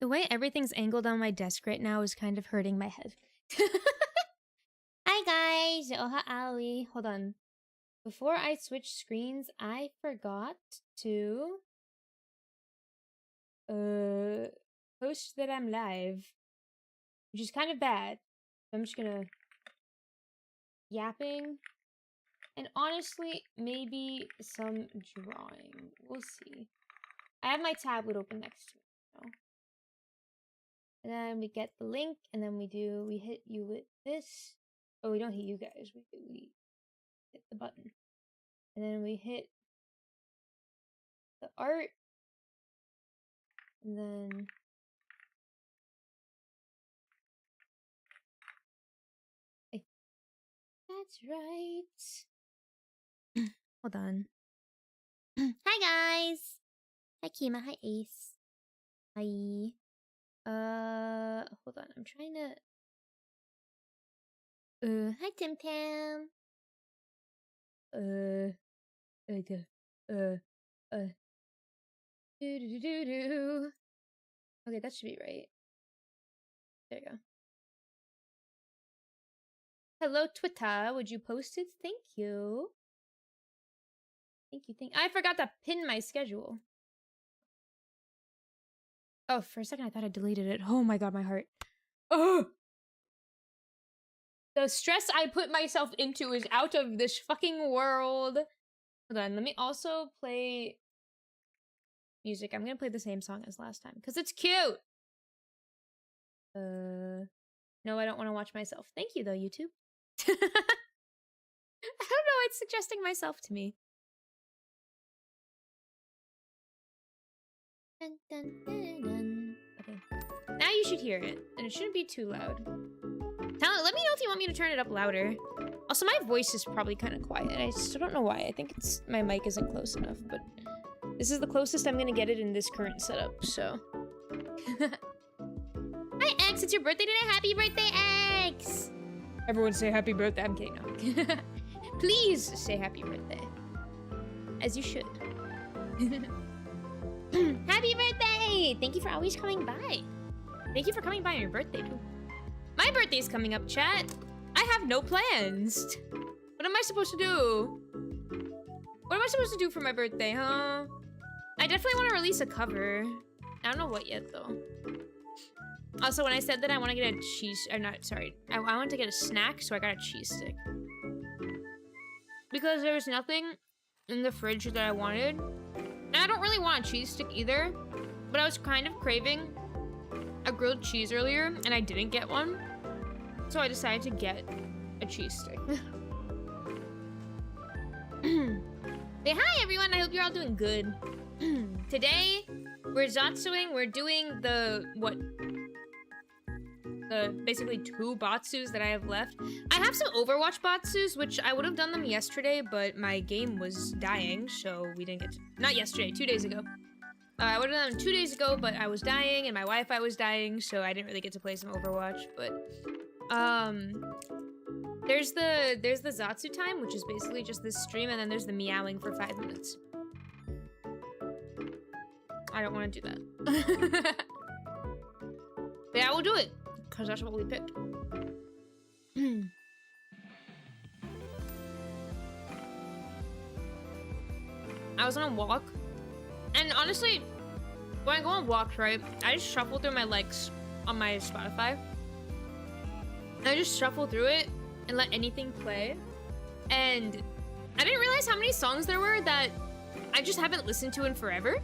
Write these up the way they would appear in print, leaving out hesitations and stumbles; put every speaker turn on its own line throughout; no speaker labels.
The way everything's angled on my desk right now is kind of hurting my head. Hi guys! Oha Ali. Hold on. Before I switch screens, I forgot to post that I'm live, which is kind of bad. I'm just gonna yapping, and honestly, maybe some drawing. We'll see. I have my tablet open next to me. So. And then we get the link, and then we hit you with this. Oh, we don't hit you guys. We hit the button. And then we hit the art. And then that's right. Hold on. Hi guys. Hi Kima. Hi Ace. Hi. Hold on. I'm trying to. Hi Tim Tam. Do. Okay, that should be right. There you go. Hello, Twitter. Would you post it? Thank you. Thank you. I forgot to pin my schedule. Oh, for a second I thought I deleted it. Oh my god, my heart. Oh! The stress I put myself into is out of this fucking world. Hold on, let me also play music. I'm gonna play the same song as last time, because it's cute! No, I don't want to watch myself. Thank you, though, YouTube. I don't know, it's suggesting myself to me. Dun, dun, dun, dun. Okay. Now you should hear it, and it shouldn't be too loud. Let me know if you want me to turn it up louder. Also, my voice is probably kind of quiet. I still don't know why. I think it's my mic isn't close enough, but this is the closest I'm gonna get it in this current setup, so. Hi, X! It's your birthday today! Happy birthday, X! Everyone say happy birthday. I'm kidding, no. Please say happy birthday. As you should. Happy birthday! Thank you for always coming by. Thank you for coming by on your birthday, too. My birthday's coming up, chat. I have no plans. What am I supposed to do? What am I supposed to do for my birthday, huh? I definitely want to release a cover. I don't know what yet, though. Also, when I said that I want to get a cheese... I'm not, sorry. I want to get a snack, so I got a cheese stick. Because there was nothing in the fridge that I wanted. And I don't really want a cheese stick either. But I was kind of craving a grilled cheese earlier, and I didn't get one. So I decided to get a cheese stick. Say hi, everyone. I hope you're all doing good. Today, we're Zatsuing. We're doing the basically 2 Batsus that I have left. I have some Overwatch Batsus, which I would have done them yesterday, but my game was dying, so we didn't get to... Not yesterday, 2 days ago. I would have done them 2 days ago, but I was dying, and my Wi-Fi was dying, so I didn't really get to play some Overwatch, but... There's the Zatsu time, which is basically just this stream, and then there's the meowing for 5 minutes. I don't want to do that. But yeah, we'll do it, because that's what we picked. I was on a walk, and honestly, when I go on walks, right, I just shuffle through my likes on my Spotify. And I just shuffle through it and let anything play. And I didn't realize how many songs there were that I just haven't listened to in forever.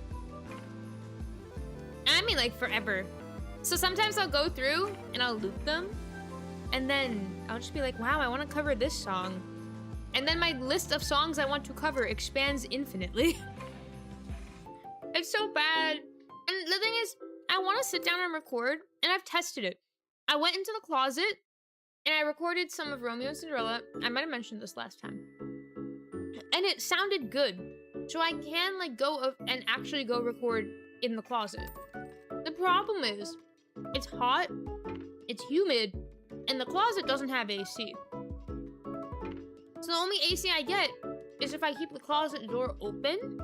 And I mean like forever. So sometimes I'll go through and I'll loop them. And then I'll just be like, wow, I want to cover this song. And then my list of songs I want to cover expands infinitely. It's so bad. And the thing is, I want to sit down and record, and I've tested it. I went into the closet, and I recorded some of Romeo and Cinderella. I might have mentioned this last time. And it sounded good. So I can, like, go and actually go record in the closet. The problem is, it's hot, it's humid, and the closet doesn't have AC. So the only AC I get is if I keep the closet door open.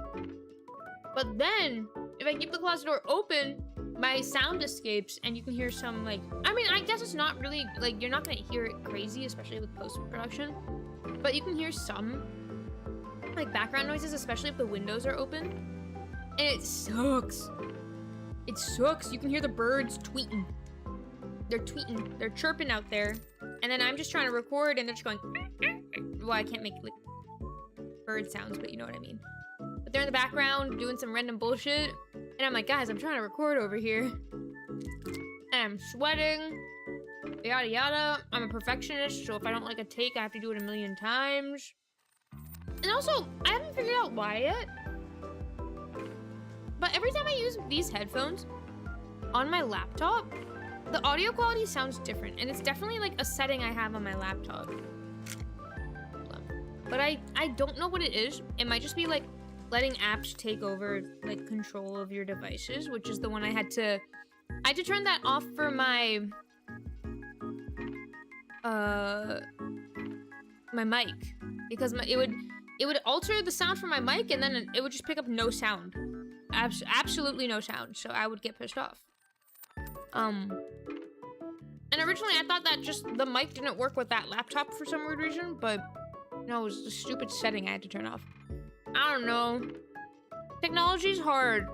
But then, if I keep the closet door open, my sound escapes and you can hear some, like, I mean, I guess it's not really, like, you're not gonna hear it crazy, especially with post-production. But you can hear some, like, background noises, especially if the windows are open. And it sucks. It sucks. You can hear the birds tweeting. They're tweeting. They're chirping out there. And then I'm just trying to record and they're just going... Well, I can't make, like, bird sounds, but you know what I mean. But they're in the background doing some random bullshit. And I'm like, guys, I'm trying to record over here. And I'm sweating. Yada yada. I'm a perfectionist, so if I don't like a take, I have to do it a million times. And also, I haven't figured out why yet. But every time I use these headphones on my laptop, the audio quality sounds different. And it's definitely like a setting I have on my laptop. But I don't know what it is. It might just be like letting apps take over like control of your devices, which is the one I had to turn that off for my my mic, because it would alter the sound from my mic and then it would just pick up no sound. Absolutely no sound, so I would get pissed off. And originally I thought that just the mic didn't work with that laptop for some weird reason, but no, it was a stupid setting I had to turn off. I don't know. Technology's hard.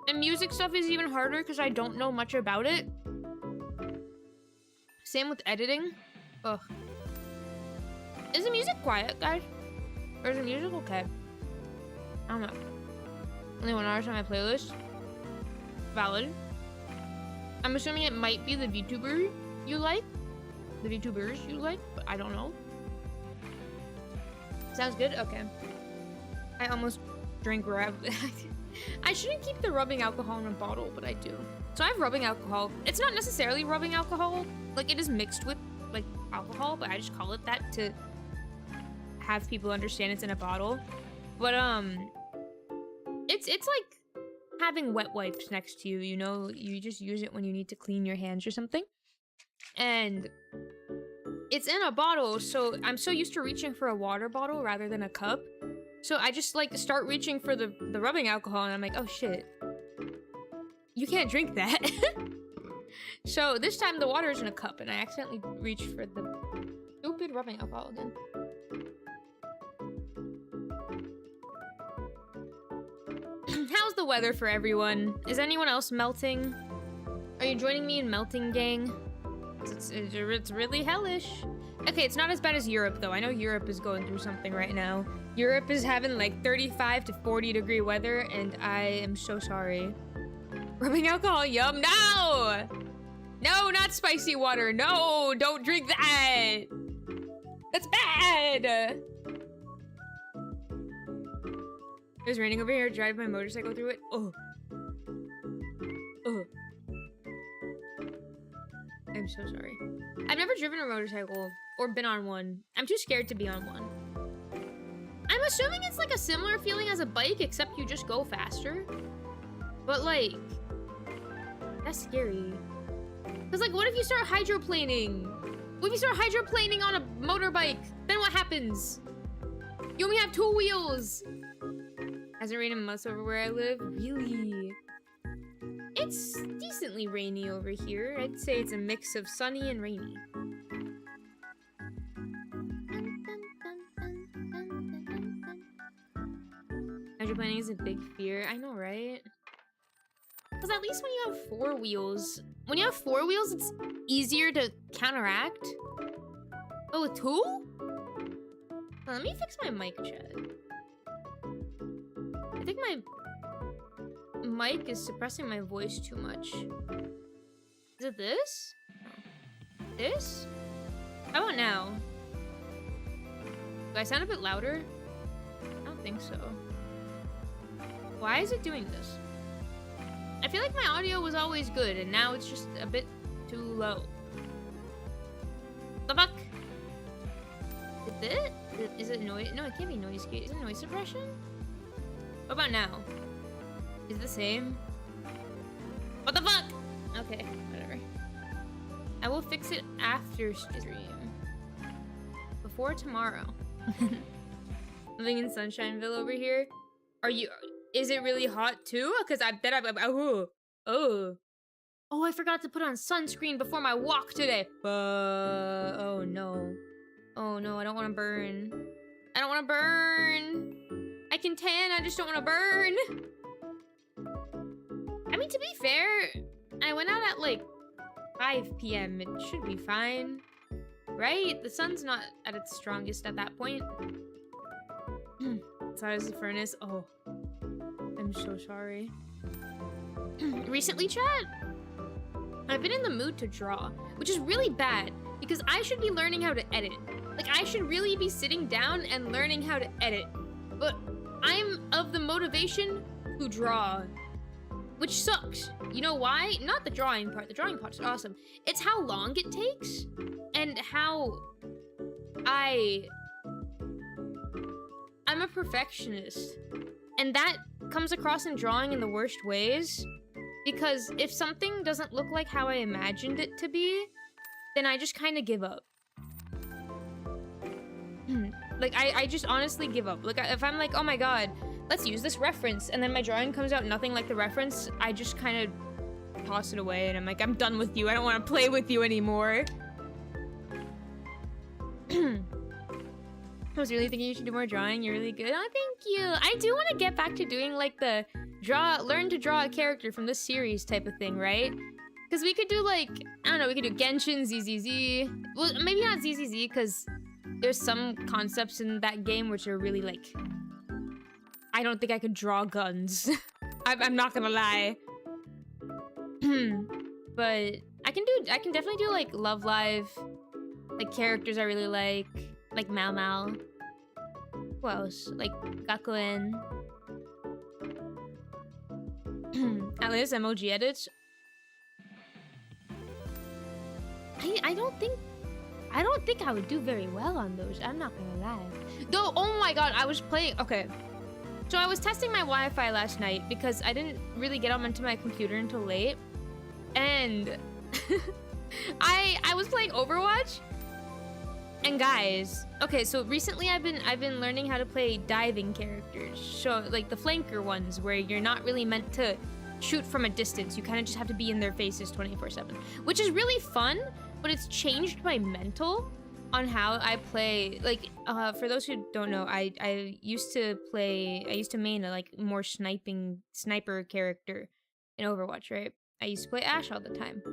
And music stuff is even harder because I don't know much about it. Same with editing. Ugh. Is the music quiet, guys? Or is the music okay? I don't know. Only 1 hour on my playlist. Valid. I'm assuming it might be the VTuber you like. The VTubers you like, but I don't know. Sounds good? Okay. I almost drank I shouldn't keep the rubbing alcohol in a bottle, but I do. So I have rubbing alcohol. It's not necessarily rubbing alcohol. Like, it is mixed with, like, alcohol, but I just call it that to have people understand it's in a bottle. But, it's like having wet wipes next to you, you know? You just use it when you need to clean your hands or something. And it's in a bottle, so I'm so used to reaching for a water bottle rather than a cup. So I just, like, start reaching for the rubbing alcohol, and I'm like, oh, shit. You can't drink that. So this time the water is in a cup, and I accidentally reached for the stupid rubbing alcohol again. How's the weather for everyone? Is anyone else melting? Are you joining me in melting, gang? It's really hellish. Okay, it's not as bad as Europe, though. I know Europe is going through something right now. Europe is having like 35 to 40 degree weather, and I am so sorry. Rubbing alcohol, yum. No! No, not spicy water. No, don't drink that. That's bad. It was raining over here. Drive my motorcycle through it. Oh. Oh. I'm so sorry. I've never driven a motorcycle or been on one. I'm too scared to be on one. I'm assuming it's like a similar feeling as a bike, except you just go faster. But like, that's scary. Cause like, what if you start hydroplaning? What if you start hydroplaning on a motorbike? Then what happens? You only have 2 wheels. Hasn't rained in months over where I live. Really? It's decently rainy over here. I'd say it's a mix of sunny and rainy. Hydroplaning is a big fear. I know, right? Because at least when you have 4 wheels, it's easier to counteract. Oh, 2? Let me fix my mic, chat. I think my mic is suppressing my voice too much. Is it this? This? How about now? Do I sound a bit louder? I don't think so. Why is it doing this? I feel like my audio was always good, and now it's just a bit too low. The fuck? Is it? Is it noise? No, it can't be noise gate. Is it noise suppression? What about now? Is it the same? What the fuck? Okay, whatever. I will fix it after stream. Before tomorrow. Living in Sunshineville over here. Are you? Is it really hot too? Cause oh, I forgot to put on sunscreen before my walk today. Oh no. Oh no, I don't want to burn. I don't want to burn. I can tan, I just don't want to burn. I mean, to be fair, I went out at like 5 p.m. It should be fine. Right? The sun's not at its strongest at that point. So as the furnace. Oh, I'm so sorry. Recently, chat, I've been in the mood to draw, which is really bad because I should be learning how to edit. Like, I should really be sitting down and learning how to edit. But I'm of the motivation to draw, which sucks. You know why? Not the drawing part. The drawing part's awesome. It's how long it takes and how I'm a perfectionist. And that comes across in drawing in the worst ways. Because if something doesn't look like how I imagined it to be, then I just kind of give up. Like, I just honestly give up. Like, if I'm like, oh my god, let's use this reference, and then my drawing comes out nothing like the reference, I just kind of toss it away, and I'm like, I'm done with you. I don't want to play with you anymore. I was really thinking you should do more drawing. You're really good. Oh, thank you. I do want to get back to doing, like, the learn to draw a character from this series type of thing, right? Because we could do, like, I don't know, we could do Genshin, ZZZ. Well, maybe not ZZZ, because there's some concepts in that game which are really, like, I don't think I could draw guns. I'm not gonna lie. But I can definitely do, like, Love Live, like, characters I really like Mau Mau. Who else? Like, Gakuen. Atlantis emoji edits. I don't think I would do very well on those. I'm not gonna lie. Though, oh my god, I was playing. Okay, so I was testing my Wi-Fi last night because I didn't really get onto my computer until late, and I was playing Overwatch. And guys, okay, so recently I've been learning how to play diving characters. So like the flanker ones where you're not really meant to shoot from a distance. You kind of just have to be in their faces 24/7, which is really fun, but it's changed my mental on how I play. Like, for those who don't know, I used to main a like more sniper character in Overwatch, right? I used to play Ashe all the time,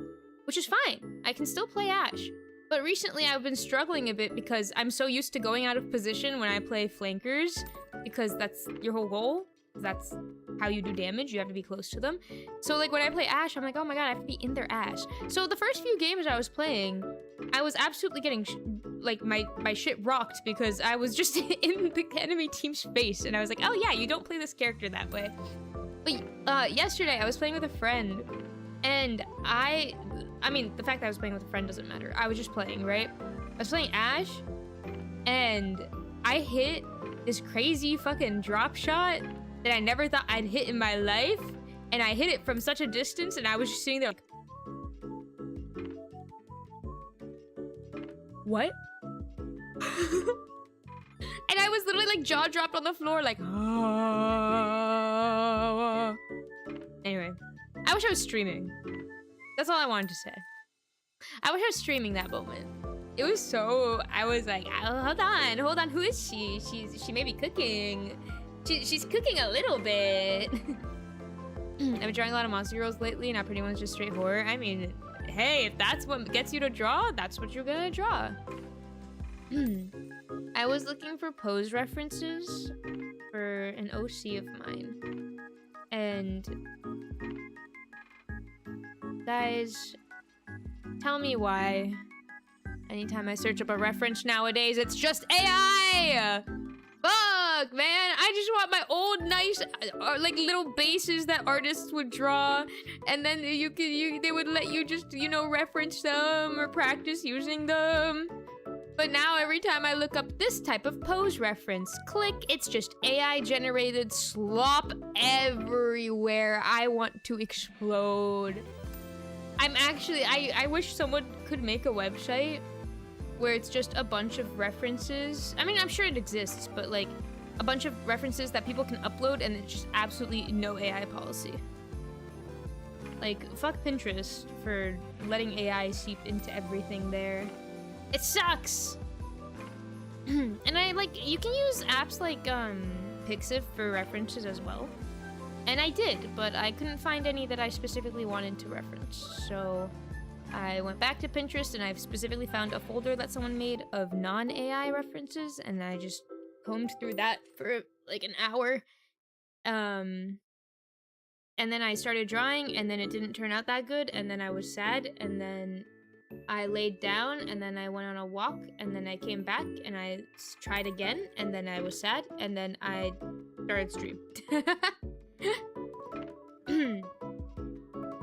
which is fine. I can still play Ashe. But recently I've been struggling a bit because I'm so used to going out of position when I play flankers, because that's your whole goal. That's how you do damage. You have to be close to them. So like when I play Ashe, I'm like, oh my god, I have to be in their Ashe. So the first few games I was playing, I was absolutely getting like my shit rocked because I was just in the enemy team's face, and I was like, oh yeah, you don't play this character that way. But yesterday I was playing with a friend, and I mean, the fact that I was playing with a friend doesn't matter. I was just playing, right? I was playing Ashe, and I hit this crazy fucking drop shot that I never thought I'd hit in my life, and I hit it from such a distance, and I was just sitting there like, what? And I was literally like jaw dropped on the floor like, oh. Anyway, I wish I was streaming. That's all I wanted to say. I wish I was streaming that moment. It was so, I was like, oh, hold on, who is she? She may be cooking. She's cooking a little bit. I've been drawing a lot of monster girls lately, and not pretty ones, just straight horror. I mean, hey, if that's what gets you to draw, that's what you're gonna draw. I was looking for pose references for an OC of mine. And guys, tell me why anytime I search up a reference nowadays, it's just AI! Fuck, man! I just want my old nice, like, little bases that artists would draw, and then they would let you just, you know, reference them or practice using them. But now every time I look up this type of pose reference, click, it's just AI-generated slop everywhere. I want to explode. I'm actually, I wish someone could make a website where it's just a bunch of references. I mean, I'm sure it exists, but like a bunch of references that people can upload, and it's just absolutely no AI policy. Like, fuck Pinterest for letting AI seep into everything there. It sucks! And you can use apps like, Pixiv for references as well. And I did, but I couldn't find any that I specifically wanted to reference. So I went back to Pinterest, and I've specifically found a folder that someone made of non-AI references, and I just combed through that for like an hour. And then I started drawing, and then it didn't turn out that good, and then I was sad, and then I laid down, and then I went on a walk, and then I came back, and I tried again, and then I was sad, and then I started stream.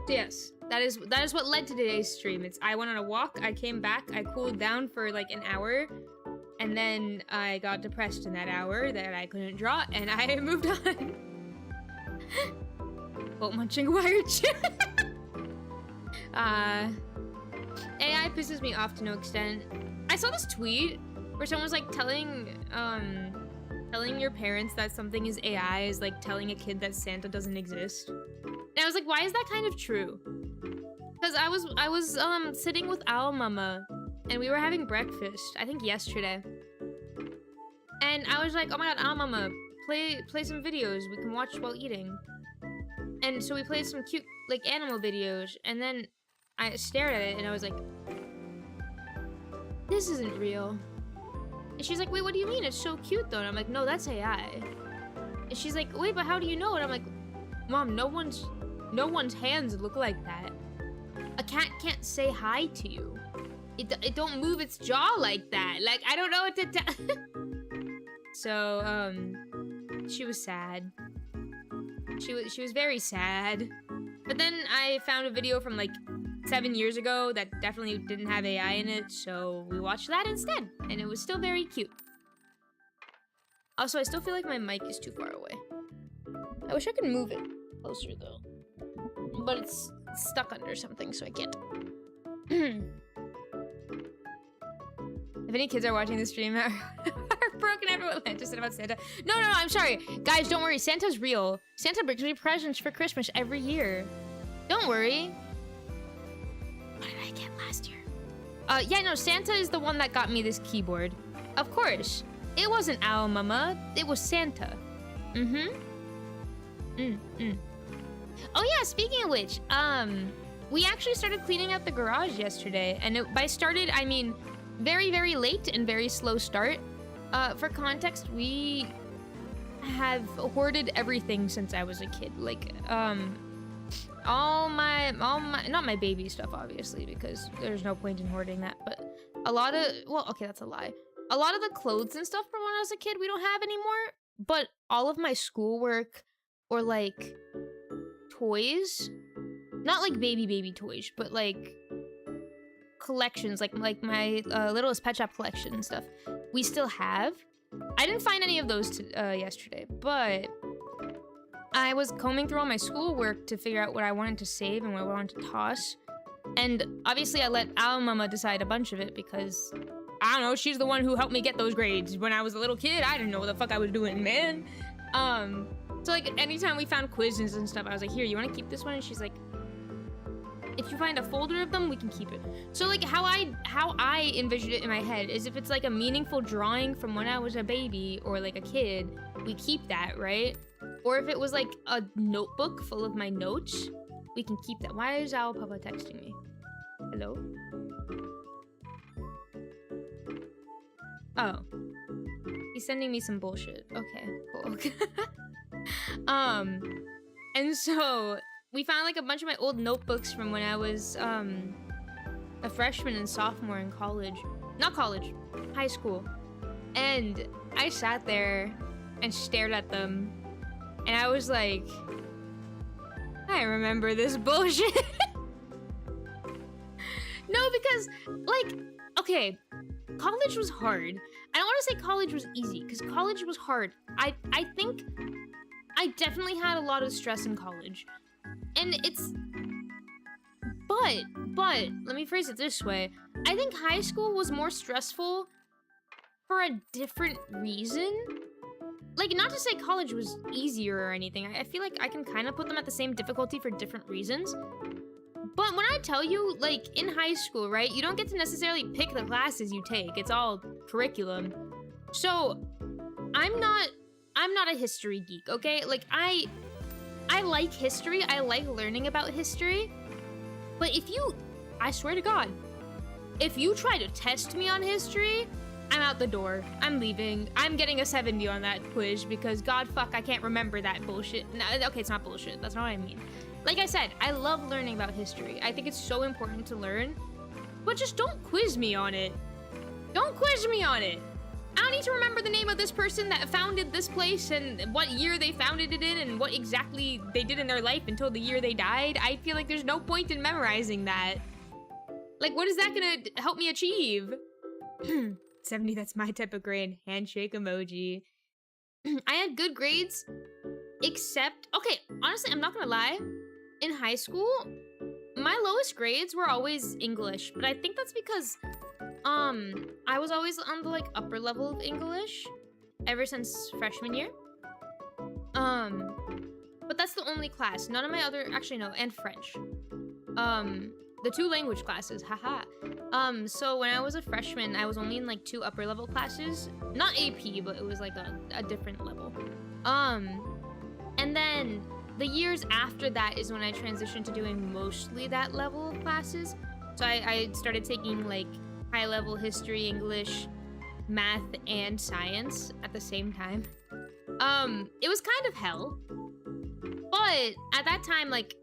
So yes, that is what led to today's stream. I went on a walk, I came back, I cooled down for like an hour, and then I got depressed in that hour that I couldn't draw, and I moved on. Boat munching wired chip. AI pisses me off to no extent. I saw this tweet where someone was like telling your parents that something is AI is like telling a kid that Santa doesn't exist. And I was like, why is that kind of true? Because I was sitting with Owl Mama, and we were having breakfast, I think yesterday. And I was like, oh my god, Owl Mama, play some videos we can watch while eating. And so we played some cute like animal videos, and then I stared at it and I was like, this isn't real. And she's like, wait, what do you mean? It's so cute though. And I'm like, no, that's AI. And she's like, wait, but how do you know? And I'm like, Mom, no one's hands look like that. A cat can't say hi to you. It don't move its jaw like that. Like, I don't know what to tell. So, she was sad. She was very sad. But then I found a video from like 7 years ago that definitely didn't have AI in it, so we watched that instead, and it was still very cute. Also, I still feel like my mic is too far away. I wish I could move it closer though, but it's stuck under something, so I can't. If any kids are watching this stream are broken everyone Atlantis said about Santa. No, I'm sorry. Guys, don't worry. Santa's real. Santa brings me presents for Christmas every year. Don't worry. What did I get last year? Yeah, no, Santa is the one that got me this keyboard. Of course. It wasn't Owl Mama. It was Santa. Oh yeah, speaking of which, we actually started cleaning out the garage yesterday. And by started, I mean very, very late and very slow start. For context, we have hoarded everything since I was a kid. Like, all my, not my baby stuff, obviously, because there's no point in hoarding that, but a lot of, well, okay, that's a lie. A lot of the clothes and stuff from when I was a kid, we don't have anymore, but all of my schoolwork or like toys, not like baby toys, but like collections, like my Littlest Pet Shop collection and stuff, we still have. I didn't find any of those yesterday, but I was combing through all my schoolwork to figure out what I wanted to save and what I wanted to toss. And obviously I let Owl Mama decide a bunch of it because, I don't know, she's the one who helped me get those grades. When I was a little kid, I didn't know what the fuck I was doing, man. So like anytime we found quizzes and stuff, I was like, here, you wanna keep this one? And she's like, if you find a folder of them, we can keep it. So like how I envisioned it in my head is if it's like a meaningful drawing from when I was a baby or like a kid, we keep that, right? Or if it was like a notebook full of my notes, we can keep that. Why is Owl Papa texting me? Hello? Oh. He's sending me some bullshit. Okay, cool. And so we found like a bunch of my old notebooks from when I was a freshman and sophomore in college. Not college, high school. And I sat there and stared at them. And I was like, I remember this bullshit. No, because like, okay, college was hard. I don't want to say college was easy, because college was hard. I think I definitely had a lot of stress in college. And it's, but, let me phrase it this way. I think high school was more stressful for a different reason. Like, not to say college was easier or anything. I feel like I can kind of put them at the same difficulty for different reasons. But when I tell you, like, in high school, right, you don't get to necessarily pick the classes you take. It's all curriculum. So, I'm not a history geek, okay? Like, I like history. I like learning about history. But I swear to God, if you try to test me on history, I'm out the door. I'm leaving. I'm getting a 70 on that quiz because God fuck, I can't remember that bullshit. No, okay, it's not bullshit. That's not what I mean. Like I said, I love learning about history. I think it's so important to learn, but just don't quiz me on it. Don't quiz me on it. I don't need to remember the name of this person that founded this place and what year they founded it in and what exactly they did in their life until the year they died. I feel like there's no point in memorizing that. Like, what is that gonna help me achieve? 70, that's my type of grade. Handshake emoji. I had good grades, except, okay, honestly, I'm not gonna lie. In high school, my lowest grades were always English, but I think that's because, I was always on the, like, upper level of English ever since freshman year. But that's the only class. None of my other, actually, no, and French. The 2 language classes, haha. So when I was a freshman, I was only in like 2 upper level classes. Not AP, but it was like a different level. And then the years after that is when I transitioned to doing mostly that level of classes. So I started taking like high level history, English, math, and science at the same time. It was kind of hell. But at that time, like,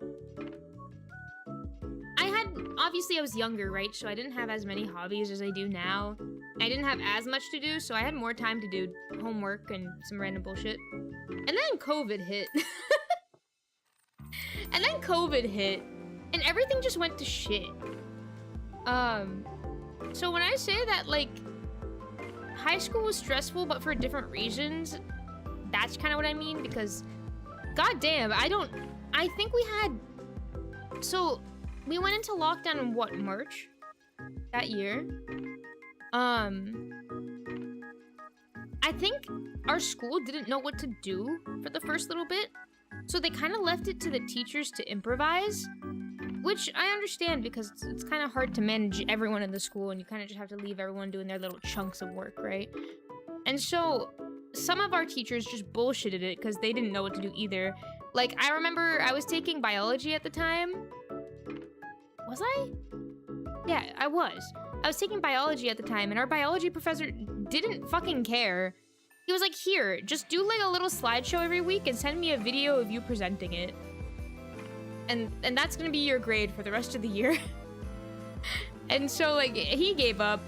obviously I was younger, right? So I didn't have as many hobbies as I do now. I didn't have as much to do, so I had more time to do homework and some random bullshit. And then COVID hit. And then COVID hit, and everything just went to shit. So when I say that, like, high school was stressful, but for different reasons, that's kind of what I mean, because, goddamn, I think we had, so, we went into lockdown in, what, March? That year? I think our school didn't know what to do for the first little bit, so they kind of left it to the teachers to improvise, which I understand because it's kind of hard to manage everyone in the school and you kind of just have to leave everyone doing their little chunks of work, right? And so some of our teachers just bullshitted it because they didn't know what to do either. Like, I remember I was taking biology at the time. Was I? Yeah, I was. I was taking biology at the time and our biology professor didn't fucking care. He was like, here, just do like a little slideshow every week and send me a video of you presenting it. And that's gonna be your grade for the rest of the year. And so, like, he gave up.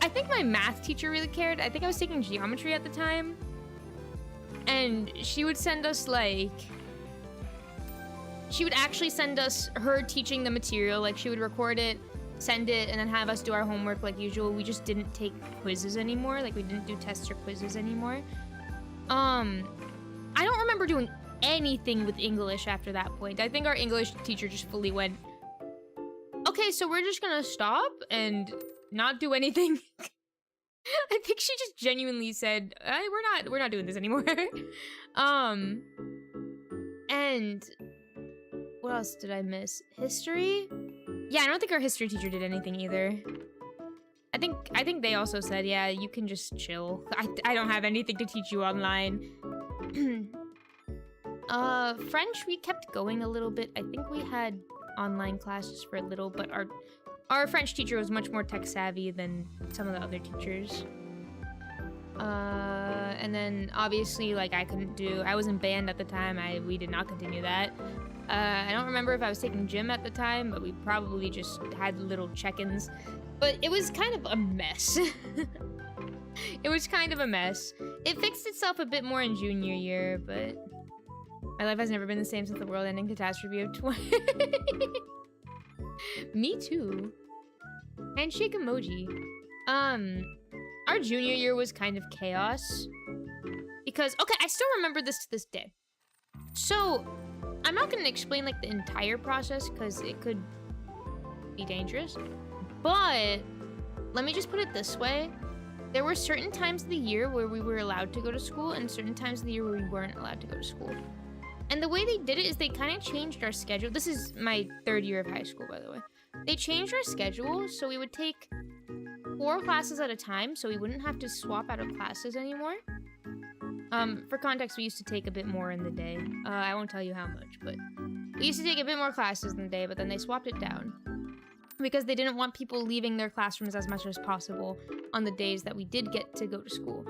I think my math teacher really cared. I think I was taking geometry at the time. And she would send us, like... She would actually send us her teaching the material. Like, she would record it, send it, and then have us do our homework like usual. We just didn't take quizzes anymore. Like, we didn't do tests or quizzes anymore. I don't remember doing anything with English after that point. I think our English teacher just fully went, okay, so we're just gonna stop and not do anything. I think she just genuinely said, we're not doing this anymore. And what else did I miss? History? Yeah, I don't think our history teacher did anything either. I think they also said, yeah, you can just chill. I don't have anything to teach you online. French, we kept going a little bit. I think we had online classes for a little, but our French teacher was much more tech savvy than some of the other teachers. And then obviously, like, I was in band at the time. We did not continue that. I don't remember if I was taking gym at the time, but we probably just had little check-ins. But it was kind of a mess. It was kind of a mess. It fixed itself a bit more in junior year, but my life has never been the same since the world-ending catastrophe of 20. Me too. Handshake emoji. Our junior year was kind of chaos. Because, okay, I still remember this to this day. So, I'm not gonna explain, like, the entire process, because it could be dangerous. But, let me just put it this way. There were certain times of the year where we were allowed to go to school, and certain times of the year where we weren't allowed to go to school. And the way they did it is they kind of changed our schedule. This is my 3rd year of high school, by the way. They changed our schedule, so we would take 4 classes at a time, so we wouldn't have to swap out of classes anymore. For context, we used to take a bit more in the day. I won't tell you how much, but we used to take a bit more classes in the day, but then they swapped it down. Because they didn't want people leaving their classrooms as much as possible on the days that we did get to go to school,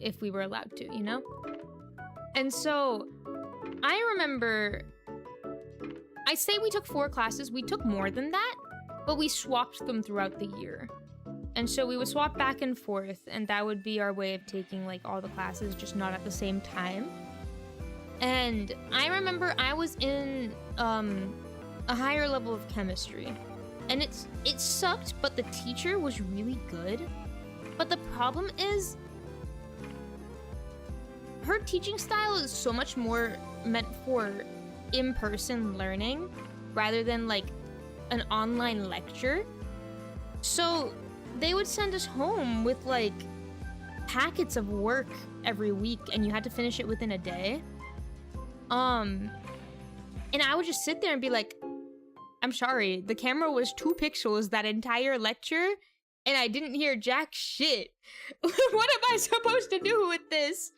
if we were allowed to, you know? And so, I remember, I say we took 4 classes, we took more than that, but we swapped them throughout the year. And so we would swap back and forth, and that would be our way of taking, like, all the classes, just not at the same time. And I remember I was in, a higher level of chemistry. And it sucked, but the teacher was really good. But the problem is, her teaching style is so much more meant for in-person learning rather than, like, an online lecture. So they would send us home with, like, packets of work every week, and you had to finish it within a day. And I would just sit there and be like, I'm sorry, the camera was 2 pixels that entire lecture, and I didn't hear jack shit. What am I supposed to do with this?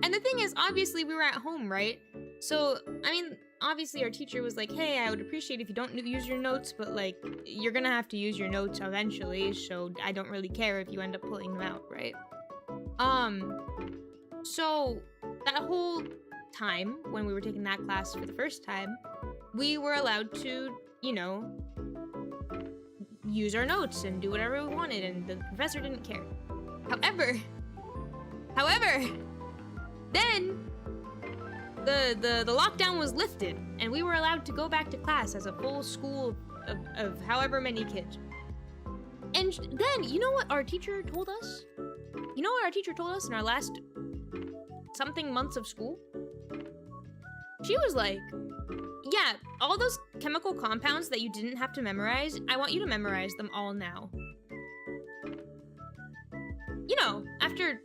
And the thing is, obviously, we were at home, right? So, I mean, obviously our teacher was like, hey, I would appreciate if you don't use your notes, but, like, you're gonna have to use your notes eventually, so I don't really care if you end up pulling them out, right? So, that whole time, when we were taking that class for the first time, we were allowed to, you know, use our notes and do whatever we wanted, and the professor didn't care. However, then the lockdown was lifted, and we were allowed to go back to class as a full school of however many kids. And then, you know what our teacher told us? You know what our teacher told us in our last something months of school? She was like, yeah, all those chemical compounds that you didn't have to memorize, I want you to memorize them all now. You know, after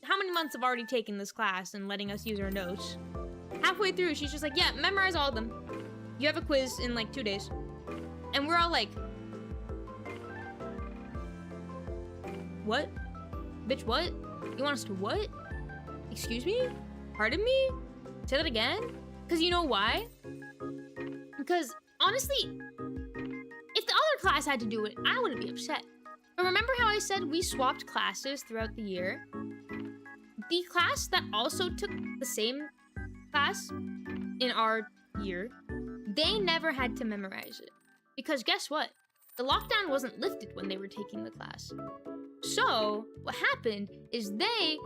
how many months of already taking this class and letting us use our notes, halfway through, she's just like, yeah, memorize all of them. You have a quiz in like 2 days. And we're all like, what? Bitch, what? You want us to what? Excuse me? Pardon me? Say that again? Because you know why? Because, honestly, if the other class had to do it, I wouldn't be upset. But remember how I said we swapped classes throughout the year? The class that also took the same class in our year, they never had to memorize it. Because guess what? The lockdown wasn't lifted when they were taking the class. So, what happened is they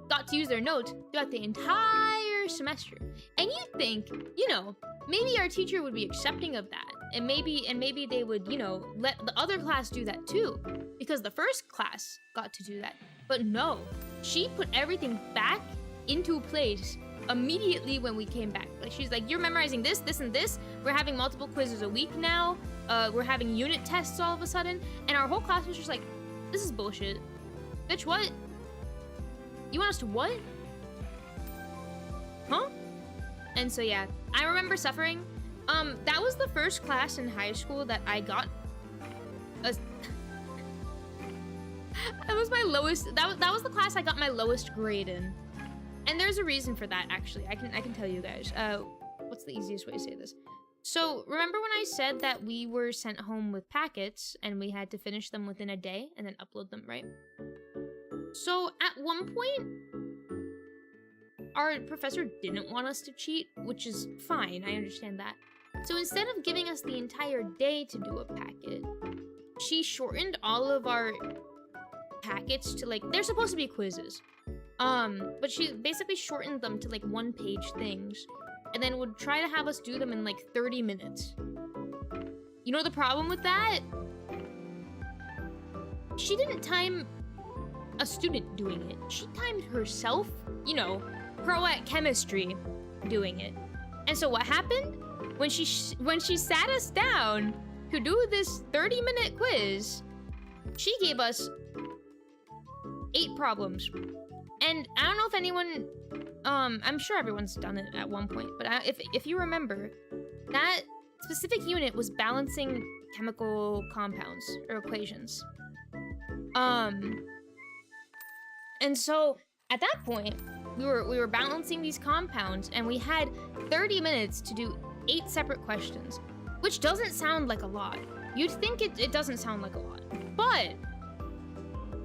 got to use their notes throughout the entire semester. And you think, you know, maybe our teacher would be accepting of that. And maybe they would, you know, let the other class do that too. Because the first class got to do that. But no, she put everything back into place immediately when we came back. Like, she's like, you're memorizing this, this, and this. We're having multiple quizzes a week now. We're having unit tests all of a sudden. And our whole class was just like, this is bullshit. Bitch, what? You want us to what? Huh? And so yeah, I remember suffering. That was the first class in high school that I got a... That was my lowest, that was the class I got my lowest grade in. And there's a reason for that, actually. I can tell you guys. What's the easiest way to say this? So, remember when I said that we were sent home with packets and we had to finish them within a day and then upload them, right? So, at one point, our professor didn't want us to cheat, which is fine, I understand that. So instead of giving us the entire day to do a packet, she shortened all of our packets to like, they're supposed to be quizzes. But she basically shortened them to like 1-page things and then would try to have us do them in like 30 minutes. You know the problem with that? She didn't time a student doing it. She timed herself, you know, pro at chemistry doing it. And so what happened? When she sat us down to do this 30-minute quiz, she gave us 8 problems. And I don't know if anyone, I'm sure everyone's done it at one point, but if you remember, that specific unit was balancing chemical compounds or equations. And so at that point, we were balancing these compounds, and we had 30 minutes to do 8 separate questions, which doesn't sound like a lot. You'd think it doesn't sound like a lot, but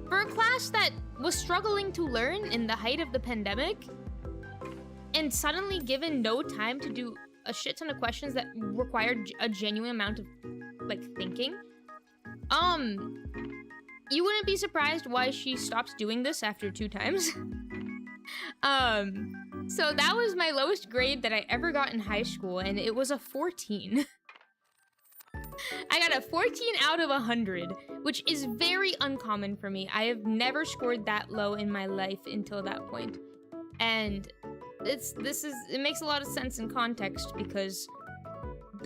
for a class that was struggling to learn in the height of the pandemic, and suddenly given no time to do a shit ton of questions that required a genuine amount of like thinking, you wouldn't be surprised why she stopped doing this after 2 times. So that was my lowest grade that I ever got in high school, and it was a 14. I got a 14 out of 100, which is very uncommon for me. I have never scored that low in my life until that point. And it makes a lot of sense in context because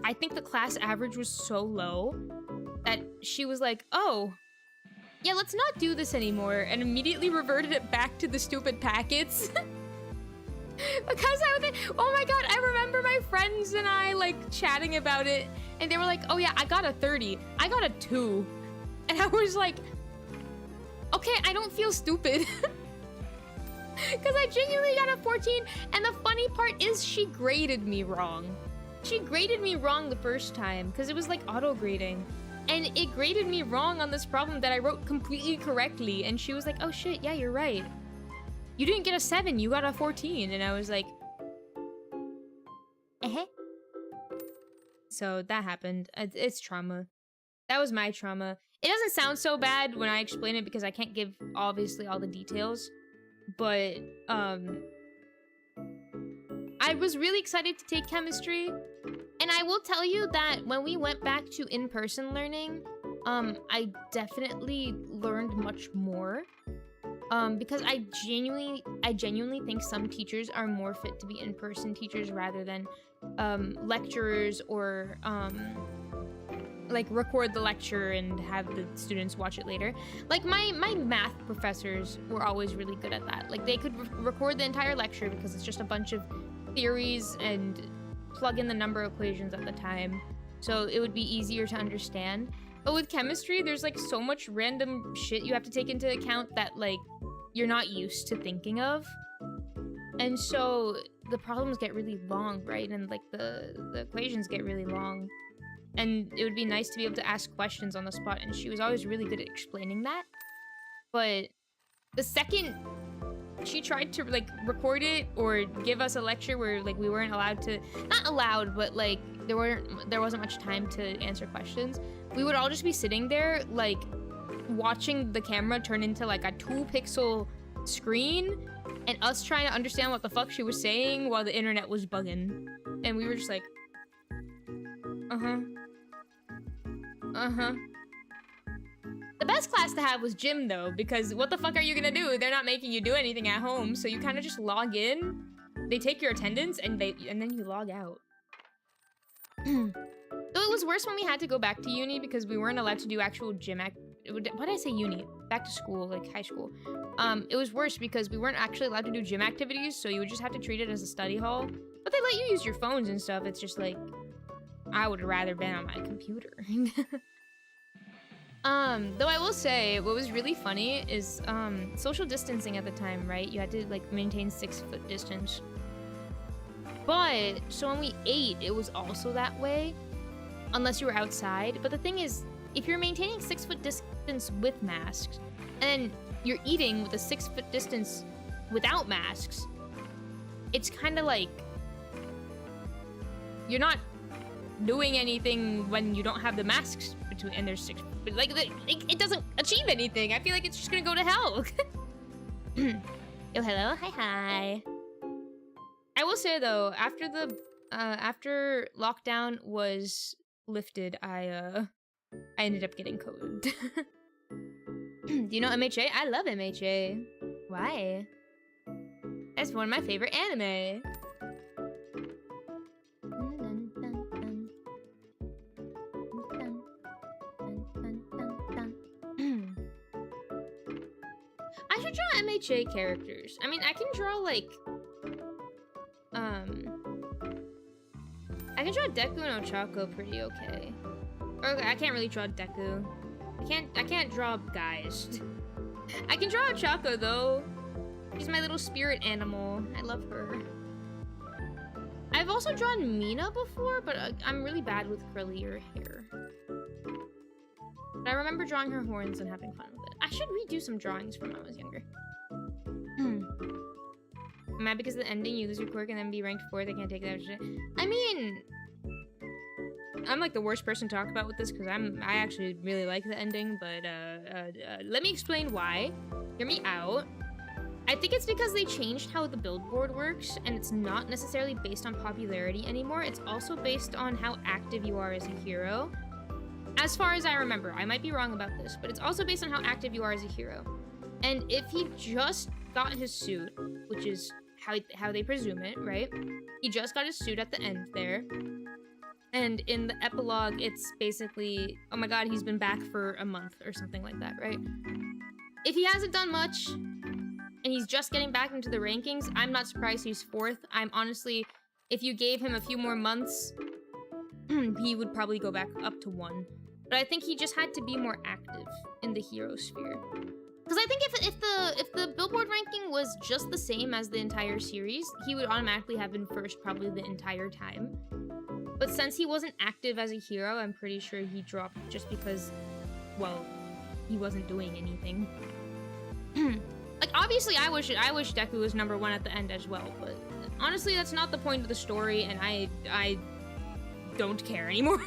I think the class average was so low that she was like, oh, yeah, let's not do this anymore, and immediately reverted it back to the stupid packets. Because I was like, oh my god, I remember my friends and I like chatting about it, and they were like, oh yeah, I got a 30. I got a 2. And I was like, okay, I don't feel stupid. Because I genuinely got a 14, and the funny part is she graded me wrong. She graded me wrong the first time, because it was like auto-grading. And it graded me wrong on this problem that I wrote completely correctly, and she was like, oh shit, yeah, you're right. You didn't get a 7, you got a 14. And I was like, So that happened. It's trauma. That was my trauma. It doesn't sound so bad when I explain it because I can't give, obviously, all the details. But, I was really excited to take chemistry. And I will tell you that when we went back to in-person learning, I definitely learned much more. Because I genuinely think some teachers are more fit to be in-person teachers rather than lecturers or like record the lecture and have the students watch it later. Like my math professors were always really good at that. Like they could record the entire lecture because it's just a bunch of theories and plug in the number equations at the time. So it would be easier to understand. But with chemistry, there's like so much random shit you have to take into account that like you're not used to thinking of. And so the problems get really long, right? And like the equations get really long. And it would be nice to be able to ask questions on the spot, and she was always really good at explaining that. But the second she tried to like record it or give us a lecture where like we weren't allowed to, not allowed, but like there wasn't much time to answer questions, we would all just be sitting there like watching the camera turn into like a 2-pixel screen and us trying to understand what the fuck she was saying while the internet was bugging. And we were just like, The best class to have was gym though, because what the fuck are you gonna do? They're not making you do anything at home, so you kind of just log in, they take your attendance, and then you log out. Though it was worse when we had to go back to uni because we weren't allowed to do actual gym what did I say uni? Back to school, like high school. It was worse because we weren't actually allowed to do gym activities, so you would just have to treat it as a study hall. But they let you use your phones and stuff. It's just like, I would have rather been on my computer. Though I will say, what was really funny is, social distancing at the time, right? You had to, like, maintain 6-foot distance. But, so when we ate, it was also that way, unless you were outside. But the thing is, if you're maintaining 6-foot distance with masks, and you're eating with a 6-foot distance without masks, it's kind of like, you're not doing anything when you don't have the masks between, and there's 6, but like it doesn't achieve anything. I feel like it's just gonna go to hell. Yo, hello, hi. I will say though, after the after lockdown was lifted, I ended up getting COVID. Do you know MHA? I love MHA. Why? That's one of my favorite anime. I should draw MHA characters. I mean, I can draw like, I can draw Deku and Ochako pretty okay. Okay, I can't really draw Deku. I can't draw guys. I can draw Ochako though. She's my little spirit animal. I love her. I've also drawn Mina before, but I'm really bad with curlier hair. But I remember drawing her horns and having fun with it. I should redo some drawings from when I was younger. I'm mad because of the ending, you lose your quirk and then be ranked 4th. They can't take that shit. I mean, I'm like the worst person to talk about with this because I actually really like the ending, but let me explain why. Hear me out. I think it's because they changed how the billboard works, and it's not necessarily based on popularity anymore. It's also based on how active you are as a hero. As far as I remember, I might be wrong about this, but it's also based on how active you are as a hero. And if he just got his suit, which is how they presume it, right? He just got his suit at the end there. And in the epilogue, it's basically, oh my god, he's been back for a month or something like that, right? If he hasn't done much, and he's just getting back into the rankings, I'm not surprised he's 4th. I'm honestly, if you gave him a few more months, he would probably go back up to 1. But I think he just had to be more active in the hero sphere. Because I think if the billboard ranking was just the same as the entire series, he would automatically have been 1st probably the entire time. But since he wasn't active as a hero, I'm pretty sure he dropped just because, well, he wasn't doing anything. Like, obviously, I wish Deku was number 1 at the end as well, but honestly, that's not the point of the story, and I don't care anymore.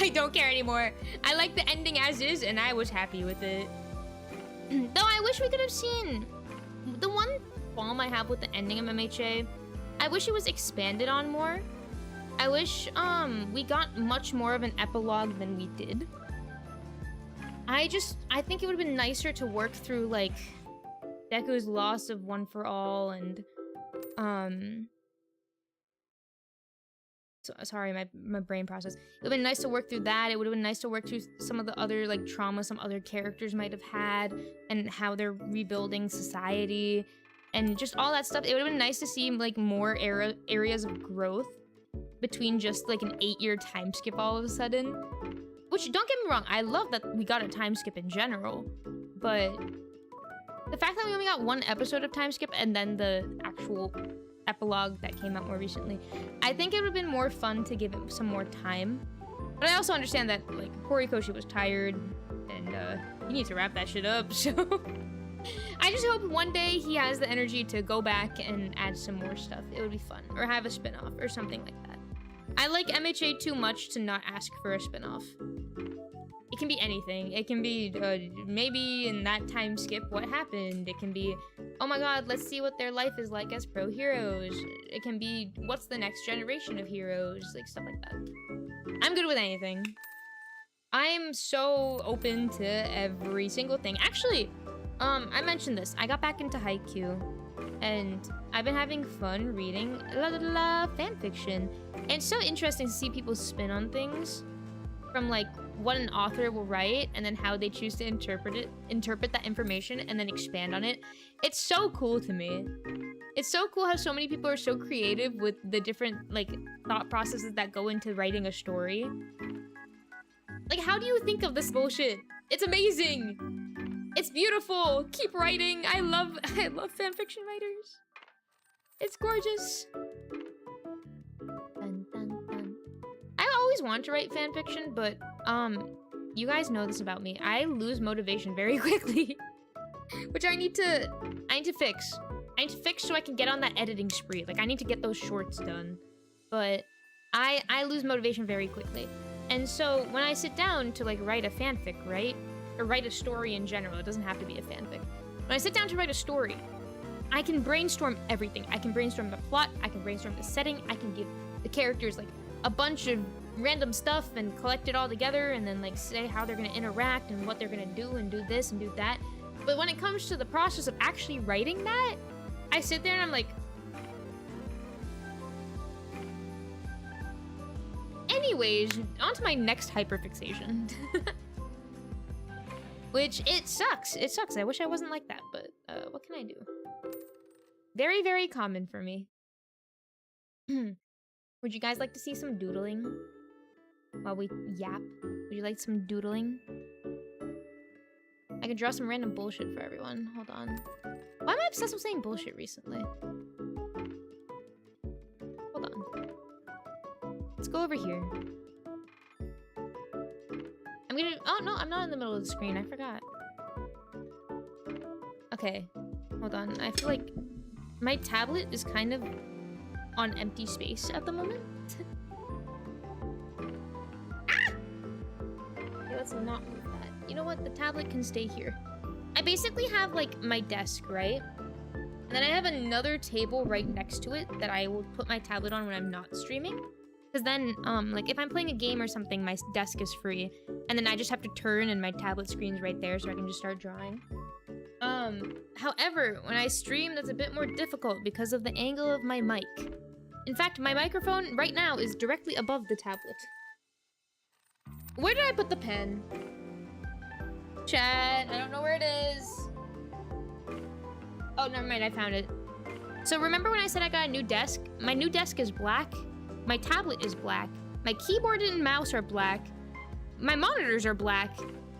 I don't care anymore. I like the ending as is, and I was happy with it. Though I wish we could have seen... The one qualm I have with the ending of MHA, I wish it was expanded on more. I wish we got much more of an epilogue than we did. I think it would have been nicer to work through, like, Deku's loss of One for All and, sorry, my brain process. It would have been nice to work through that. It would have been nice to work through some of the other, like, trauma some other characters might have had and how they're rebuilding society and just all that stuff. It would have been nice to see, like, more areas of growth between just, like, an 8-year time skip all of a sudden. Which, don't get me wrong, I love that we got a time skip in general, but the fact that we only got one episode of time skip and then the actual epilogue that came out more recently, I think it would have been more fun to give it some more time. But I also understand that, like, Horikoshi was tired and he needs to wrap that shit up, so I just hope one day he has the energy to go back and add some more stuff. It would be fun. Or have a spin-off or something like that. I like MHA too much to not ask for a spin-off. It can be anything. It can be, maybe in that time skip, what happened? It can be, oh my god, let's see what their life is like as pro heroes. It can be, what's the next generation of heroes? Like, stuff like that. I'm good with anything. I'm so open to every single thing. Actually, I mentioned this. I got back into Haikyuu, and I've been having fun reading fanfiction. And it's so interesting to see people's spin on things, from like what an author will write and then how they choose to interpret that information and then expand on it. It's so cool to me. It's so cool how so many people are so creative with the different like thought processes that go into writing a story. Like, how do you think of this bullshit? It's amazing. It's beautiful. Keep writing. I love fanfiction writers. It's gorgeous. Dun, dun, dun. I always wanted to write fanfiction, but you guys know this about me. I lose motivation very quickly, which I need to fix. I need to fix so I can get on that editing spree. Like, I need to get those shorts done, but I lose motivation very quickly. And so when I sit down to like write a fanfic, right? Or write a story in general, it doesn't have to be a fanfic. When I sit down to write a story, I can brainstorm everything. I can brainstorm the plot, I can brainstorm the setting, I can give the characters like a bunch of random stuff and collect it all together and then like say how they're gonna interact and what they're gonna do and do this and do that. But when it comes to the process of actually writing that, I sit there and I'm like, anyways, on to my next hyperfixation. Which, it sucks. It sucks. I wish I wasn't like that, but what can I do? Very, very common for me. Would you guys like to see some doodling? While we yap? Would you like some doodling? I could draw some random bullshit for everyone. Hold on. Why am I obsessed with saying bullshit recently? Hold on. Let's go over here. I'm gonna... Oh, no, I'm not in the middle of the screen. I forgot. Okay. Hold on. I feel like my tablet is kind of on empty space at the moment. Ah! Okay, let's not move that. You know what? The tablet can stay here. I basically have, like, my desk, right? And then I have another table right next to it that I will put my tablet on when I'm not streaming. Because then, like, if I'm playing a game or something, my desk is free. And then I just have to turn and my tablet screen's right there so I can just start drawing. However, when I stream, that's a bit more difficult because of the angle of my mic. In fact, my microphone right now is directly above the tablet. Where did I put the pen? Chat, I don't know where it is. Oh, never mind, I found it. So remember when I said I got a new desk? My new desk is black. My tablet is black. My keyboard and mouse are black. My monitors are black.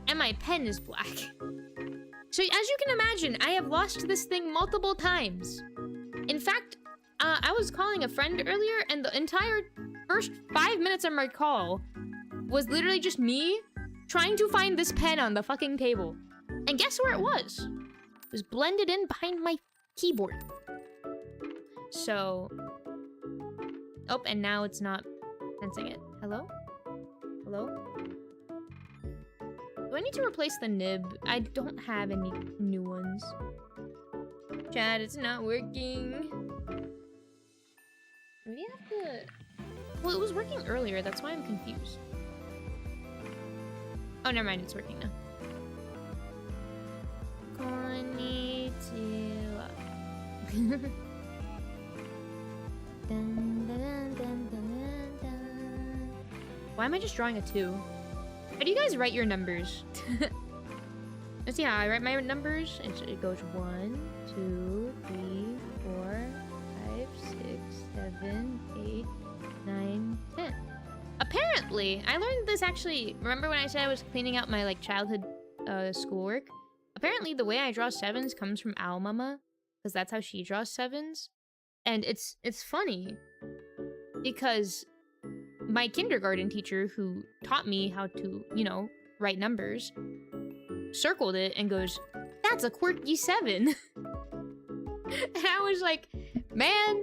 And my pen is black. So as you can imagine, I have lost this thing multiple times. In fact, I was calling a friend earlier and the entire first 5 minutes of my call was literally just me trying to find this pen on the fucking table. And guess where it was? It was blended in behind my keyboard. So... Oh, and now it's not sensing it. Hello? Hello? Do I need to replace the nib? I don't have any new ones. Chat, it's not working. Maybe I have to... Well, it was working earlier. That's why I'm confused. Oh, never mind. It's working now. Konnichiwa. Dun, dun, dun, dun, dun, dun. Why am I just drawing a 2? How do you guys write your numbers? Let's see how I write my numbers. It goes 1, 2, 3, 4, 5, 6, 7, 8, 9, 10. Apparently, I learned this actually. Remember when I said I was cleaning out my like childhood schoolwork? Apparently, the way I draw 7s comes from Owl Mama, because that's how she draws 7s. And it's funny because my kindergarten teacher, who taught me how to, you know, write numbers, circled it and goes, "That's a quirky 7." And I was like, man,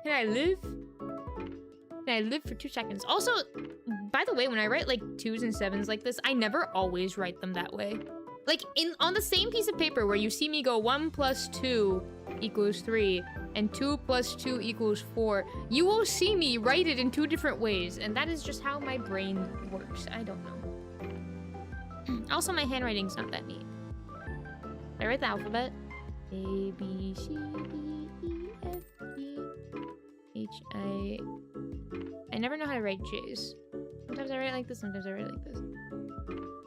can I live? Can I live for 2 seconds? Also, by the way, when I write like 2s and 7s like this, I never always write them that way. Like on the same piece of paper where you see me go 1 + 2 = 3 and 2 + 2 = 4, you will see me write it in 2 different ways, and that is just how my brain works. I don't know. Also, my handwriting's not that neat. Did I write the alphabet? A, B, C, D, E, F, G, H, I... I never know how to write J's. Sometimes I write it like this, sometimes I write it like this.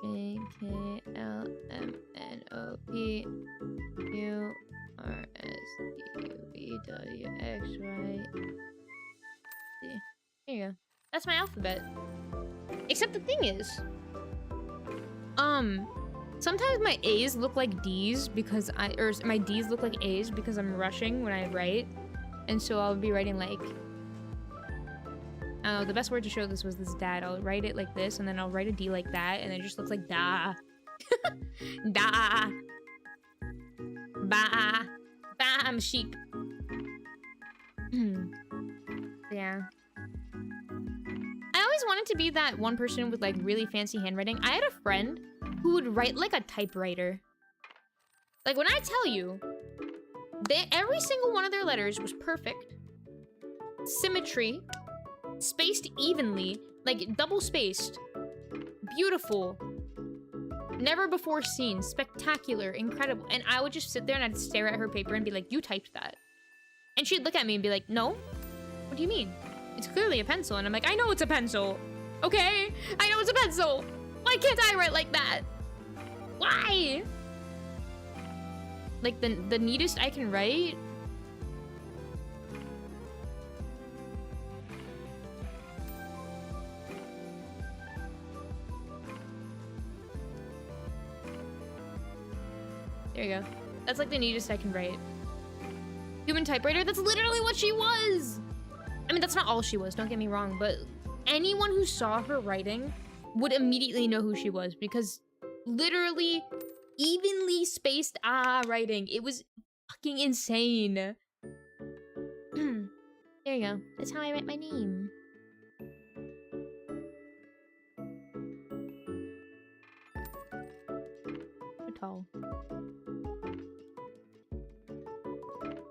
J, K, L, M, N, O, P, Q, R, S, T, U, V, W, X, Y, Z. There you go. That's my alphabet. Except the thing is... sometimes my A's look like D's because my D's look like A's because I'm rushing when I write. And so I'll be writing like... the best word to show this was this dad. I'll write it like this, and then I'll write a D like that, and it just looks like da. Da. Ba. Ba, I'm a sheep. Yeah. I always wanted to be that one person with like really fancy handwriting. I had a friend who would write like a typewriter. Like when I tell you, every single one of their letters was perfect. Symmetry. Spaced evenly. Like double spaced. Beautiful. Never before seen. Spectacular. Incredible. And I would just sit there and I'd stare at her paper and be like, "You typed that." And she'd look at me and be like, "No? What do you mean? It's clearly a pencil." And I'm like, "I know it's a pencil. Okay? I know it's a pencil. Why can't I write like that? Why?" Like the neatest I can write. There you go. That's like the neatest I can write. Human typewriter? That's literally what she was! I mean, that's not all she was, don't get me wrong, but anyone who saw her writing would immediately know who she was because literally evenly spaced writing. It was fucking insane. There you go. That's how I write my name. Too tall.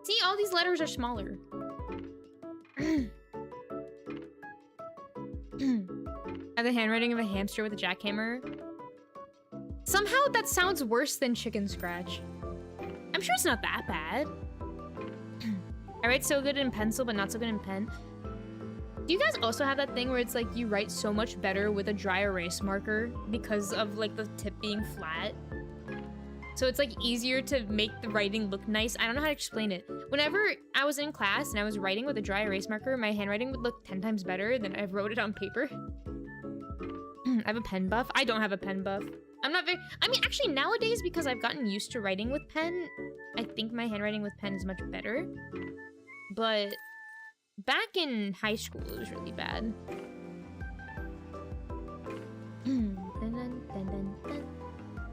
See, all these letters are smaller. I have the handwriting of a hamster with a jackhammer. Somehow that sounds worse than chicken scratch. I'm sure it's not that bad. I write so good in pencil, but not so good in pen. Do you guys also have that thing where it's like you write so much better with a dry erase marker because of like the tip being flat? So it's like easier to make the writing look nice. I don't know how to explain it. Whenever I was in class and I was writing with a dry erase marker, my handwriting would look 10 times better than I wrote it on paper. I have a pen buff. I don't have a pen buff. I'm not very... I mean, actually nowadays, because I've gotten used to writing with pen, I think my handwriting with pen is much better. But back in high school, it was really bad.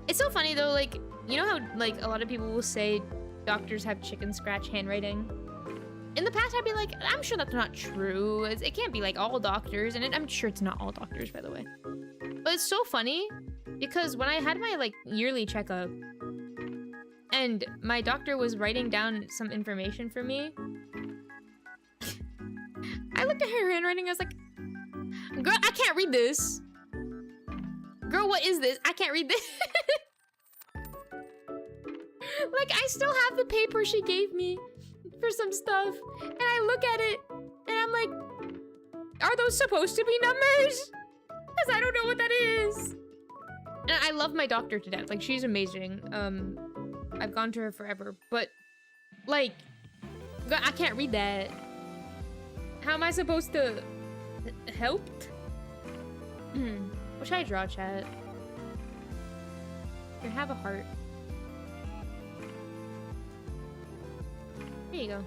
It's so funny though, like, you know how like a lot of people will say doctors have chicken scratch handwriting? in the past I'd be like, I'm sure that's not true. It can't be like all doctors, and I'm sure it's not all doctors, by the way. But it's so funny because when I had my like yearly checkup and my doctor was writing down some information for me, I looked at her handwriting, I was like, girl, I can't read this. Girl, what is this? I can't read this. Like, I still have the paper she gave me for some stuff, and I look at it, and I'm like, are those supposed to be numbers? Because I don't know what that is. And I love my doctor to death. Like, she's amazing. I've gone to her forever, but, like, I can't read that. How am I supposed to help? What should I draw, chat? Here, have a heart. There you go.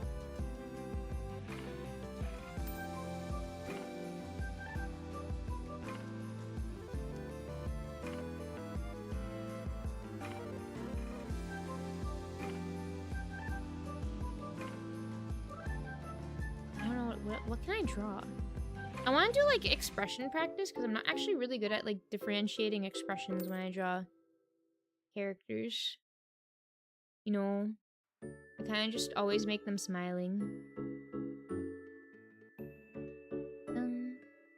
I don't know, what can I draw? I want to do like expression practice because I'm not actually really good at like differentiating expressions when I draw characters. You know, I kind of just always make them smiling.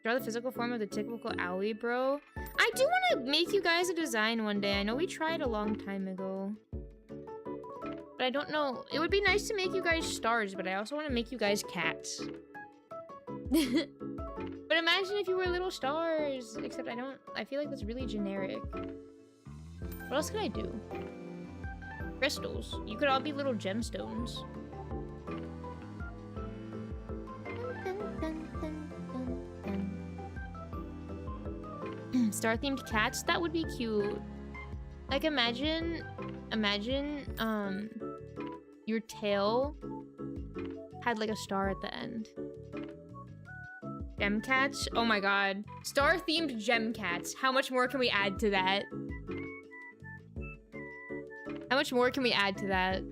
Draw the physical form of the typical owie, bro. I do want to make you guys a design one day. I know we tried a long time ago. But I don't know. It would be nice to make you guys stars, but I also want to make you guys cats. But imagine if you were little stars. Except I feel like that's really generic. What else could I do? Crystals. You could all be little gemstones. Star-themed cats? That would be cute. Like, imagine, your tail had, like, a star at the end. Gem cats? Oh my god. Star-themed gem cats. How much more can we add to that? How much more can we add to that?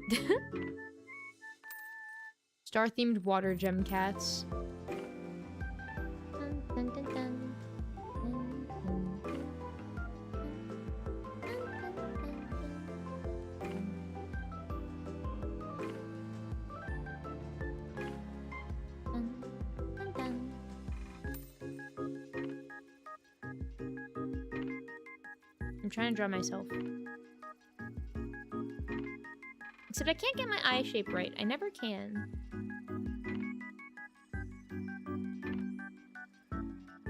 Star-themed water gem cats. Dun, dun, dun, dun. I'm trying to draw myself. Except I can't get my eye shape right. I never can.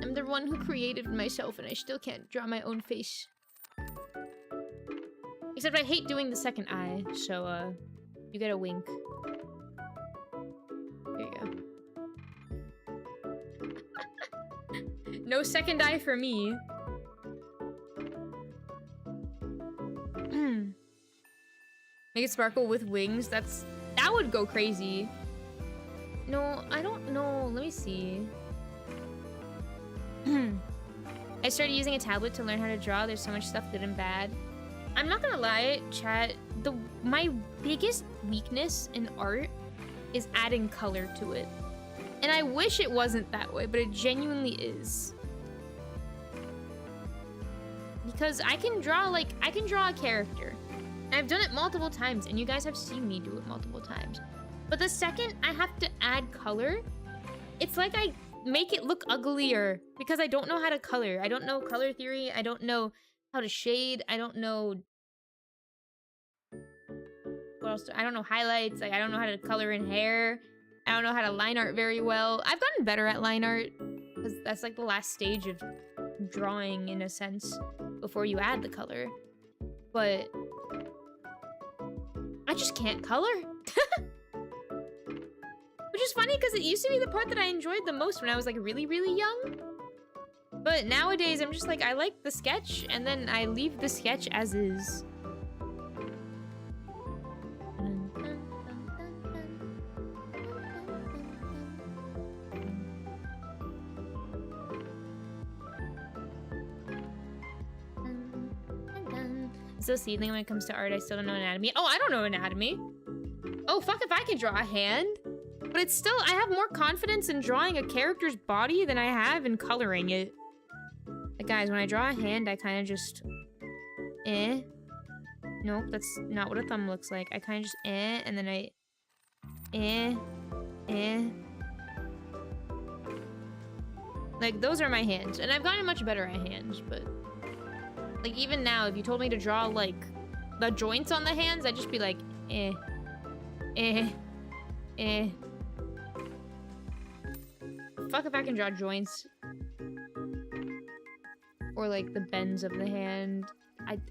I'm the one who created myself and I still can't draw my own face. Except I hate doing the second eye, so you get a wink. There you go. No second eye for me. Make it sparkle with wings. That would go crazy. No, I don't know. Let me see. I started using a tablet to learn how to draw. There's so much stuff good and bad. I'm not gonna lie, chat. My biggest weakness in art is adding color to it. And I wish it wasn't that way, but it genuinely is. Because I can draw a character. I've done it multiple times, and you guys have seen me do it multiple times. But the second I have to add color, it's like I make it look uglier because I don't know how to color. I don't know color theory. I don't know how to shade. I don't know what else. I don't know highlights. Like, I don't know how to color in hair. I don't know how to line art very well. I've gotten better at line art because that's like the last stage of drawing in a sense before you add the color. But I just can't color. Which is funny because it used to be the part that I enjoyed the most when I was like really, really young. But nowadays I'm just like, I like the sketch and then I leave the sketch as is. So seedling when it comes to art, I still don't know anatomy. Oh, I don't know anatomy. Oh, fuck if I can draw a hand. But it's still, I have more confidence in drawing a character's body than I have in coloring it. Like, guys, when I draw a hand, I kind of just, Nope, that's not what a thumb looks like. I kind of just, and then I, Like, those are my hands. And I've gotten much better at hands, but... Like, even now, if you told me to draw, like, the joints on the hands, I'd just be like, Fuck if I can draw joints. Or, like, the bends of the hand.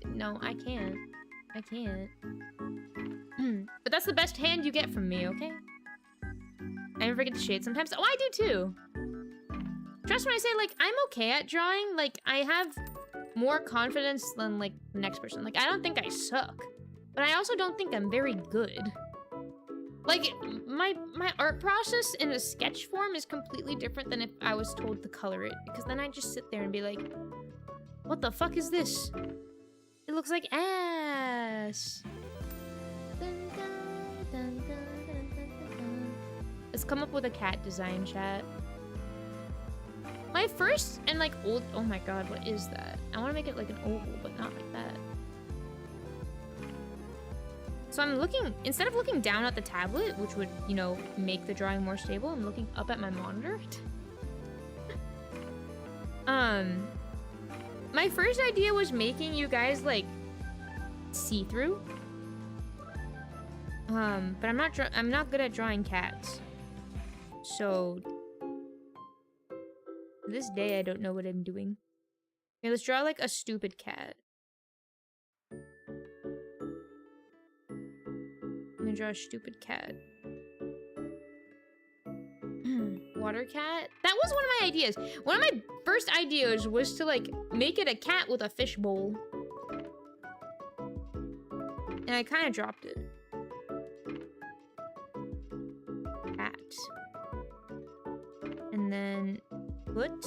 No, I can't. I can't. But that's the best hand you get from me, okay? I never forget the shade sometimes. Oh, I do too! Trust when I say, like, I'm okay at drawing. Like, I have more confidence than, like, the next person. Like, I don't think I suck. But I also don't think I'm very good. Like, my art process in a sketch form is completely different than if I was told to color it. Because then I just sit there and be like, what the fuck is this? It looks like ass. Dun, dun, dun, dun, dun, dun, dun. Let's come up with a cat design, chat. My first and like old, oh my god, what is that? I want to make it like an oval, but not like that. So I'm looking, instead of looking down at the tablet, which would, you know, make the drawing more stable, I'm looking up at my monitor. My first idea was making you guys like see-through. But I'm not good at drawing cats. So to this day, I don't know what I'm doing. Okay, let's draw like a stupid cat. I'm gonna draw a stupid cat. Water cat? That was one of my ideas. One of my first ideas was to like make it a cat with a fish bowl. And I kind of dropped it. Cat. And then foot,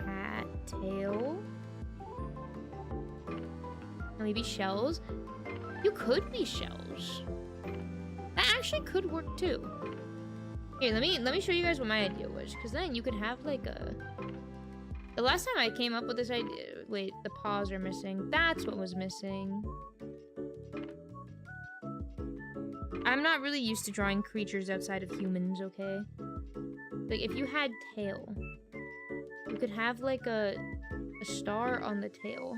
cat, tail. Maybe shells. You could be shells. That actually could work too. Here, let me show you guys what my idea was, because then you could have like a. The last time I came up with this idea, wait, the paws are missing. That's what was missing. I'm not really used to drawing creatures outside of humans, okay? Like, if you had tail, you could have, like, a star on the tail.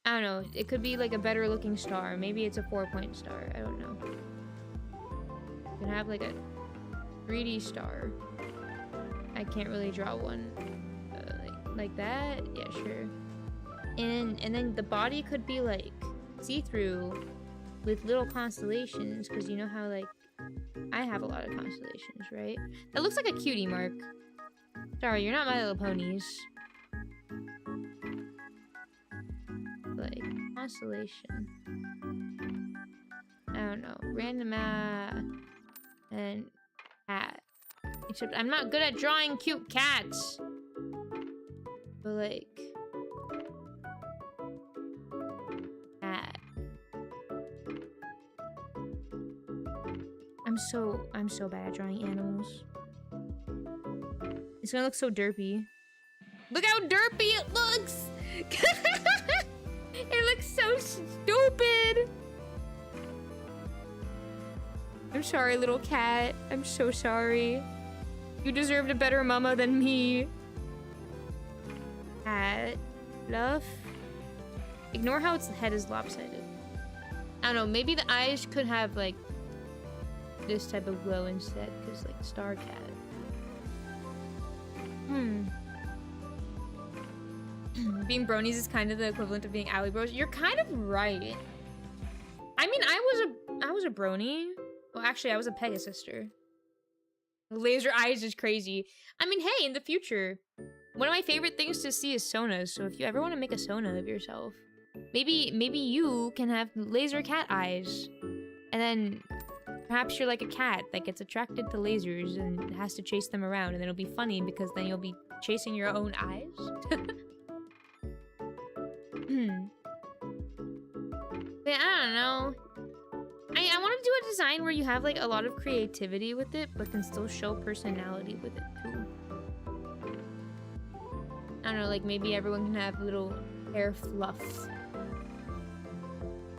I don't know. It could be, like, a better-looking star. Maybe it's a 4-point star. I don't know. You can have, like, a 3D star. I can't really draw one. Like that? Yeah, sure. And then the body could be, like, see-through with little constellations, because you know how, like, I have a lot of constellations, right? That looks like a cutie mark. Sorry, you're not My Little Ponies. Like, constellation. I don't know. Random and cat. Except I'm not good at drawing cute cats. But, like, I'm so bad at drawing animals. It's gonna look so derpy. Look how derpy it looks! It looks so stupid! I'm sorry, little cat. I'm so sorry. You deserved a better mama than me. Cat. Fluff. Ignore how its head is lopsided. I don't know, maybe the eyes could have, like, this type of glow instead, because, like, star cat. Being bronies is kind of the equivalent of being ally bros. You're kind of right. I mean, I was a brony. Well, actually, I was a Pegasister. Laser eyes is crazy. I mean, hey, in the future, one of my favorite things to see is sonas. So if you ever want to make a sona of yourself, maybe you can have laser cat eyes, and then perhaps you're like a cat that gets attracted to lasers and has to chase them around, and then it'll be funny because then you'll be chasing your own eyes. Yeah, I don't know. I want to do a design where you have like a lot of creativity with it, but can still show personality with it too. I don't know, like maybe everyone can have little hair fluff.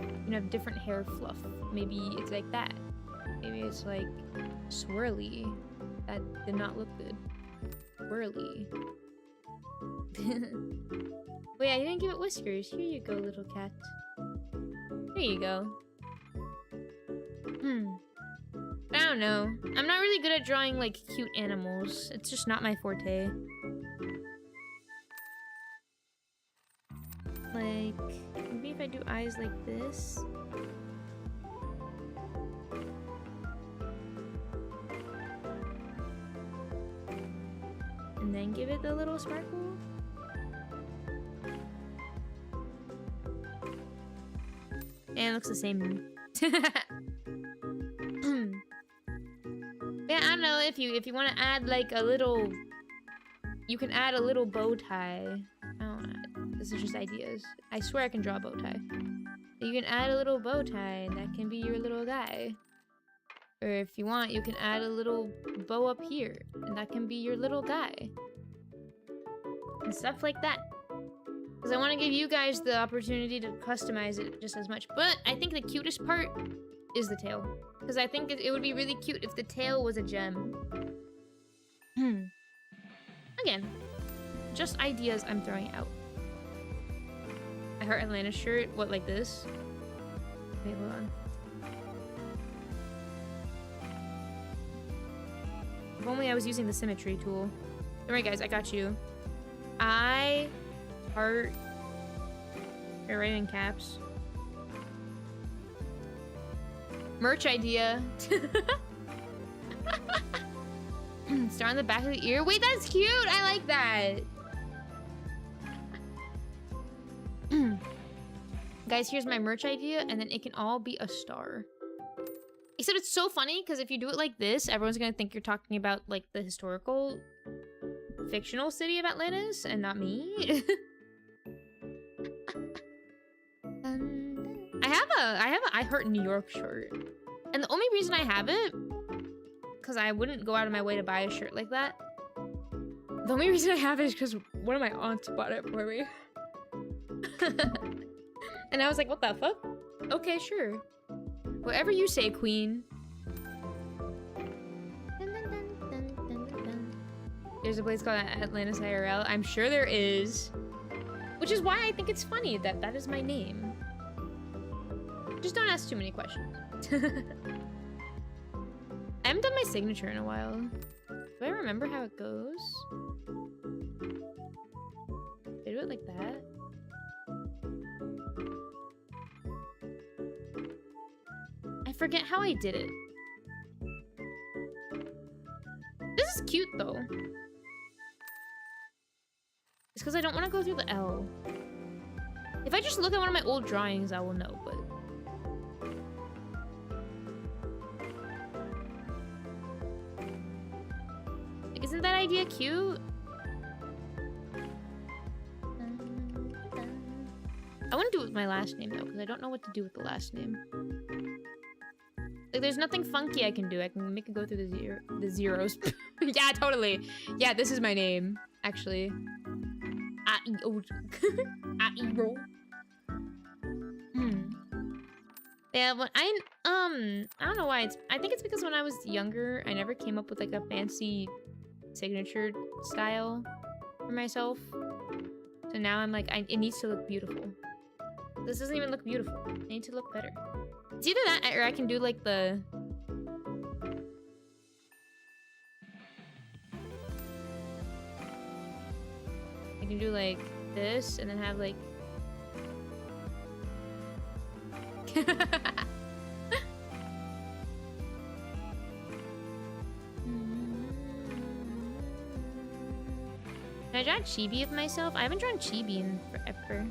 You can have different hair fluff. Maybe it's like that. Maybe it's like swirly. That did not look good. Swirly. Wait, I didn't give it whiskers. Here you go, little cat. There you go. I don't know. I'm not really good at drawing like cute animals. It's just not my forte. Like, maybe if I do eyes like this. And then give it the little sparkle. And it looks the same. Yeah, I don't know, if you want to add like a little, you can add a little bow tie. I don't know. This is just ideas. I swear I can draw a bow tie. You can add a little bow tie, and that can be your little guy. Or if you want, you can add a little bow up here, and that can be your little guy. And stuff like that. Because I want to give you guys the opportunity to customize it just as much. But I think the cutest part is the tail. Because I think it would be really cute if the tail was a gem. Again, just ideas I'm throwing out. I heart Atlantis shirt. What, like this? Wait, hold on. If only I was using the symmetry tool. Alright guys, I got you. I heart. They're right in caps. Merch idea. Star on the back of the ear. Wait, that's cute. I like that. Guys, here's my merch idea, and then it can all be a star. Except it's so funny, because if you do it like this, everyone's gonna think you're talking about, like, the historical, fictional city of Atlantis, and not me. I have a I Heart New York shirt. And the only reason I have it, because I wouldn't go out of my way to buy a shirt like that. The only reason I have it is because one of my aunts bought it for me. And I was like, what the fuck? Okay, sure. Whatever you say, queen. There's a place called Atlantis Aoiro. I'm sure there is. Which is why I think it's funny that that is my name. Just don't ask too many questions. I haven't done my signature in a while. Do I remember how it goes? Did I do it like that? I forget how I did it. This is cute though. It's because I don't want to go through the L. If I just look at one of my old drawings, I will know, but... Like, isn't that idea cute? I wouldn't do it with my last name, though, because I don't know what to do with the last name. Like, there's nothing funky I can do. I can make it go through the zeros. Yeah, totally. Yeah, this is my name, actually. Aoiro. Yeah, but I don't know why. I think it's because when I was younger, I never came up with like a fancy signature style for myself. So now I'm like, it needs to look beautiful. This doesn't even look beautiful. I need to look better. It's either that or I can do like the... I can do like this and then have like... Can I draw a chibi of myself? I haven't drawn chibi in forever.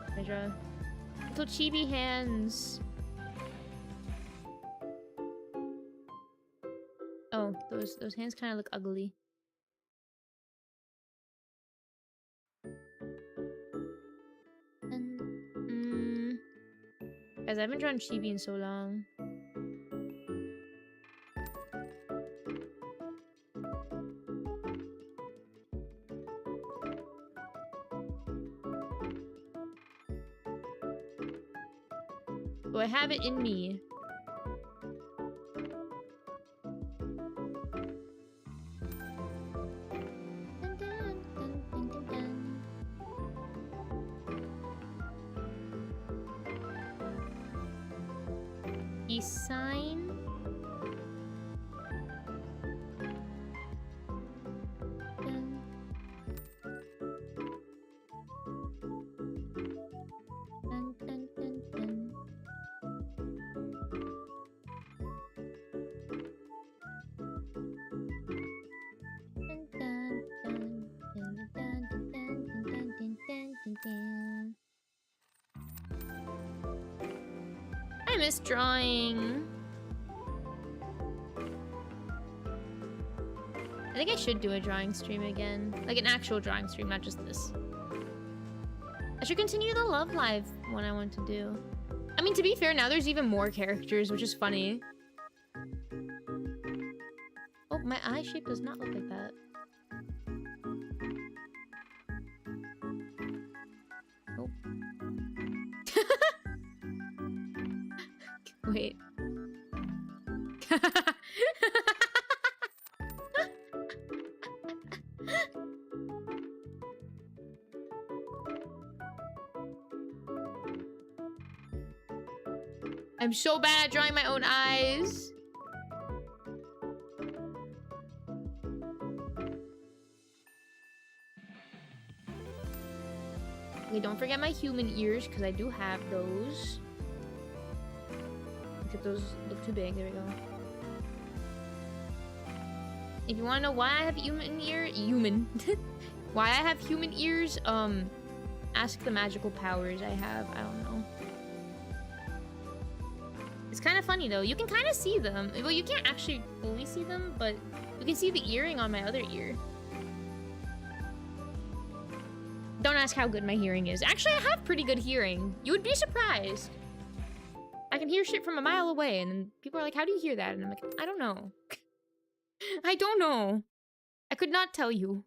Can I draw little chibi hands? Oh, those hands kind of look ugly. Guys, I haven't drawn chibi in so long. Do I have it in me? Peace sign. I miss drawing. I think I should do a drawing stream again. Like an actual drawing stream, not just this. I should continue the Love Live one I want to do. I mean, to be fair, now there's even more characters, which is funny. Oh, my eye shape does not look like that. Oh. Wait. I'm so bad at drawing my own eyes. Okay, don't forget my human ears, because I do have those. Except those look too big. There we go. If you want to know why I have why I have human ears, ask the magical powers I have. I don't know. It's kind of funny though. You can kind of see them. Well, you can't actually fully see them, but you can see the earring on my other ear. Don't ask how good my hearing is. Actually, I have pretty good hearing. You would be surprised. I can hear shit from a mile away, and then people are like, how do you hear that? And I'm like, I don't know. I don't know. I could not tell you.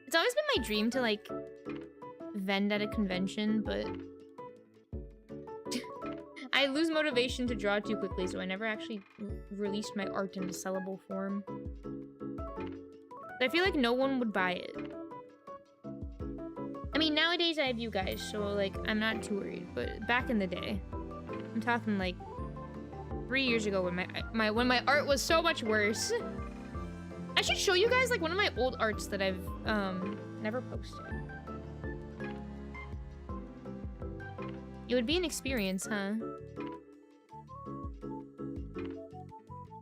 It's always been my dream to, like, vend at a convention, but I lose motivation to draw too quickly, so I never actually released my art in a sellable form. I feel like no one would buy it. I mean, nowadays I have you guys, so, like, I'm not too worried, but back in the day, I'm talking, like, 3 years ago when my art was so much worse. I should show you guys, like, one of my old arts that I've, never posted. It would be an experience, huh?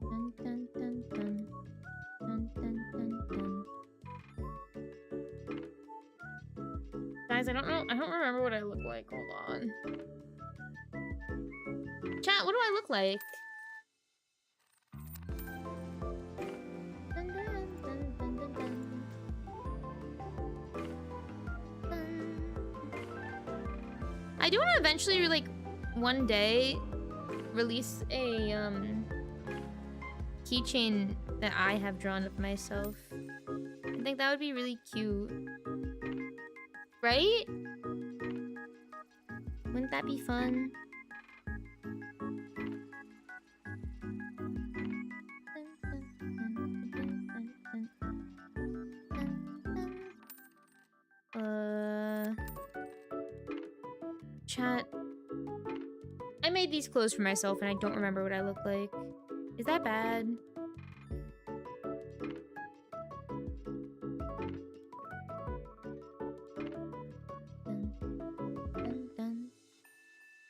Dun, dun, dun, dun. Dun, dun, dun, dun. Guys, I don't remember what I look like. Hold on. Chat, what do I look like? I do want to eventually, like, one day release a keychain that I have drawn of myself. I think that would be really cute. Right? Wouldn't that be fun? Chat. I made these clothes for myself and I don't remember what I look like. Is that bad?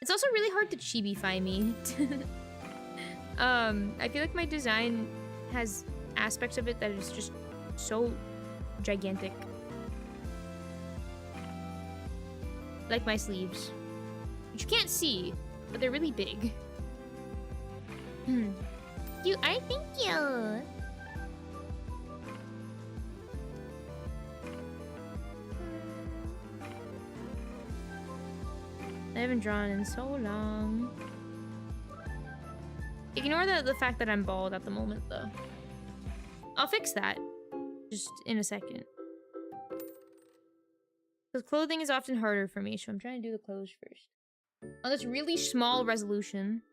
It's also really hard to chibi-fy me. I feel like my design has aspects of it that is just so gigantic. Like my sleeves. Which you can't see, but they're really big. You are, thank you. I haven't drawn in so long. Ignore the fact that I'm bald at the moment, though. I'll fix that. Just in a second. Because clothing is often harder for me, so I'm trying to do the clothes first. On this really small resolution.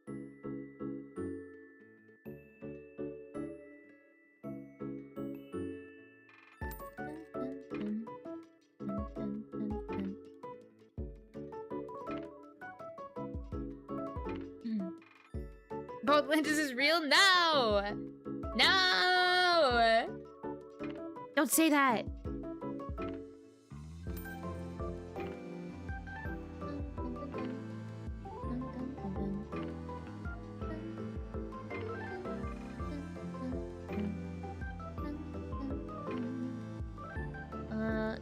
Bro, Atlantis is real? No! No! Don't say that!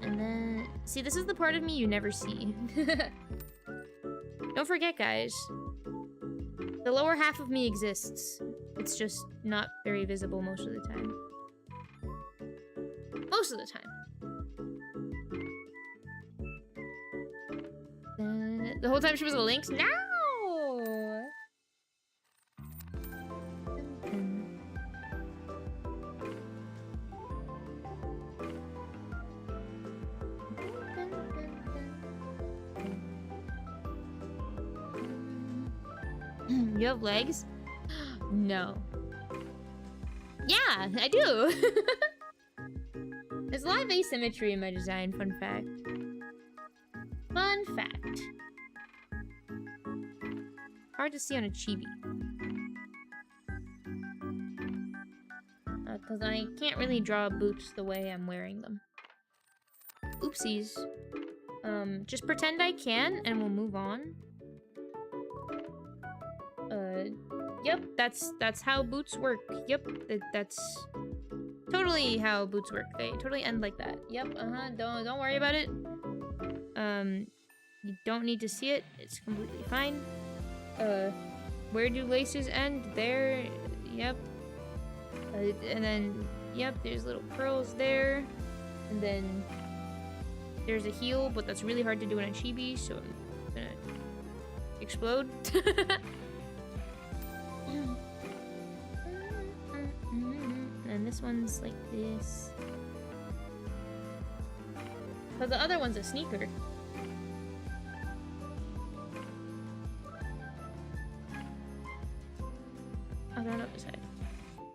And then... See, this is the part of me you never see. Don't forget, guys. The lower half of me exists. It's just not very visible most of the time. Most of the time. The whole time she was a lynx? No! You have legs? No. Yeah, I do. There's a lot of asymmetry in my design, fun fact. Fun fact. Hard to see on a chibi. Because I can't really draw boots the way I'm wearing them. Oopsies. Just pretend I can, and we'll move on. Yep, that's how boots work. Yep, that's totally how boots work. They totally end like that. Yep, don't worry about it. You don't need to see it. It's completely fine. Where do laces end? There. Yep. And then, yep, there's little curls there. And then there's a heel, but that's really hard to do in a chibi, so I'm gonna explode. And this one's like this. But the other one's a sneaker. I'll draw it up this side.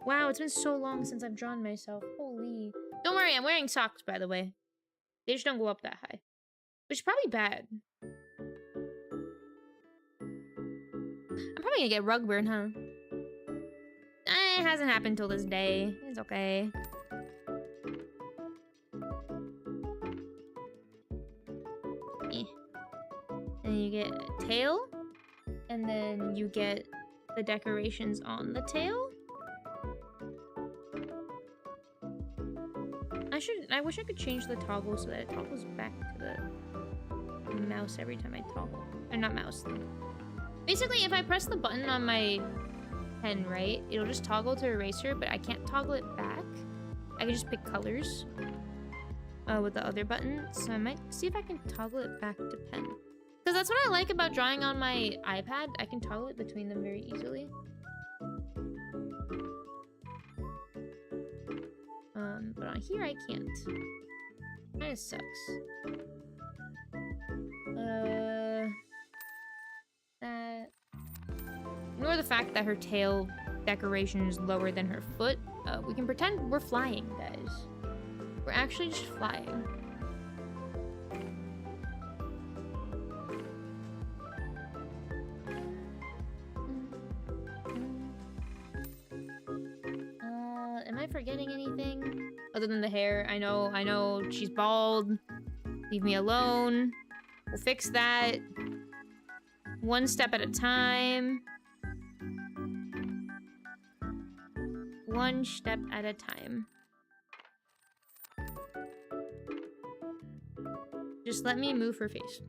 Wow, it's been so long since I've drawn myself. Holy. Don't worry, I'm wearing socks, by the way. They just don't go up that high. Which is probably bad. I'm probably gonna get rug burn, huh? It hasn't happened till this day. It's okay. And you get a tail. And then you get the decorations on the tail. I wish I could change the toggle so that it toggles back to the mouse every time I toggle. Or not mouse. Basically, if I press the button on my pen, right, it'll just toggle to eraser, but I can't toggle it back. I can just pick colors with the other button. So I might see if I can toggle it back to pen. Because that's what I like about drawing on my iPad. I can toggle it between them very easily. But on here I can't. Kinda sucks. Ignore the fact that her tail decoration is lower than her foot. We can pretend we're flying, guys. We're actually just flying. Am I forgetting anything? Other than the hair, I know, she's bald. Leave me alone. We'll fix that. One step at a time. One step at a time. Just let me move her face.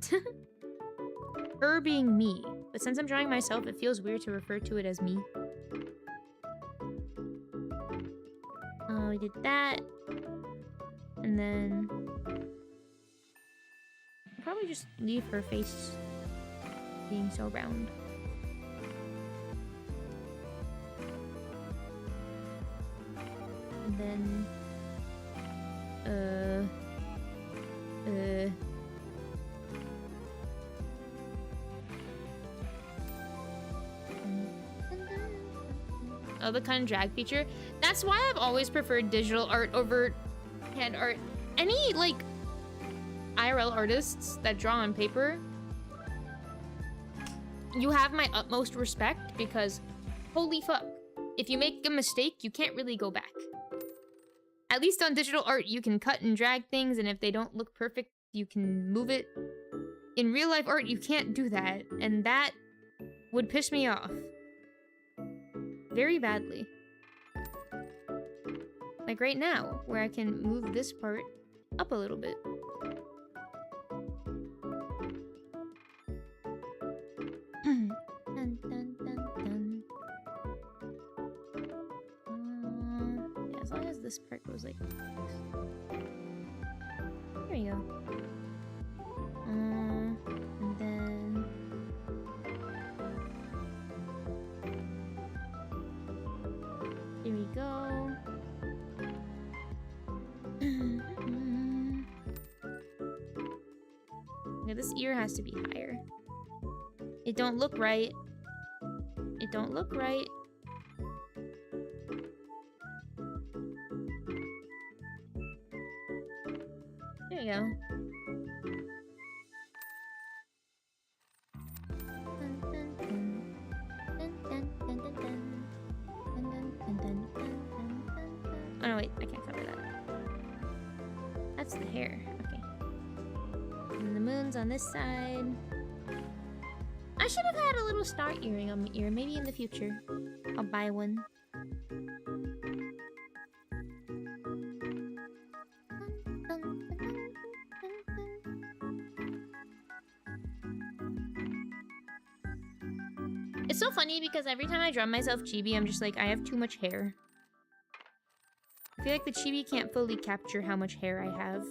Her being me. But since I'm drawing myself, it feels weird to refer to it as me. We did that. And then... probably just leave her face being so round. And then oh, the kind of drag feature. That's why I've always preferred digital art over hand art. Any like IRL artists that draw on paper, you have my utmost respect, because holy fuck, if you make a mistake, you can't really go back. At least on digital art, you can cut and drag things, and if they don't look perfect, you can move it. In real life art, you can't do that, and that would piss me off very badly. Like right now, where I can move this part up a little bit. Dun, dun, dun, dun. Yeah, as long as this part goes like this. There we go. And then here we go. Yeah, this ear has to be higher. It don't look right. It don't look right. There you go. Oh no, wait, I can't cover that. That's the hair. Okay. And the moon's on this side. I should have had a little star earring on my ear. Maybe in the future I'll buy one. It's so funny because every time I draw myself chibi, I'm just like, I have too much hair. I feel like the chibi can't fully capture how much hair I have.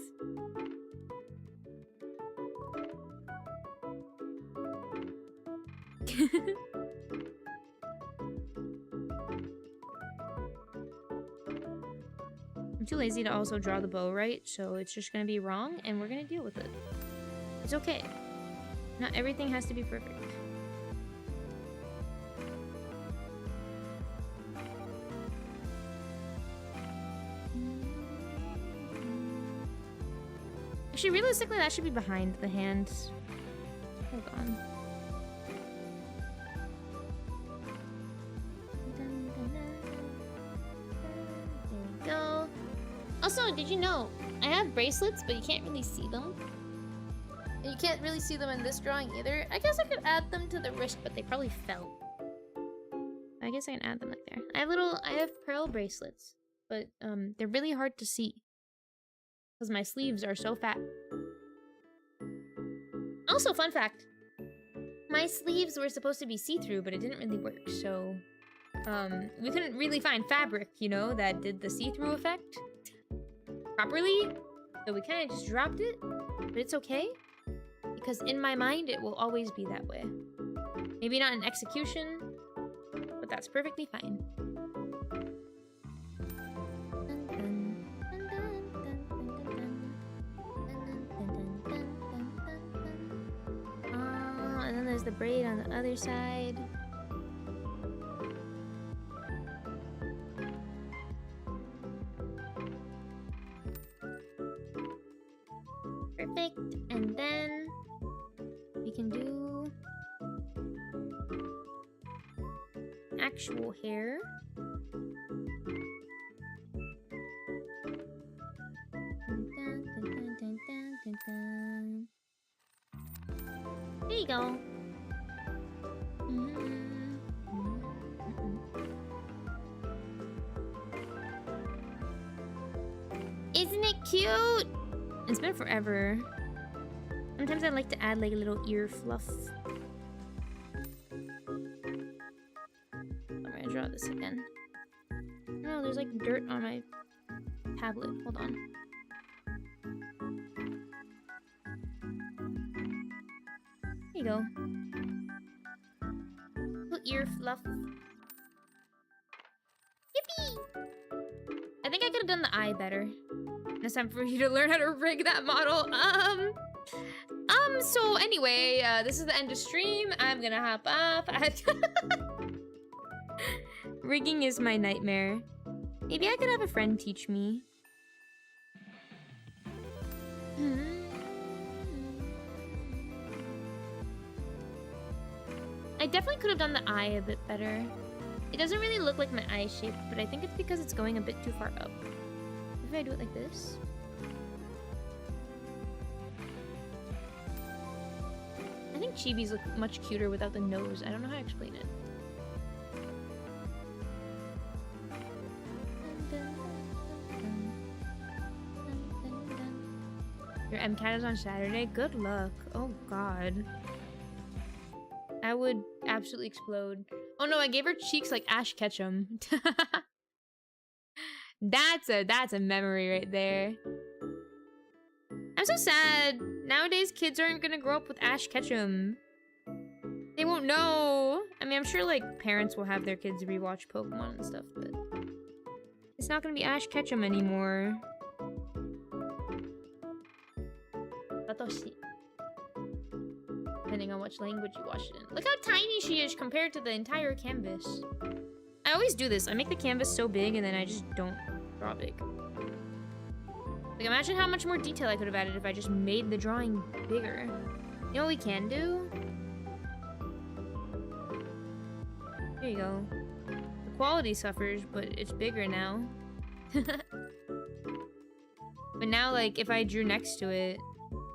I'm too lazy to also draw the bow right, so it's just gonna be wrong, and we're gonna deal with it. It's okay. Not everything has to be perfect. Actually, realistically, that should be behind the hands. Hold on. There we go. Also, did you know, I have bracelets, but you can't really see them. You can't really see them in this drawing either. I guess I could add them to the wrist, but they probably fell. I guess I can add them like there. I have pearl bracelets, but they're really hard to see because my sleeves are so fat. Also, fun fact, my sleeves were supposed to be see-through, but it didn't really work, so we couldn't really find fabric, you know, that did the see-through effect properly, so we kind of just dropped it, but it's okay, because in my mind, it will always be that way. Maybe not in execution, but that's perfectly fine. And then there's the braid on the other side. Perfect. And then we can do actual hair. Dun, dun, dun, dun, dun, dun, dun. There you go. Isn't it cute? It's been forever. Sometimes I like to add like a little ear fluff. I'm gonna draw this again. No, there's like dirt on my tablet. Hold on. There you go. ear fluff. Yippee! I think I could have done the eye better. It's time for you to learn how to rig that model. So anyway, this is the end of stream. I'm gonna hop off. Rigging is my nightmare. Maybe I could have a friend teach me. I definitely could have done the eye a bit better. It doesn't really look like my eye shape, but I think it's because it's going a bit too far up. If I do it like this. I think chibis look much cuter without the nose. I don't know how to explain it. Your MCAT is on Saturday? Good luck. Oh god. I would absolutely explode. Oh no, I gave her cheeks like Ash Ketchum. That's a memory right there. I'm so sad. Nowadays kids aren't gonna grow up with Ash Ketchum. They won't know. I mean, I'm sure like parents will have their kids rewatch Pokemon and stuff, but it's not gonna be Ash Ketchum anymore. Satoshi. Depending on which language you watch it in. Look how tiny she is compared to the entire canvas. I always do this. I make the canvas so big and then I just don't draw big. Like, imagine how much more detail I could have added if I just made the drawing bigger. You know what we can do? There you go. The quality suffers, but it's bigger now. But now, like, if I drew next to it,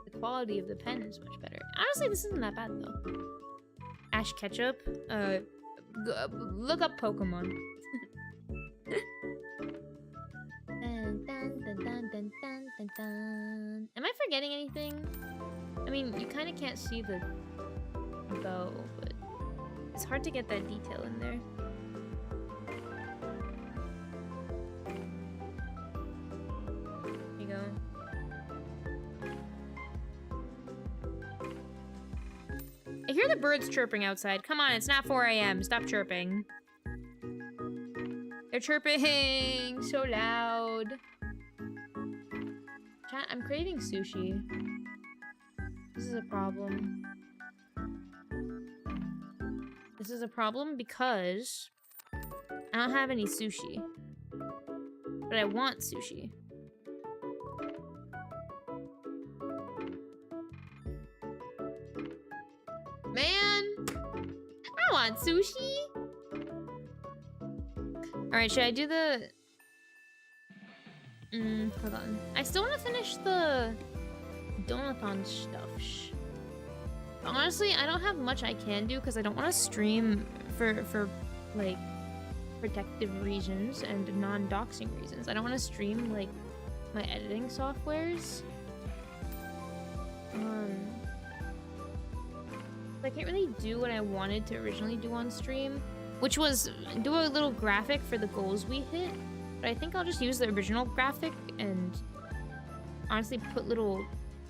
the quality of the pen is much better. Honestly, this isn't that bad, though. Ash Ketchup? Look up Pokemon. Am I forgetting anything? I mean, you kind of can't see the bow, but it's hard to get that detail in there. There you go. I hear the birds chirping outside. Come on, it's not 4 AM. Stop chirping. They're chirping so loud. Chat, I'm craving sushi. This is a problem. This is a problem because I don't have any sushi. But I want sushi. Man! I want sushi! Alright, should I do the... hold on. I still want to finish the donathon stuff. Honestly, I don't have much I can do because I don't want to stream for like protective reasons and non-doxing reasons. I don't want to stream like my editing softwares. I can't really do what I wanted to originally do on stream, which was do a little graphic for the goals we hit. But I think I'll just use the original graphic and honestly put little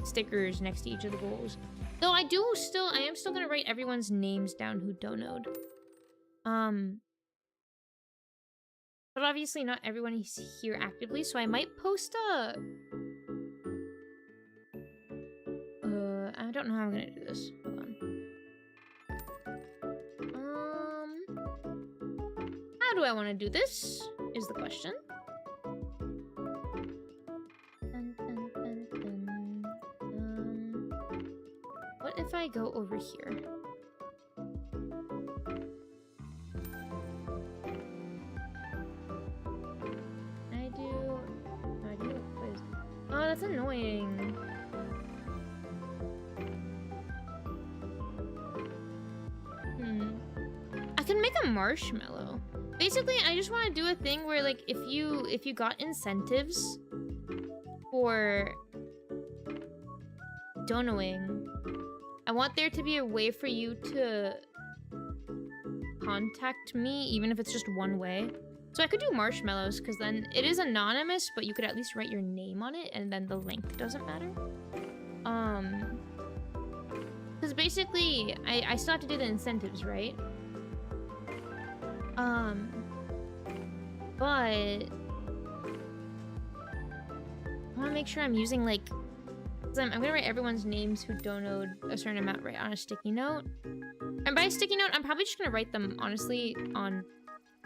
stickers next to each of the goals. Though I am still gonna write everyone's names down who donoed. But obviously not everyone is here actively, so I might post a... I don't know how I'm gonna do this. Hold on. How do I want to do this? Is the question. What if I go over here? Oh, that's annoying. I can make a marshmallow. Basically, I just want to do a thing where, like, if you got incentives for donoing, I want there to be a way for you to contact me, even if it's just one way. So I could do marshmallows, because then it is anonymous, but you could at least write your name on it, and then the length doesn't matter. Because basically, I still have to do the incentives, right? But I want to make sure I'm using like, I'm gonna write everyone's names who donoed a certain amount right on a sticky note. And by sticky note, I'm probably just gonna write them honestly on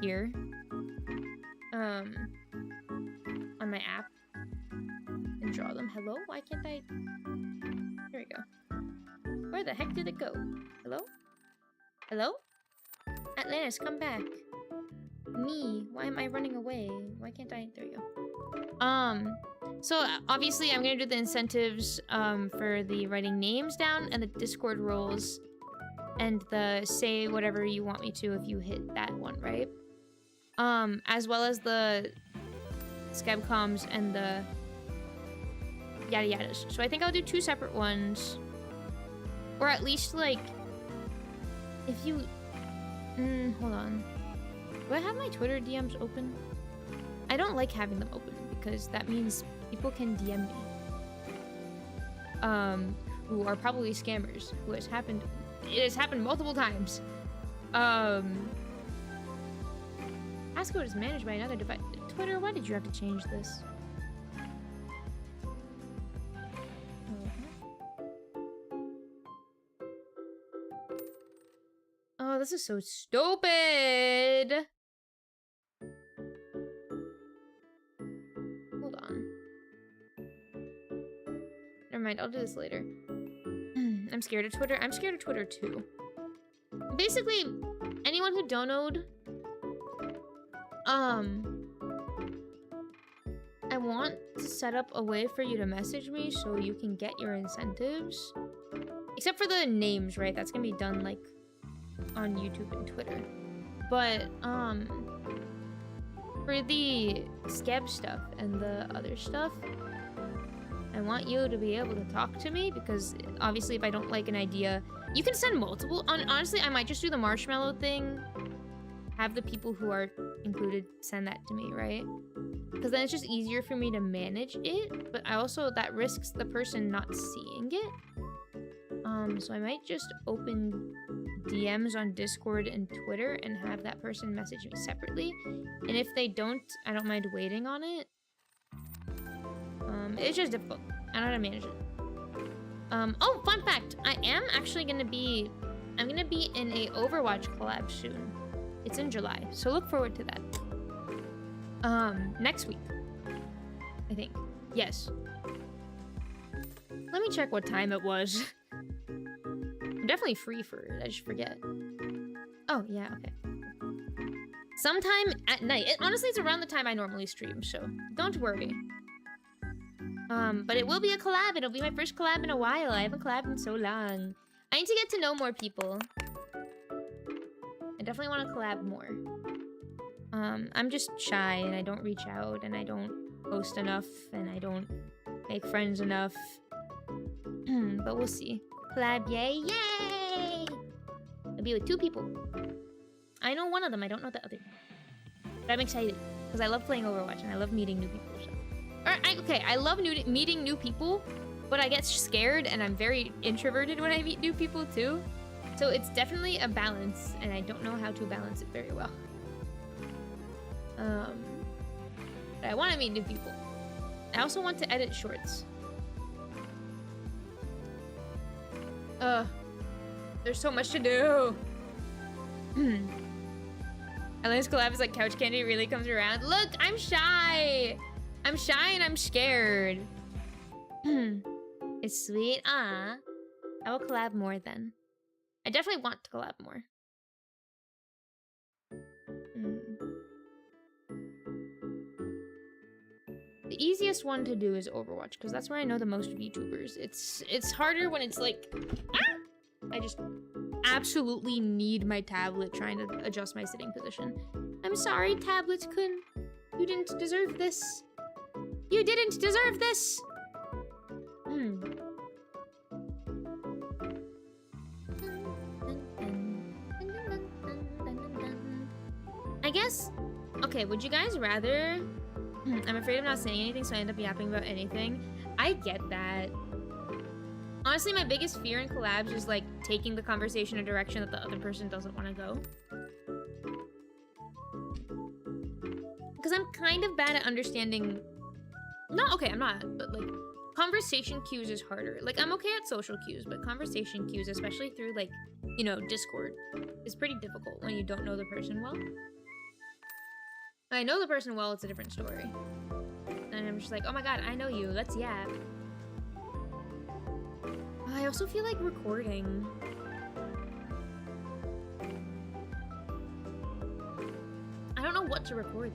here, on my app, and draw them. Hello? Why can't I? There we go. Where the heck did it go? Hello? Hello? Atlantis, come back. Me, why am I running away? Why can't I? There you go. So obviously I'm gonna do the incentives for the writing names down and the Discord roles and the say whatever you want me to if you hit that one, right? As well as the scabcoms and the yada yadas. So I think I'll do 2 separate ones. Or at least like, if you, hold on. Do I have my Twitter DMs open? I don't like having them open because that means people can DM me. Who are probably scammers, who has happened, it has happened multiple times. Passcode is managed by another device. Twitter, why did you have to change this? Oh, this is so stupid! Hold on. Never mind, I'll do this later. I'm scared of Twitter. I'm scared of Twitter too. Basically, anyone who donoed, I want to set up a way for you to message me so you can get your incentives. Except for the names, right? That's gonna be done like on YouTube and Twitter. But for the scab stuff and the other stuff, I want you to be able to talk to me because obviously if I don't like an idea, you can send multiple. Honestly, I might just do the marshmallow thing. Have the people who are included send that to me, right? Because then it's just easier for me to manage it, but I also, that risks the person not seeing it. So I might just open DMs on Discord and Twitter and have that person message me separately. And if they don't, I don't mind waiting on it. It's just difficult. I don't know how to manage it. Oh, fun fact! I am actually gonna be, I'm gonna be in a Overwatch collab soon. It's in July, so look forward to that. Next week, I think. Yes. Let me check what time it was. I'm definitely free for it, I just forget. Oh, yeah, okay. Sometime at night. Honestly, it's around the time I normally stream, so don't worry. But it will be a collab. It'll be my first collab in a while. I haven't collabed in so long. I need to get to know more people. I definitely want to collab more. I'm just shy and I don't reach out and I don't post enough and I don't make friends enough. But we'll see. Collab, yay, yay! I'll be with 2 people. I know one of them, I don't know the other. But I'm excited because I love playing Overwatch and I love meeting new people. So. Okay, I love meeting new people, but I get scared and I'm very introverted when I meet new people too. So it's definitely a balance, and I don't know how to balance it very well. But I want to meet new people. I also want to edit shorts. There's so much to do. Atlantis collab is like couch candy really comes around. Look, I'm shy. I'm shy and I'm scared. It's sweet. I will collab more then. I definitely want to collab more. The easiest one to do is Overwatch, because that's where I know the most VTubers. It's harder when it's like, I just absolutely need my tablet trying to adjust my sitting position. I'm sorry, tablets kun. You didn't deserve this. You didn't deserve this! I guess... Okay, would you guys rather... I'm afraid I'm not saying anything, so I end up yapping about anything. I get that. Honestly, my biggest fear in collabs is, like, taking the conversation a direction that the other person doesn't want to go. because I'm kind of bad at understanding. Not okay, I'm not, but like conversation cues is harder. Like I'm okay at social cues, but conversation cues, especially through like, you know, Discord, is pretty difficult when you don't know the person well. When I know the person well, it's a different story. And I'm just like, oh my god, I know you, let's yap. I also feel like recording. I don't know what to record.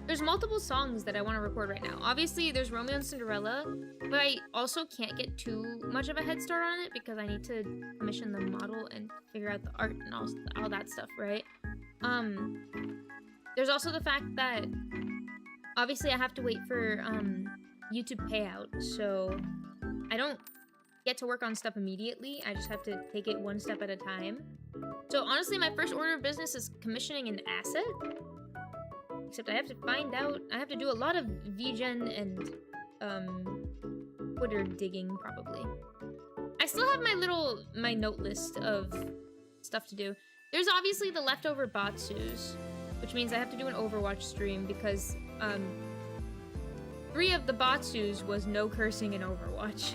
There's multiple songs that I want to record right now. Obviously, there's Romeo and Cinderella, but I also can't get too much of a head start on it because I need to commission the model and figure out the art and all that stuff, right? There's also the fact that obviously I have to wait for YouTube payout, so I don't get to work on stuff immediately. I just have to take it one step at a time. So honestly, my first order of business is commissioning an asset. Except I have to find out, I have to do a lot of VGen and Twitter digging probably. I still have my note list of stuff to do. There's obviously the leftover Batsus, which means I have to do an Overwatch stream because 3 of the Batsus was no cursing in Overwatch.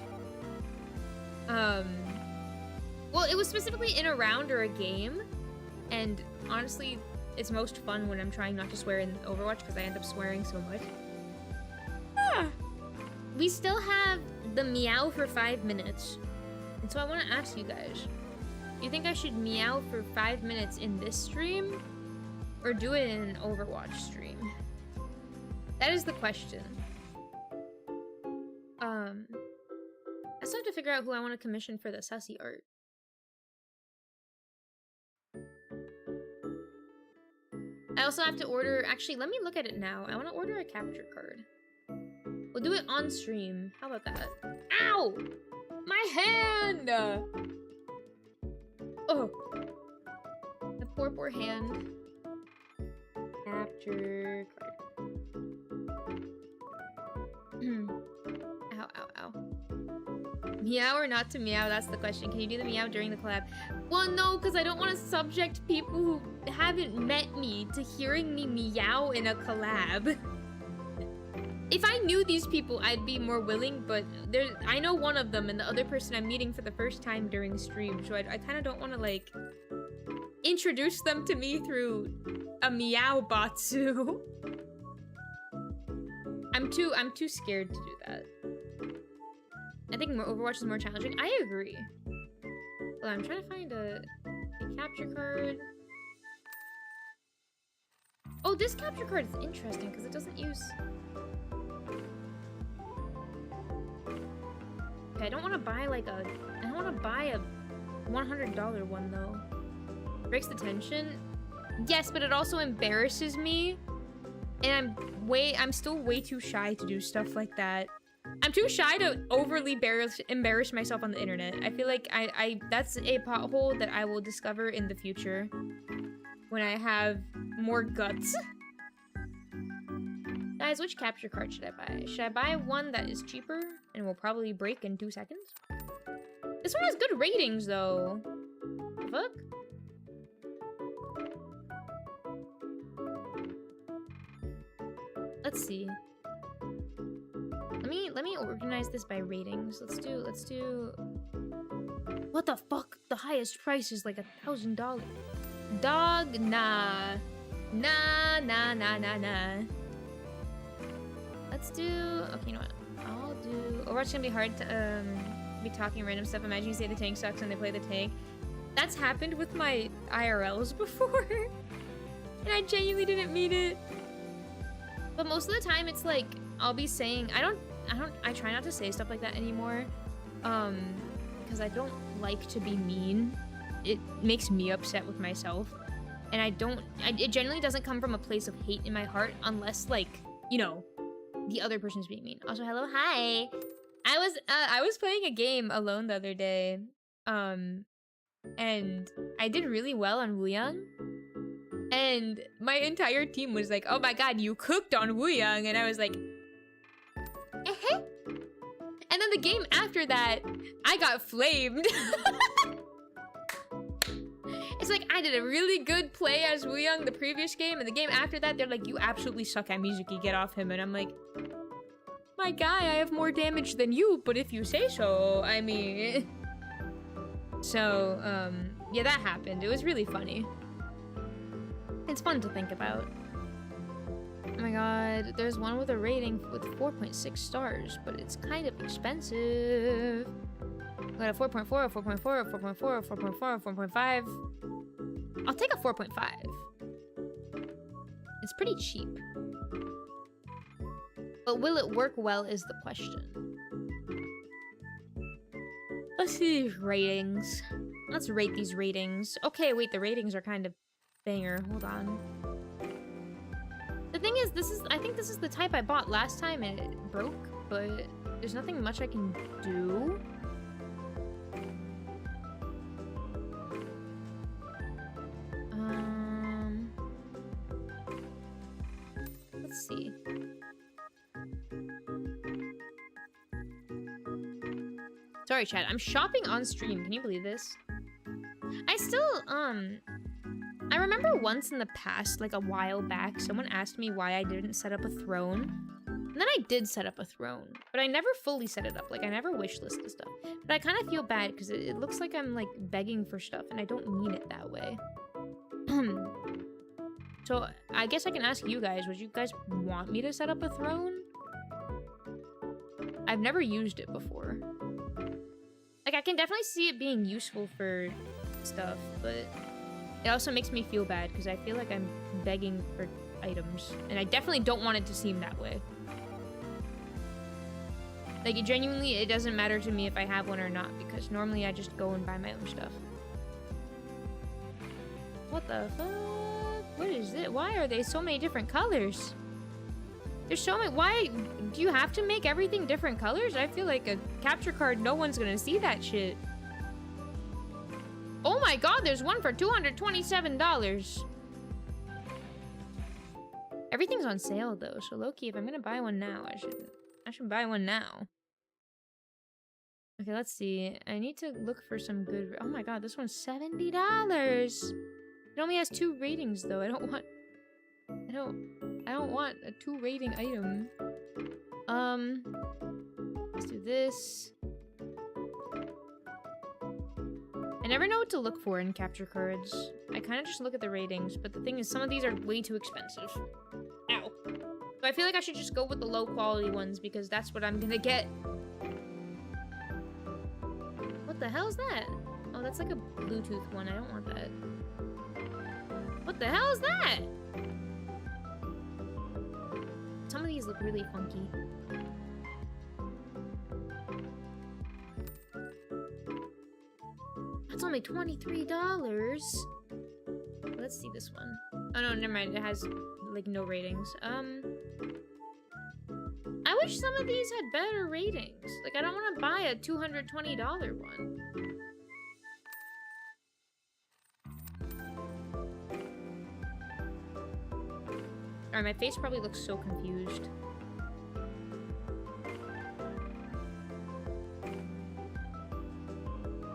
Well, it was specifically in a round or a game, and honestly, it's most fun when I'm trying not to swear in Overwatch because I end up swearing so much. Ah. We still have the meow for 5 minutes. And so I want to ask you guys, do you think I should meow for 5 minutes in this stream or do it in an Overwatch stream? That is the question. I still have to figure out who I want to commission for the sussy art. I also have to order, actually, let me look at it now. I want to order a capture card. We'll do it on stream. How about that? Ow! My hand! Oh. The poor hand. Capture card. Ow, ow, ow. Meow or not to meow? That's the question. Can you do the meow during the collab? Well, no, because I don't want to subject people who haven't met me to hearing me meow in a collab. If I knew these people, I'd be more willing, but I know one of them and the other person I'm meeting for the first time during stream, so I kind of don't want to, like, introduce them to me through a meow batsu. I'm too scared to do that. I think Overwatch is more challenging. I agree. Well, I'm trying to find a capture card. Oh, this capture card is interesting because it doesn't use... Okay, I don't want to buy like a... I don't want to buy a $100 one though. Breaks the tension. Yes, but it also embarrasses me. And I'm still way too shy to do stuff like that. I'm too shy to overly embarrass myself on the internet. I feel like that's a pothole that I will discover in the future when I have more guts. Guys, which capture card should I buy? Should I buy one that is cheaper and will probably break in 2 seconds? This one has good ratings though. The fuck? Let's see. Let me organize this by ratings. Let's do. What the fuck? The highest price is like $1,000. Dog, nah. Nah. Let's do. Okay, you know what? I'll do. Overwatch gonna be hard to be talking random stuff. Imagine you say the tank sucks and they play the tank. That's happened with my IRLs before, and I genuinely didn't mean it. But most of the time, it's like I'll be saying I try not to say stuff like that anymore, because I don't like to be mean. It makes me upset with myself, and it generally doesn't come from a place of hate in my heart unless, like, you know, the other person's being mean. Also, hello, hi. I was playing a game alone the other day, and I did really well on Wuyang. And my entire team was like, oh my god, you cooked on Wuyang. And I was like, eh-heh. And then the game after that, I got flamed. And It's like, I did a really good play as Wooyoung the previous game, and the game after that, they're like, you absolutely suck at Mizuki, get off him. And I'm like, my guy, I have more damage than you, but if you say so, I mean... So, yeah, that happened. It was really funny. It's fun to think about. Oh my god, there's one with a rating with 4.6 stars, but it's kind of expensive. We got a 4.4, a 4.4, a 4.4, a 4.4, a 4.5. I'll take a 4.5. It's pretty cheap. But will it work well is the question. Let's see these ratings. Let's rate these ratings. Okay, wait, the ratings are kind of banger. Hold on. The thing is, I think this is the type I bought last time and it broke, but there's nothing much I can do. Let's see. Sorry, chat. I'm shopping on stream. Can you believe this? I still, I remember once in the past, like a while back, someone asked me why I didn't set up a throne. And then I did set up a throne, but I never fully set it up. Like, I never wishlisted stuff. But I kind of feel bad because it looks like I'm, like, begging for stuff, and I don't mean it that way. So, I guess I can ask you guys, would you guys want me to set up a throne? I've never used it before. Like, I can definitely see it being useful for stuff, but it also makes me feel bad because I feel like I'm begging for items, and I definitely don't want it to seem that way. Like, genuinely, it doesn't matter to me if I have one or not, because normally I just go and buy my own stuff. What the fuck? What is it? Why are they so many different colors? There's so many. Why do you have to make everything different colors? I feel like a capture card, no one's gonna see that shit. Oh my god, there's one for $227. Everything's on sale though, so low-key, if I'm gonna buy one now, I should buy one now. Okay, let's see. I need to look for some good. Oh my god, this one's $70. It only has 2 ratings though. I don't want a 2 rating item. Let's do this. I never know what to look for in capture cards. I kind of just look at the ratings, but the thing is, some of these are way too expensive. Ow. So I feel like I should just go with the low quality ones because that's what I'm gonna get. What the hell is that? Oh, that's like a Bluetooth one. I don't want that. What the hell is that? Some of these look really funky. That's only $23. Let's see this one. Oh no, never mind. It has like no ratings. I wish some of these had better ratings. Like, I don't want to buy a $220 one. Alright, my face probably looks so confused.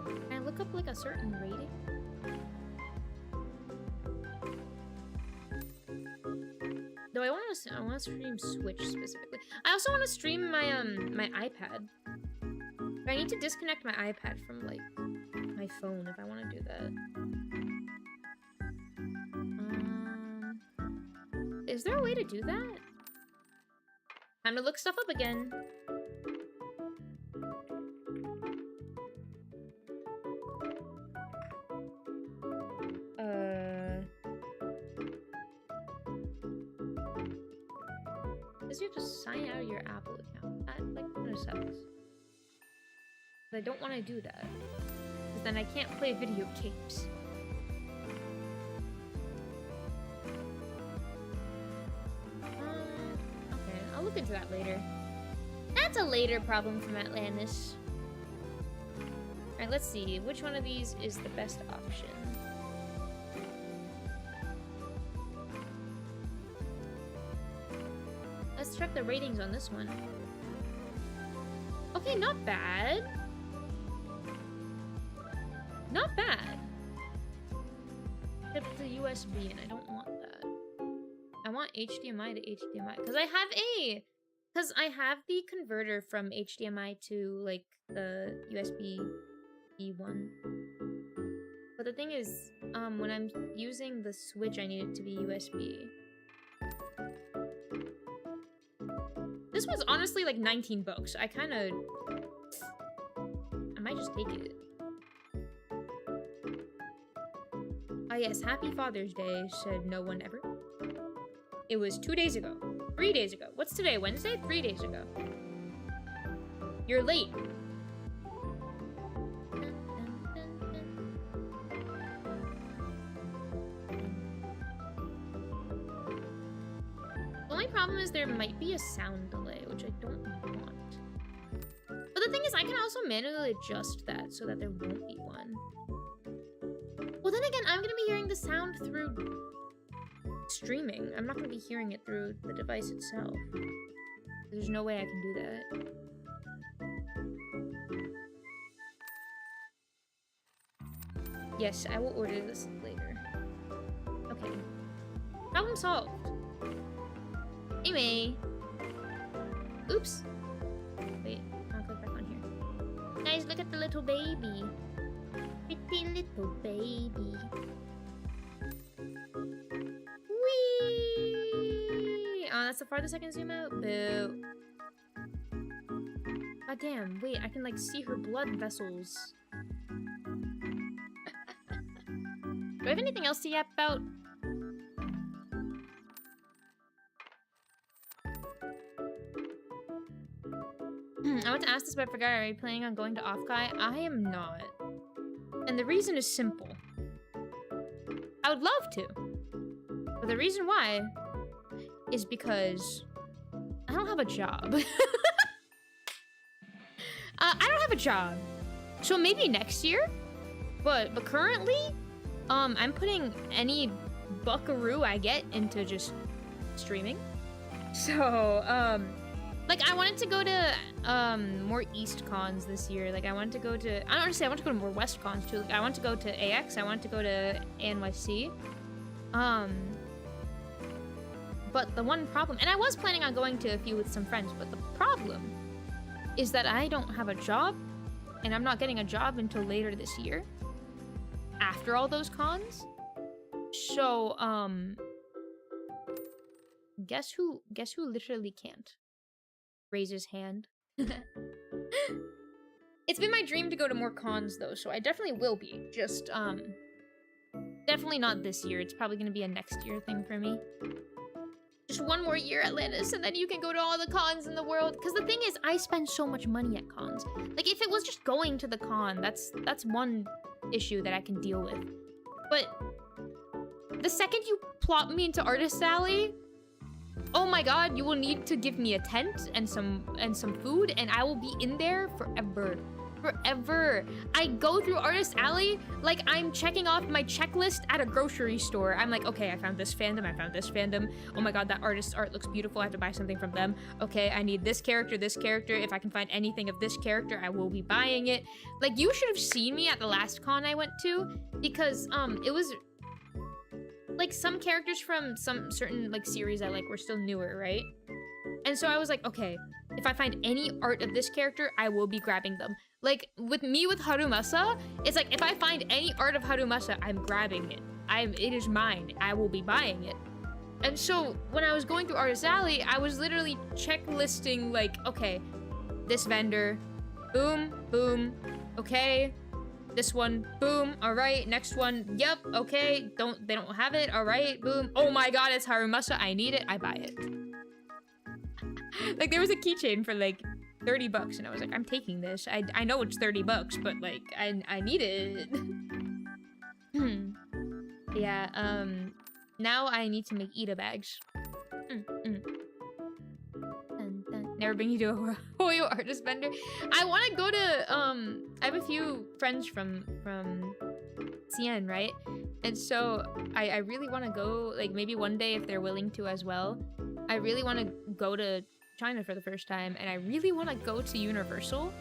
Can I look up like a certain rating? Though I want to stream Switch specifically. I also want to stream my my iPad. But I need to disconnect my iPad from like my phone if I want to do that. Is there a way to do that? Time to look stuff up again. Because you have to sign out of your Apple account. That, like, kind of sucks. But I don't want to do that. Because then I can't play video games. Okay, I'll look into that later. That's a later problem from Atlantis. Alright, let's see. Which one of these is the best option? Let's check the ratings on this one. Okay, not bad. Not bad. clipped to USB, and I don't want that. I want HDMI to HDMI because I have the converter from HDMI to like the USB B one. But the thing is, when I'm using the Switch, I need it to be USB. This was honestly like 19 bucks. I might just take it. Ah yes, happy Father's Day, said no one ever. It was 2 days ago. 3 days ago. What's today, Wednesday? 3 days ago. You're late. The only problem is there might be a sound delay, which I don't want. But the thing is, I can also manually adjust that so that there won't be one. Well, then again, I'm gonna be hearing the sound through streaming. I'm not gonna be hearing it through the device itself. There's no way I can do that. Yes, I will order this later. Okay. Problem solved. Anyway. Oops. Wait, I'll click back on here. Guys, look at the little baby. Pretty little baby. Whee! Oh, that's the farthest I can zoom out? Boo. God damn, wait, I can like see her blood vessels. Do I have anything else to yap about? I want to ask this, but I forgot. Are you planning on going to Offkai? I am not. And the reason is simple. I would love to. But the reason why is because I don't have a job. I don't have a job. So maybe next year? But currently, I'm putting any buckaroo I get into just streaming. So, like, I wanted to go to, more East cons this year. Like, I wanted to go to, I want to go to more West cons, too. Like, I want to go to AX, I want to go to NYC. But the one problem, and I was planning on going to a few with some friends, but the problem is that I don't have a job, and I'm not getting a job until later this year. After all those cons. So, guess who literally can't? Raise his hand. It's been my dream to go to more cons though, so I definitely will be. Just, definitely not this year. It's probably gonna be a next year thing for me. Just one more year, Atlantis, and then you can go to all the cons in the world. Because the thing is, I spend so much money at cons. Like, if it was just going to the con, that's one issue that I can deal with. But the second you plop me into Artist Alley, oh my god, you will need to give me a tent and some food, and I will be in there forever. Forever. I go through Artist Alley like I'm checking off my checklist at a grocery store. I'm like, okay, I found this fandom, I found this fandom. Oh my god, that artist's art looks beautiful. I have to buy something from them. Okay, I need this character, this character. If I can find anything of this character, I will be buying it. Like, you should have seen me at the last con I went to, because it was like some characters from some certain like series I like were still newer, right? And so I was like, okay, if I find any art of this character, I will be grabbing them. Like, with Harumasa, it's like, if I find any art of Harumasa, I'm grabbing it. It is mine. I will be buying it. And so, when I was going through Artist Alley, I was literally checklisting, like, okay, this vendor, boom, boom, okay, this one, boom, alright, next one, yep, okay, they don't have it, alright, boom, oh my god, it's Harumasa, I need it, I buy it. Like, there was a keychain for, like, 30 bucks, and I was like, I'm taking this. I know it's 30 bucks, but, like, I need it. Yeah, now I need to make Ida bags. Never bring you to a Hoyo artist vendor. I want to go to, I have a few friends from CN, right? And so, I really want to go, like, maybe one day if they're willing to as well. I really want to go to China for the first time, and I really want to go to Universal.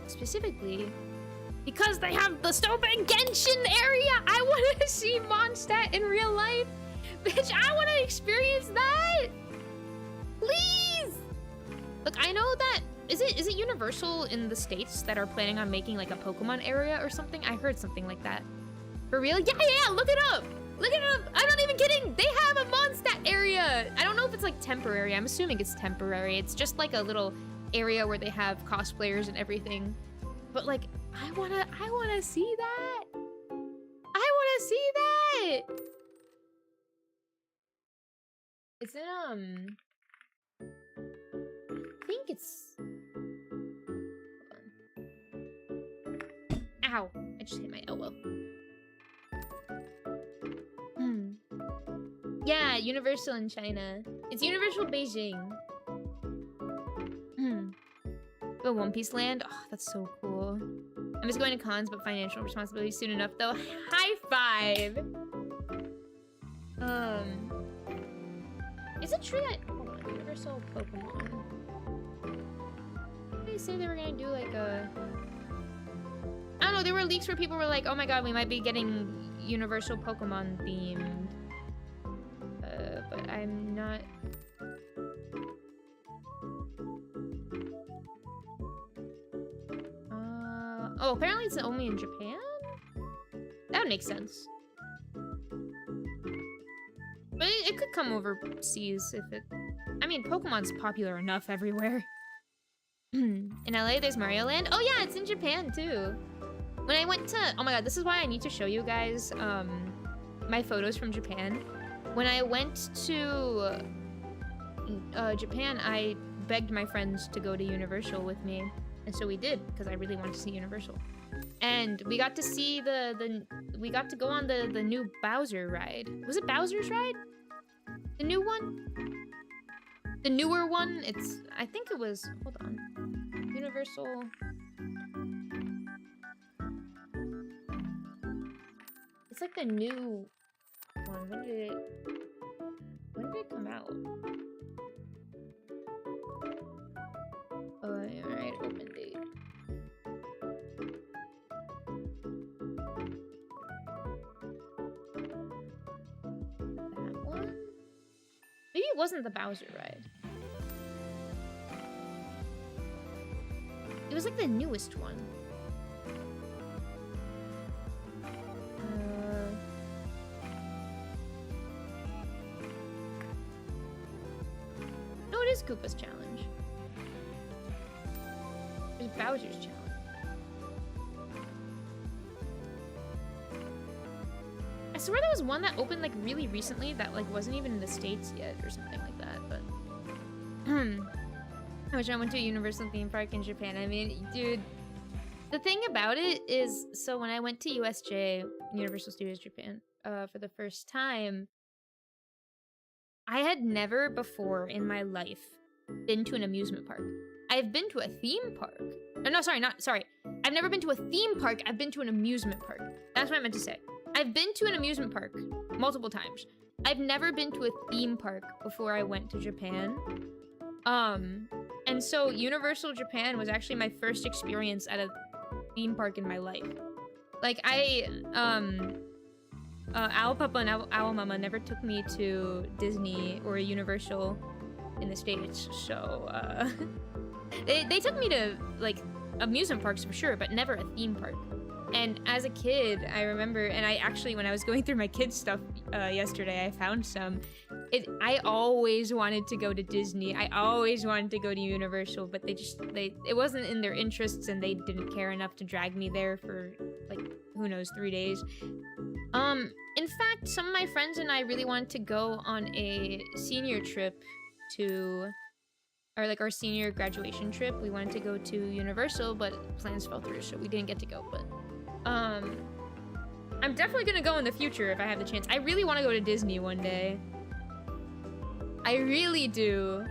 Specifically, Because they have the Stopen Genshin area! I want to see Mondstadt in real life! Bitch, I want to experience that! Please! Look, I know that... Is it Universal in the States that are planning on making like a Pokemon area or something? I heard something like that. For real? Yeah, look it up! Look it up! I'm not even kidding! They have a Mondstadt area! I don't know if it's like temporary. I'm assuming it's temporary. It's just like a little area where they have cosplayers and everything. But like, I wanna see that! I wanna see that! It's in, I think it's... Hold on. Ow! I just hit my elbow. Yeah, Universal in China. It's Universal Beijing. Go One Piece Land. Oh, that's so cool. I'm just going to cons, but financial responsibility soon enough, though. High five! Is it true that... Hold on, Universal Pokemon. Did they say they were gonna do like a... I don't know, there were leaks where people were like, oh my god, we might be getting Universal Pokemon themed. But I'm not... Oh, apparently it's only in Japan? That would make sense. But it could come overseas if it... I mean, Pokemon's popular enough everywhere. In LA, there's Mario Land. Oh yeah, it's in Japan too. When I went to... Oh my god, this is why I need to show you guys my photos from Japan. When I went to Japan, I begged my friends to go to Universal with me. And so we did, because I really wanted to see Universal. And we got to see we got to go on the new Bowser ride. Was it Bowser's ride? The new one? The newer one? I think it was, hold on. Universal. It's like the new one. When did it come out? Alright, open date. That one? Maybe it wasn't the Bowser ride. It was like the newest one. No, it is Koopa's challenge. It's Bowser's challenge. I swear there was one that opened like really recently that like wasn't even in the States yet or something like that, but I wish I went to a Universal theme park in Japan. I mean, dude, the thing about it is, so when I went to USJ, Universal Studios Japan, for the first time, I had never before in my life been to an amusement park. I've been to a theme park. No, sorry. I've never been to a theme park. I've been to an amusement park. That's what I meant to say. I've been to an amusement park multiple times. I've never been to a theme park before I went to Japan. And so Universal Japan was actually my first experience at a theme park in my life. Like, Owl Papa and Owl Mama never took me to Disney or Universal in the States, so, they took me to, like, amusement parks for sure, but never a theme park. And as a kid, I remember, and I actually, when I was going through my kids' stuff yesterday, I found some. I always wanted to go to Disney. I always wanted to go to Universal, but it wasn't in their interests, and they didn't care enough to drag me there for, like, who knows, 3 days. In fact, some of my friends and I really wanted to go on a senior trip or like our senior graduation trip. We wanted to go to Universal, but plans fell through, so we didn't get to go, but I'm definitely gonna go in the future if I have the chance. I really want to go to Disney one day. I really do.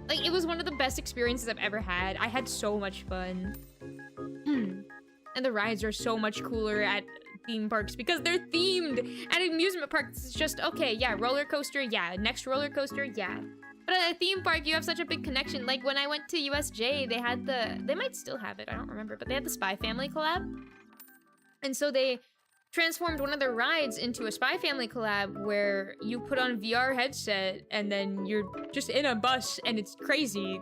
Like, it was one of the best experiences I've ever had. I had so much fun. And the rides are so much cooler at theme parks because they're themed. At amusement parks, it's just, okay, yeah, roller coaster, yeah, next roller coaster, yeah. But at a theme park, you have such a big connection. Like, when I went to USJ, they had they might still have it, I don't remember, but they had the Spy Family collab. And so they transformed one of their rides into a Spy Family collab where you put on VR headset and then you're just in a bus and it's crazy.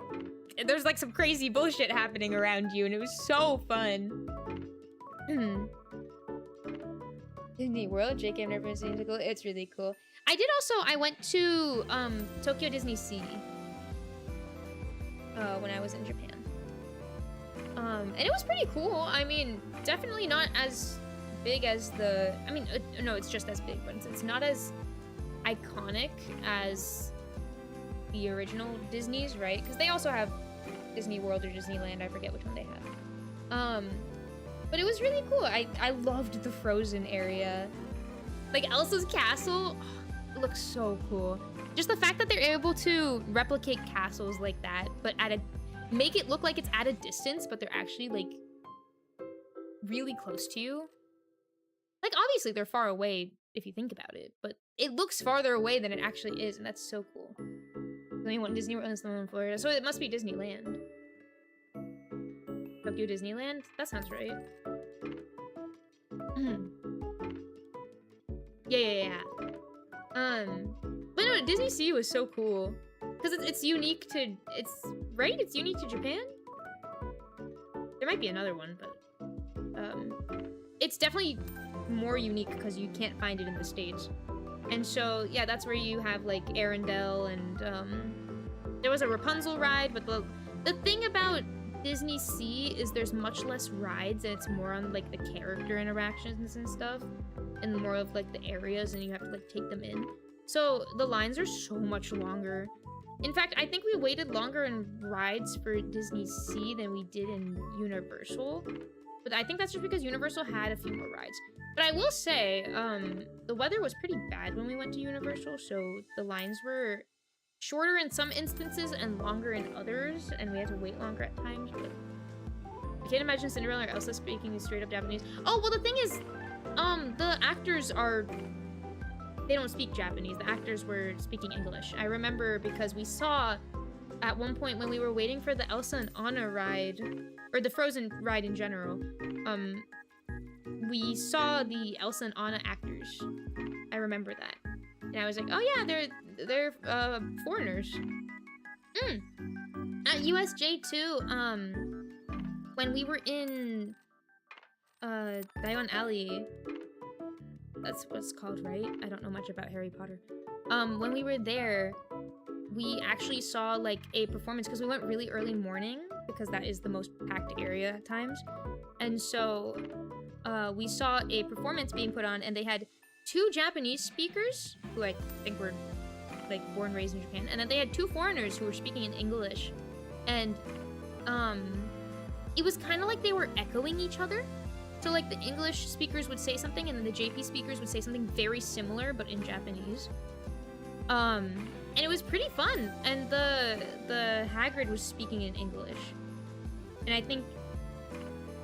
There's like some crazy bullshit happening around you and it was so fun. Disney World, JK, I've never seen it. It's really cool. I went to Tokyo Disney Sea when I was in Japan. And it was pretty cool. I mean, definitely not as big as the, I mean, no, it's just as big, but it's not as iconic as the original Disney's, right? Because they also have Disney World or Disneyland, I forget which one they have. But it was really cool. I loved the Frozen area. Like Elsa's castle, it looks so cool. Just the fact that they're able to replicate castles like that, but make it look like it's at a distance, but they're actually like really close to you. Like obviously they're far away if you think about it, but it looks farther away than it actually is, and that's so cool. There's only one Disney World in Florida, so it must be Disneyland. Tokyo Disneyland? That sounds right. Yeah. But no, Disney Sea was so cool. Because it's unique to, it's unique to Japan? There might be another one, but, it's definitely more unique because you can't find it in the States. And so, yeah, that's where you have, like, Arendelle and, there was a Rapunzel ride, but the thing about Disney Sea is there's much less rides and it's more on, like, the character interactions and stuff. And more of, like, the areas and you have to, like, take them in. So, the lines are so much longer. In fact, I think we waited longer in rides for Disney Sea than we did in Universal. But I think that's just because Universal had a few more rides. But I will say, the weather was pretty bad when we went to Universal, so the lines were shorter in some instances and longer in others, and we had to wait longer at times. But I can't imagine Cinderella or Elsa speaking straight up Japanese. Oh, well, the thing is, the actors they don't speak Japanese. The actors were speaking English. I remember because we saw at one point when we were waiting for the Elsa and Anna ride, or the Frozen ride in general, we saw the Elsa and Anna actors. I remember that. And I was like, oh yeah, they're foreigners. At USJ too, when we were in Diagon Alley, that's what it's called, right? I don't know much about Harry Potter. When we were there, we actually saw like a performance because we went really early morning because that is the most packed area at times. And so we saw a performance being put on and they had 2 Japanese speakers who I think were like born, raised in Japan. And then they had 2 foreigners who were speaking in English. And it was kind of like they were echoing each other. So like the English speakers would say something and then the JP speakers would say something very similar but in Japanese. And it was pretty fun. And the Hagrid was speaking in English. And I think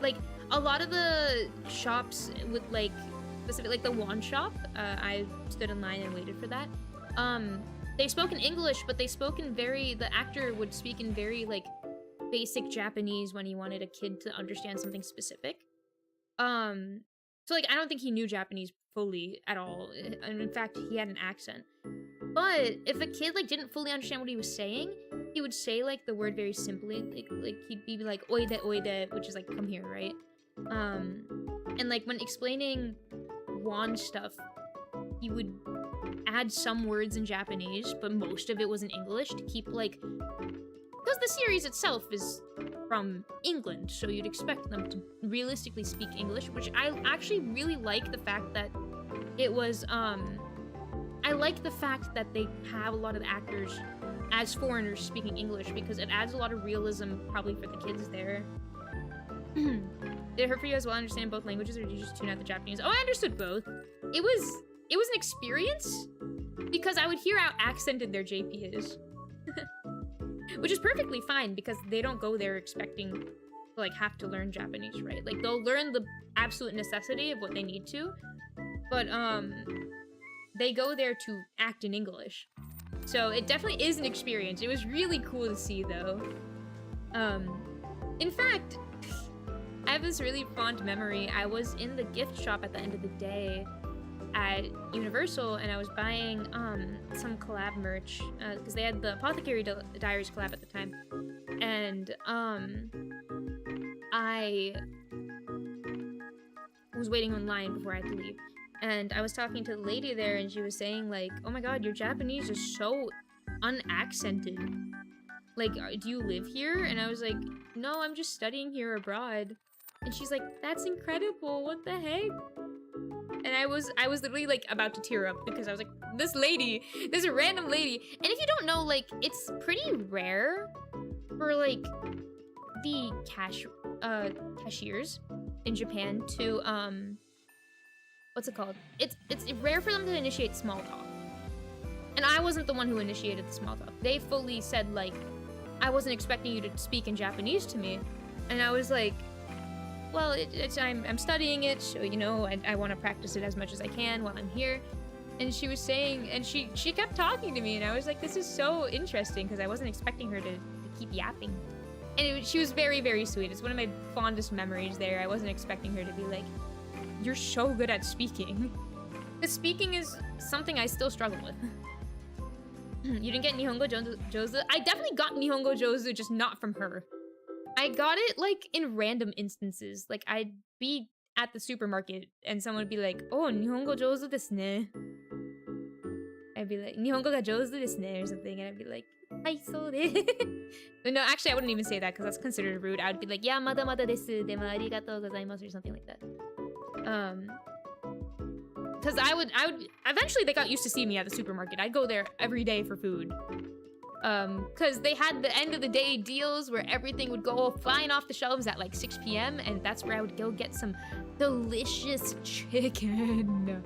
like a lot of the shops with like specific, like the wand shop, I stood in line and waited for that. They spoke in English, but they spoke in the actor would speak in very like basic Japanese when he wanted a kid to understand something specific. So like I don't think he knew Japanese fully at all, and in fact he had an accent. But if a kid like didn't fully understand what he was saying, he would say like the word very simply, like he'd be like oide oide, which is like come here, right? And like when explaining wand stuff, he would add some words in Japanese, but most of it was in English to keep like, because the series itself is from England, so you'd expect them to realistically speak English, which I actually really like the fact that it was, I like the fact that they have a lot of the actors as foreigners speaking English, because it adds a lot of realism probably for the kids there. Did it hurt for you as well understand both languages, or did you just tune out the Japanese? Oh, I understood both. It was an experience, because I would hear how accented their JP is. Which is perfectly fine, because they don't go there expecting like have to learn Japanese, right? Like they'll learn the absolute necessity of what they need to, but they go there to act in English. So it definitely is an experience. It was really cool to see though. In fact, I have this really fond memory. I was in the gift shop at the end of the day at Universal, and I was buying some collab merch because they had the Apothecary Diaries collab at the time, and I was waiting online before I had to leave, and I was talking to the lady there, and she was saying like, "Oh my God, your Japanese is so unaccented. Like, do you live here?" And I was like, "No, I'm just studying here abroad." And she's like, "That's incredible. What the heck?" And I was literally like about to tear up because I was like, this random lady. And if you don't know, like, it's pretty rare for like the cashiers in Japan to what's it called? It's rare for them to initiate small talk. And I wasn't the one who initiated the small talk. They fully said like, "I wasn't expecting you to speak in Japanese to me." And I was like, well, I'm studying it, so, you know, I want to practice it as much as I can while I'm here. And she was saying, and she kept talking to me, and I was like, this is so interesting, because I wasn't expecting her to keep yapping. And she was very, very sweet. It's one of my fondest memories there. I wasn't expecting her to be like, "You're so good at speaking." Because speaking is something I still struggle with. You didn't get Nihongo Jozu? I definitely got Nihongo Jozu, just not from her. I got it, like, in random instances. Like, I'd be at the supermarket, and someone would be like, "Oh, Nihongo jozu desu ne." I'd be like, "Nihongo ga jozu desu ne," or something, and I'd be like, "Hai, so de." But no, actually, I wouldn't even say that, because that's considered rude. I would be like, "Yeah, mada mada desu, demo arigatou gozaimasu," or something like that. Because I would, eventually they got used to seeing me at the supermarket. I'd go there every day for food. Because they had the end of the day deals where everything would go flying off the shelves at like 6 p.m. and that's where I would go get some delicious chicken.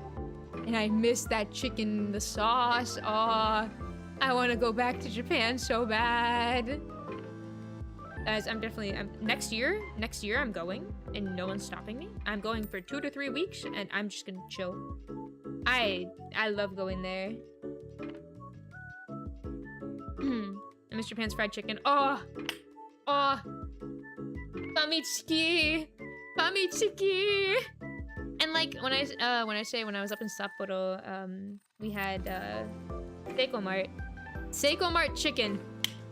And I miss that chicken, the sauce. Aw, I want to go back to Japan so bad. Guys, next year I'm going, and no one's stopping me. I'm going for 2 to 3 weeks, and I'm just gonna chill. I love going there. I miss Japan's fried chicken. Oh, Famichiki. And like when I was up in Sapporo, we had Seiko Mart chicken.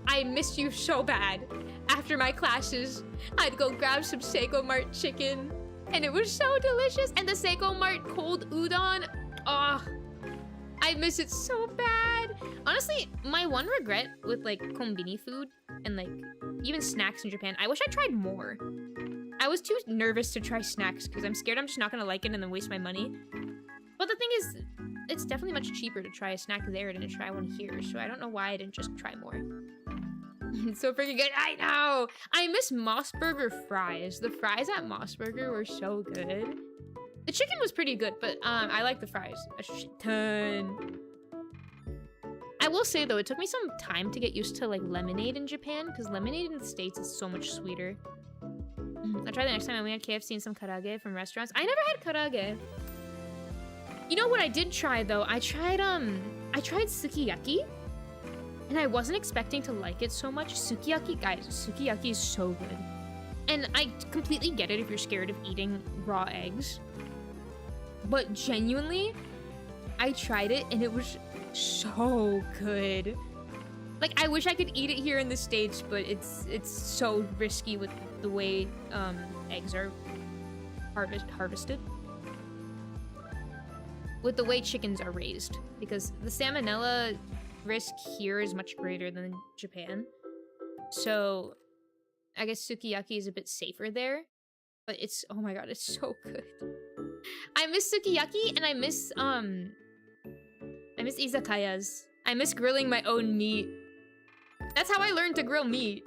I miss you so bad. After my classes, I'd go grab some Seiko Mart chicken, and it was so delicious. And the Seiko Mart cold udon. Oh, I miss it so bad. Honestly, my one regret with like konbini food and like even snacks in Japan, I wish I tried more. I was too nervous to try snacks because I'm scared I'm just not gonna like it and then waste my money. But the thing is, it's definitely much cheaper to try a snack there than to try one here, so I don't know why I didn't just try more. It's so freaking good. I know! I miss Mossburger fries. The fries at Mossburger were so good. The chicken was pretty good, but I like the fries a shit ton. I will say though, it took me some time to get used to like lemonade in Japan, because lemonade in the States is so much sweeter. I'll try that next time. We had KFC and some karage from restaurants. I never had karage. You know what I did try though? I tried sukiyaki, and I wasn't expecting to like it so much. Sukiyaki, guys, sukiyaki is so good. And I completely get it if you're scared of eating raw eggs. But genuinely, I tried it and it was so good. Like, I wish I could eat it here in the States, but it's so risky with the way eggs are harvested. With the way chickens are raised. Because the salmonella risk here is much greater than Japan. So, I guess sukiyaki is a bit safer there. But it's, oh my god, it's so good. I miss sukiyaki and I miss izakayas. I miss grilling my own meat. That's how I learned to grill meat.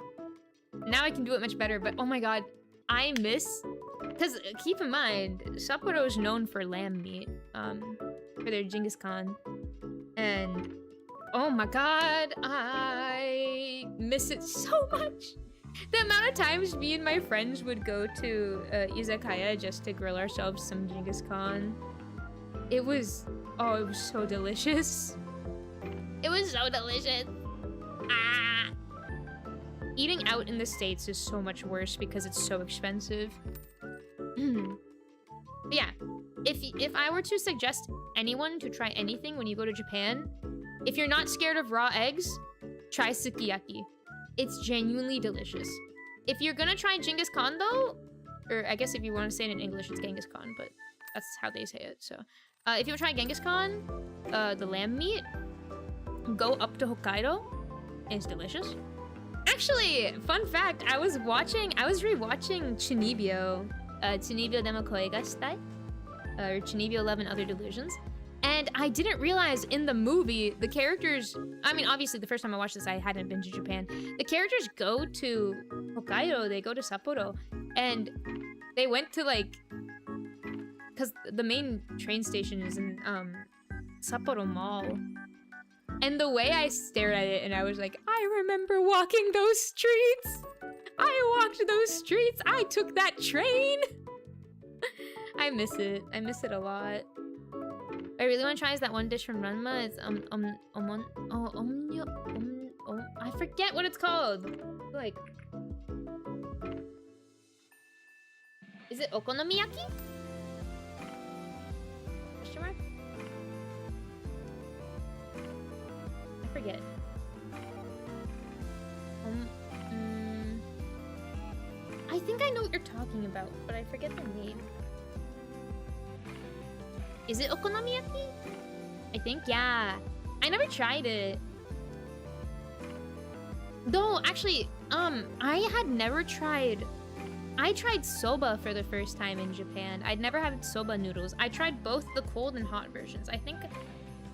Now I can do it much better, but oh my god, I miss... Because keep in mind, Sapporo is known for lamb meat, for their Genghis Khan. And oh my god, I miss it so much. The amount of times me and my friends would go to izakaya just to grill ourselves some Genghis Khan. It was, oh, it was so delicious. It was so delicious. Ah. Eating out in the States is so much worse because it's so expensive. But yeah, if I were to suggest anyone to try anything when you go to Japan, if you're not scared of raw eggs, try sukiyaki. It's genuinely delicious. If you're gonna try Genghis Khan though, or I guess if you want to say it in English, it's Genghis Khan, but that's how they say it. So, if you want to try Genghis Khan, the lamb meat, go up to Hokkaido. It's delicious. Actually, fun fact, I was rewatching Chunibyo, Chunibyo Demo Koi ga Shitai, or Chunibyo Love and Other Delusions. And I didn't realize in the movie, the characters... I mean, obviously, the first time I watched this, I hadn't been to Japan. The characters go to Hokkaido, they go to Sapporo, and they went to, like... Because the main train station is in Sapporo Mall. And the way I stared at it, and I was like, I remember walking those streets! I walked those streets! I took that train! I miss it. I miss it a lot. I really want to try is that one dish from Ranma. It's I forget what it's called. Like, is it okonomiyaki? Question mark? I forget. I think I know what you're talking about, but I forget the name. Is it okonomiyaki? I think, yeah. I never tried it. Though, actually, I had never tried... I tried soba for the first time in Japan. I'd never had soba noodles. I tried both the cold and hot versions. I think,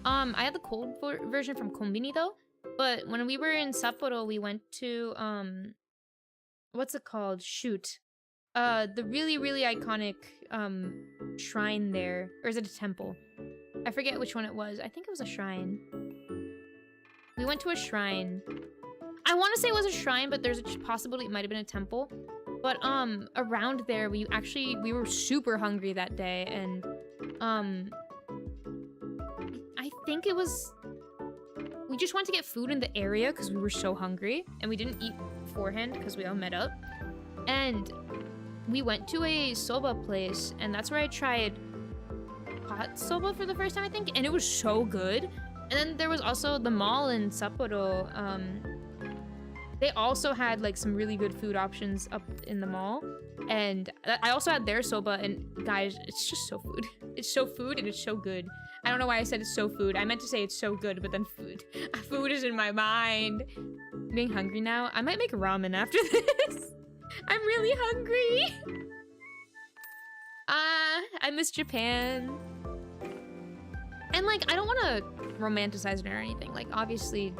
I had the cold version from Konbini, though. But when we were in Sapporo, we went to, what's it called? Shoot. The really, really iconic, shrine there. Or is it a temple? I forget which one it was. I think it was a shrine. We went to a shrine. I want to say it was a shrine, but there's a possibility it might have been a temple. But, around there, we were super hungry that day, and, I think it was... We just wanted to get food in the area because we were so hungry, and we didn't eat beforehand because we all met up. And we went to a soba place, and that's where I tried hot soba for the first time, I think, and it was so good. And then there was also the mall in Sapporo. They also had like some really good food options up in the mall, and I also had their soba, and guys, it's just so food. It's so food and it's so good. I don't know why I said it's so food. I meant to say it's so good, but then food. Food is in my mind. I'm getting hungry now. I might make ramen after this. I'm really hungry. I miss Japan. And like, I don't want to romanticize it or anything. Like, obviously,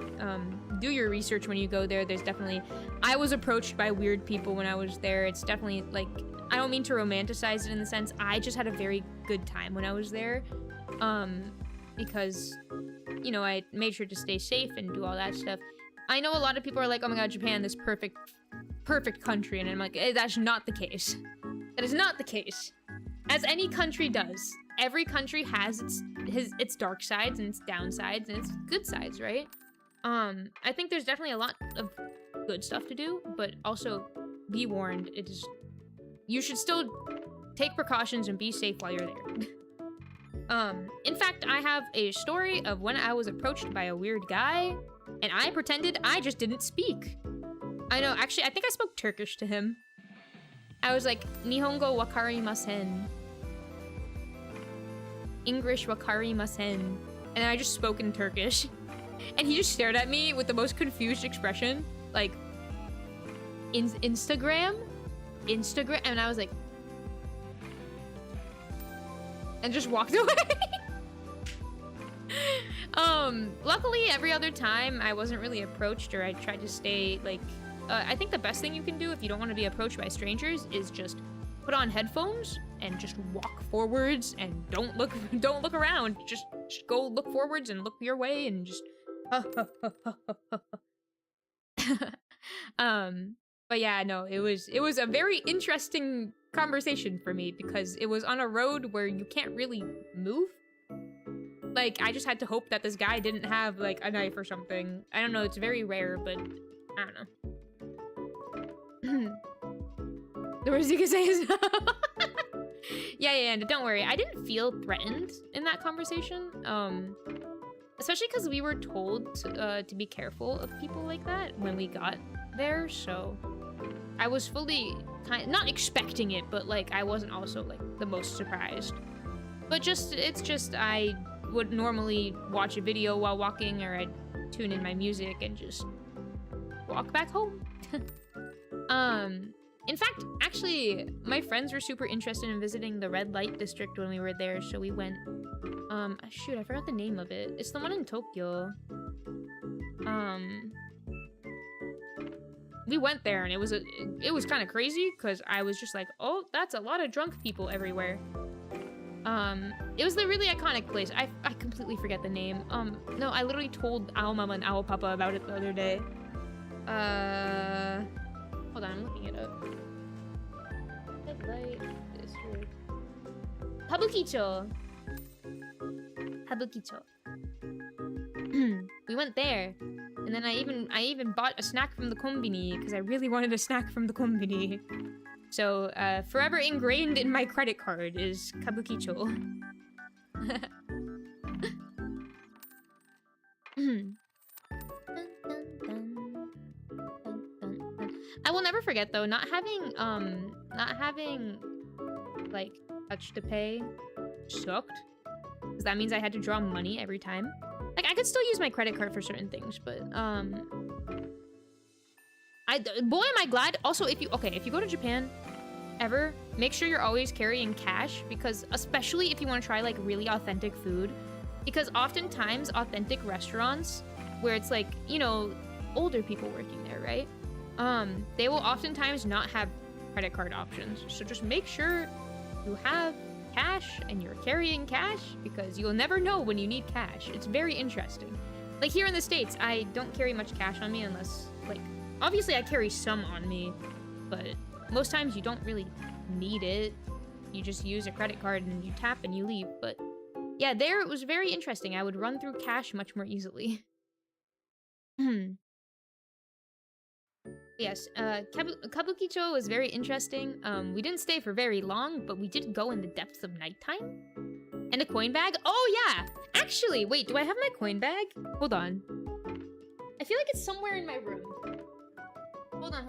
do your research when you go there. There's definitely... I was approached by weird people when I was there. It's definitely, like... I don't mean to romanticize it in the sense. I just had a very good time when I was there. Because, you know, I made sure to stay safe and do all that stuff. I know a lot of people are like, oh my god, Japan, this perfect country. And I'm like, that's not the case. That is not the case. As any country does. Every country has its dark sides and its downsides and its good sides, right? I think there's definitely a lot of good stuff to do, but also be warned, you should still take precautions and be safe while you're there. In fact, I have a story of when I was approached by a weird guy, and I pretended I just didn't speak. I know, actually, I think I spoke Turkish to him. I was like, Nihongo wakarimasen. English wakarimasen. And I just spoke in Turkish. And he just stared at me with the most confused expression. Like, Instagram? And I was like... And just walked away. Luckily, every other time, I wasn't really approached, or I tried to stay, like... I think the best thing you can do if you don't want to be approached by strangers is just put on headphones and just walk forwards and don't look around. Just go look forwards and look your way and just
But yeah, no, it was a very interesting conversation for me because it was on a road where you can't really move. Like, I just had to hope that this guy didn't have, like, a knife or something. I don't know, it's very rare, but I don't know. The worst you can say is no. Yeah, don't worry. I didn't feel threatened in that conversation. Especially because we were told to be careful of people like that when we got there, so I was fully not expecting it, but like I wasn't also like the most surprised. But it's just I would normally watch a video while walking, or I'd tune in my music and just walk back home. In fact, actually, my friends were super interested in visiting the red light district when we were there, so we went. Shoot, I forgot the name of it. It's the one in Tokyo. We went there and it was kind of crazy because I was just like, oh, that's a lot of drunk people everywhere. It was the really iconic place. I completely forget the name. No, I literally told Owl Mama and Owl Papa about it the other day. Hold on, I'm looking it up. Red light district. Kabukicho. We went there, and then I even bought a snack from the kombini because I really wanted a snack from the kombini. So forever ingrained in my credit card is kabukicho. I will never forget though, not having like touch to pay sucked. Because that means I had to draw money every time. Like, I could still use my credit card for certain things, but, boy, am I glad. Also, if you go to Japan, ever, make sure you're always carrying cash, because especially if you want to try, like, really authentic food, because oftentimes authentic restaurants, where it's, like, you know, older people working there, right? They will oftentimes not have credit card options, so just make sure you have cash and you're carrying cash, because you'll never know when you need cash. It's very interesting. Like here in the States, I don't carry much cash on me unless, like, obviously I carry some on me, but most times you don't really need it. You just use a credit card and you tap and you leave. But yeah, there it was very interesting. I would run through cash much more easily. Yes, Kabukicho was very interesting. We didn't stay for very long, but we did go in the depths of nighttime. And a coin bag? Oh, yeah! Actually, wait, do I have my coin bag? Hold on. I feel like it's somewhere in my room. Hold on.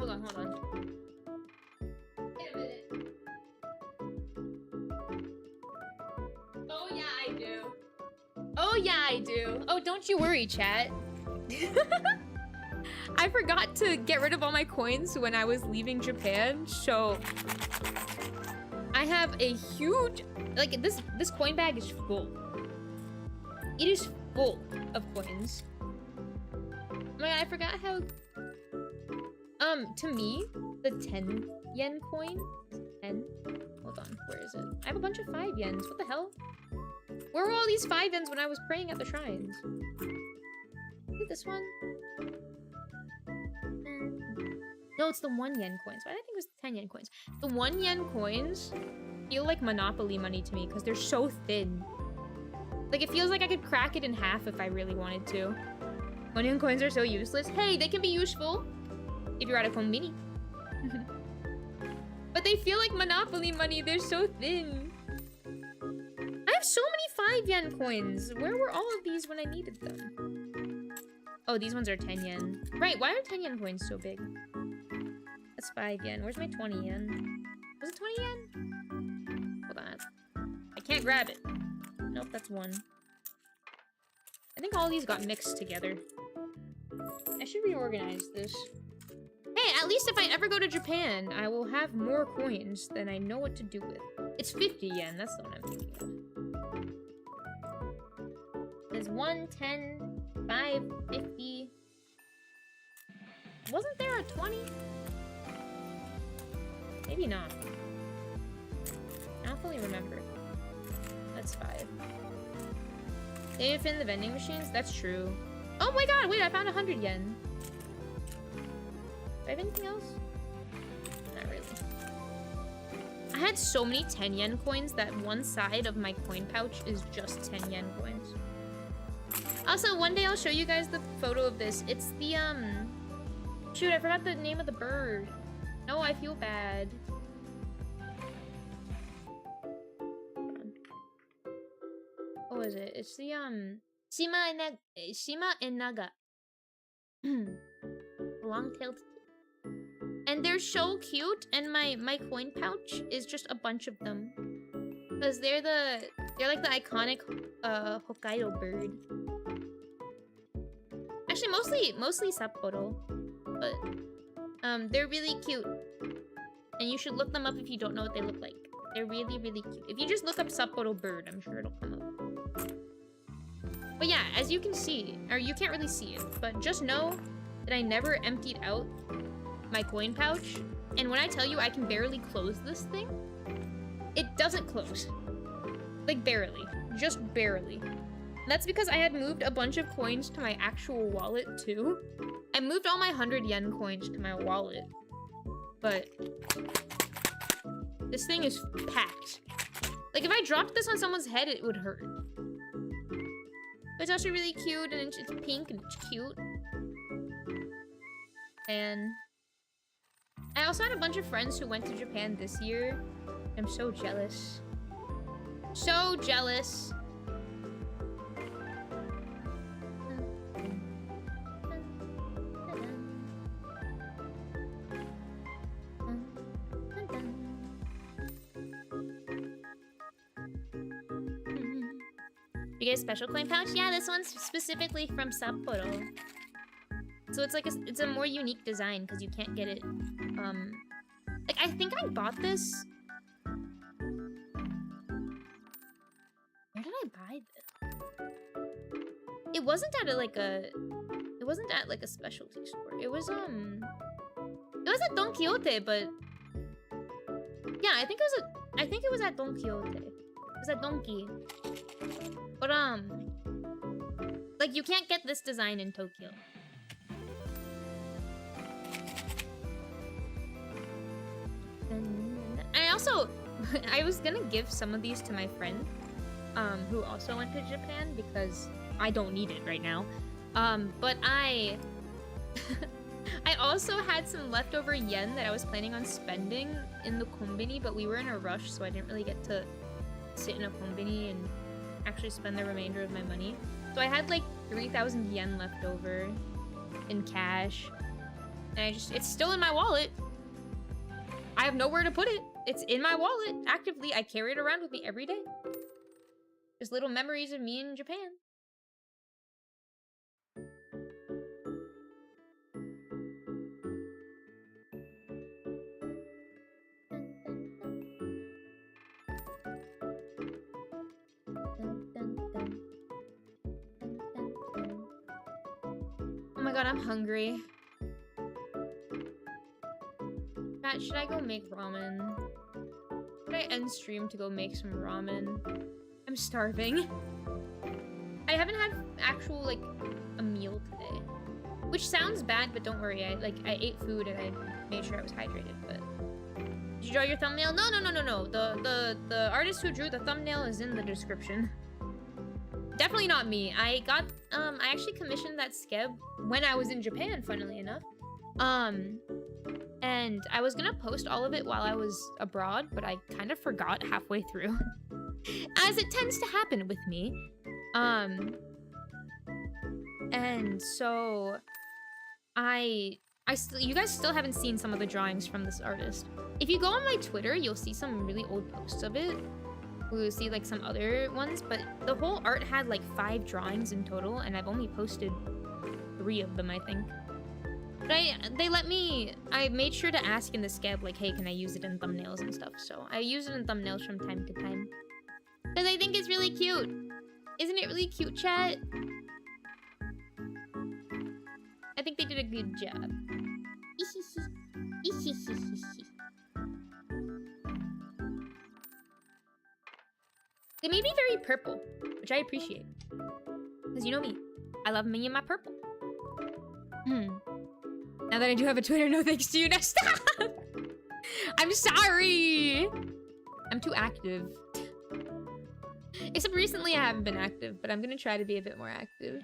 Wait a minute. Oh, yeah, I do. Oh, don't you worry, chat. I forgot to get rid of all my coins when I was leaving Japan, so I have a huge, like, this coin bag is full. It is full of coins. Oh my god, I forgot how, to me, the 10 yen coin, 10, hold on, where is it? I have a bunch of 5 yens, what the hell? Where were all these 5 yens when I was praying at the shrines? Is it this one? No, it's the 1 yen coins. Why did I think it was the 10 yen coins? The 1 yen coins feel like Monopoly money to me because they're so thin. Like, it feels like I could crack it in half if I really wanted to. 1 yen coins are so useless. Hey, they can be useful if you're at a kombini. But they feel like Monopoly money. They're so thin. I have so many 5 yen coins. Where were all of these when I needed them? Oh, these ones are 10 yen. Right, why are 10 yen coins so big? That's 5 yen. Where's my 20 yen? Was it 20 yen? Hold on. I can't grab it. Nope, that's 1. I think all these got mixed together. I should reorganize this. Hey, at least if I ever go to Japan, I will have more coins than I know what to do with. It's 50 yen. That's the one I'm thinking of. There's 1, 10, 5, 50. Wasn't there a 20? Maybe not. I don't fully remember. That's 5. They didn't fit in the vending machines? That's true. Oh my god, wait, I found 100 yen. Do I have anything else? really. I had so many 10 yen coins that one side of my coin pouch is just 10 yen coins. Also, one day I'll show you guys the photo of this. It's the, shoot, I forgot the name of the bird. No, I feel bad. What was it? It's the, Shima Enaga. Long-tailed. And they're so cute, and my coin pouch is just a bunch of them. Because they're like the iconic Hokkaido bird. Actually, mostly Sapporo. But they're really cute. And you should look them up if you don't know what they look like. They're really, really cute. If you just look up Sapporo bird, I'm sure it'll come up. But yeah, as you can see, or you can't really see it, but just know that I never emptied out my coin pouch. And when I tell you I can barely close this thing, it doesn't close. Like barely. Just barely. And that's because I had moved a bunch of coins to my actual wallet too. I moved all my 100 yen coins to my wallet. But this thing is packed. Like if I dropped this on someone's head, it would hurt. But it's also really cute, and it's pink and it's cute. And I also had a bunch of friends who went to Japan this year. I'm so jealous. So jealous. You get a special coin pouch? Yeah, this one's specifically from Sapporo. So it's like it's a more unique design because you can't get it. Like I think I bought this. Where did I buy this? It wasn't at it wasn't at like a specialty store. It was at Don Quixote, but yeah, I think it was at Don Quixote. It was at Donkey. But like you can't get this design in Tokyo. And I also I was gonna give some of these to my friend who also went to Japan because I don't need it right now. But I also had some leftover yen that I was planning on spending in the konbini, but we were in a rush, so I didn't really get to sit in a konbini and actually spend the remainder of my money. So I had like 3,000 yen left over in cash. And it's still in my wallet. I have nowhere to put it. It's in my wallet actively. I carry it around with me every day. Just little memories of me in Japan. Oh my god, I'm hungry. Matt, should I go make ramen? Should I end stream to go make some ramen? I'm starving. I haven't had actual, like, a meal today. Which sounds bad, but don't worry. I ate food and I made sure I was hydrated, but... Did you draw your thumbnail? No. The artist who drew the thumbnail is in the description. Definitely not me. I actually commissioned that skeb when I was in Japan, funnily enough. And I was gonna post all of it while I was abroad, but I kind of forgot halfway through. As it tends to happen with me. And so you guys still haven't seen some of the drawings from this artist. If you go on my Twitter, you'll see some really old posts of it. We'll see like some other ones, but the whole art had like 5 drawings in total, and I've only posted 3 of them, I think. But I made sure to ask in the scab, like, hey, can I use it in thumbnails and stuff? So I use it in thumbnails from time to time. Because I think it's really cute. Isn't it really cute, chat? I think they did a good job. They made me very purple, which I appreciate. Because you know me. I love me and my purple. Now that I do have a Twitter, no thanks to you. Now stop! I'm sorry. I'm too active. Except recently I haven't been active, but I'm gonna try to be a bit more active.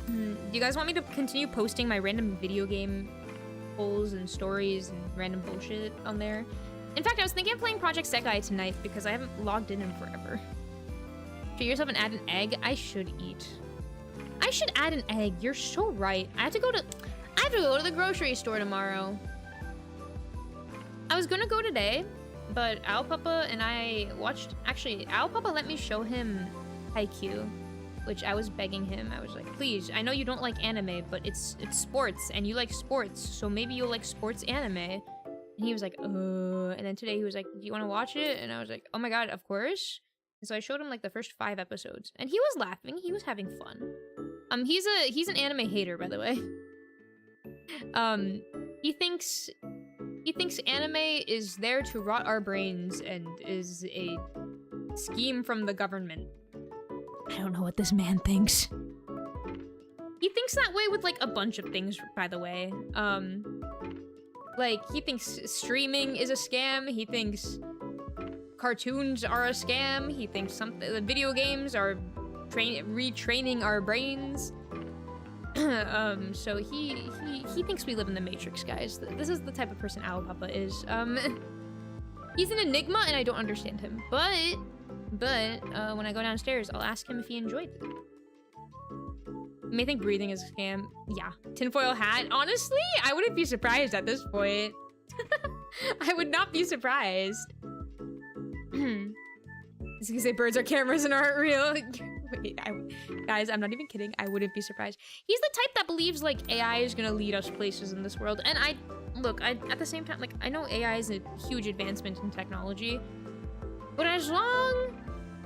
Do you guys want me to continue posting my random video game polls and stories and random bullshit on there? In fact, I was thinking of playing Project Sekai tonight because I haven't logged in forever. Treat yourself and add an egg. I should eat. I should add an egg. You're so right. I have to go to the grocery store tomorrow. I was gonna go today, but Owl Papa and I watched. Actually, Owl Papa let me show him Haikyuu, which I was begging him. I was like, please, I know you don't like anime, but it's sports, and you like sports, so maybe you'll like sports anime. And he was like, and then today he was like, do you want to watch it? And I was like, oh my god, of course. And so I showed him like the first 5 episodes, and he was laughing. He was having fun. He's an anime hater, by the way. He thinks anime is there to rot our brains and is a scheme from the government. I don't know what this man thinks. He thinks that way with like a bunch of things, by the way. Like he thinks streaming is a scam. He thinks cartoons are a scam. He thinks the video games are retraining our brains. So he thinks we live in the Matrix, guys. This is the type of person Owl Papa is. He's an enigma and I don't understand him. But when I go downstairs, I'll ask him if he enjoyed it. You may think breathing is a scam. Yeah. Tinfoil hat. Honestly, I wouldn't be surprised at this point. I would not be surprised. Is he gonna say birds are cameras and aren't real? Wait, guys, I'm not even kidding. I wouldn't be surprised. He's the type that believes like AI is gonna lead us places in this world. And at the same time, like I know AI is a huge advancement in technology, but as long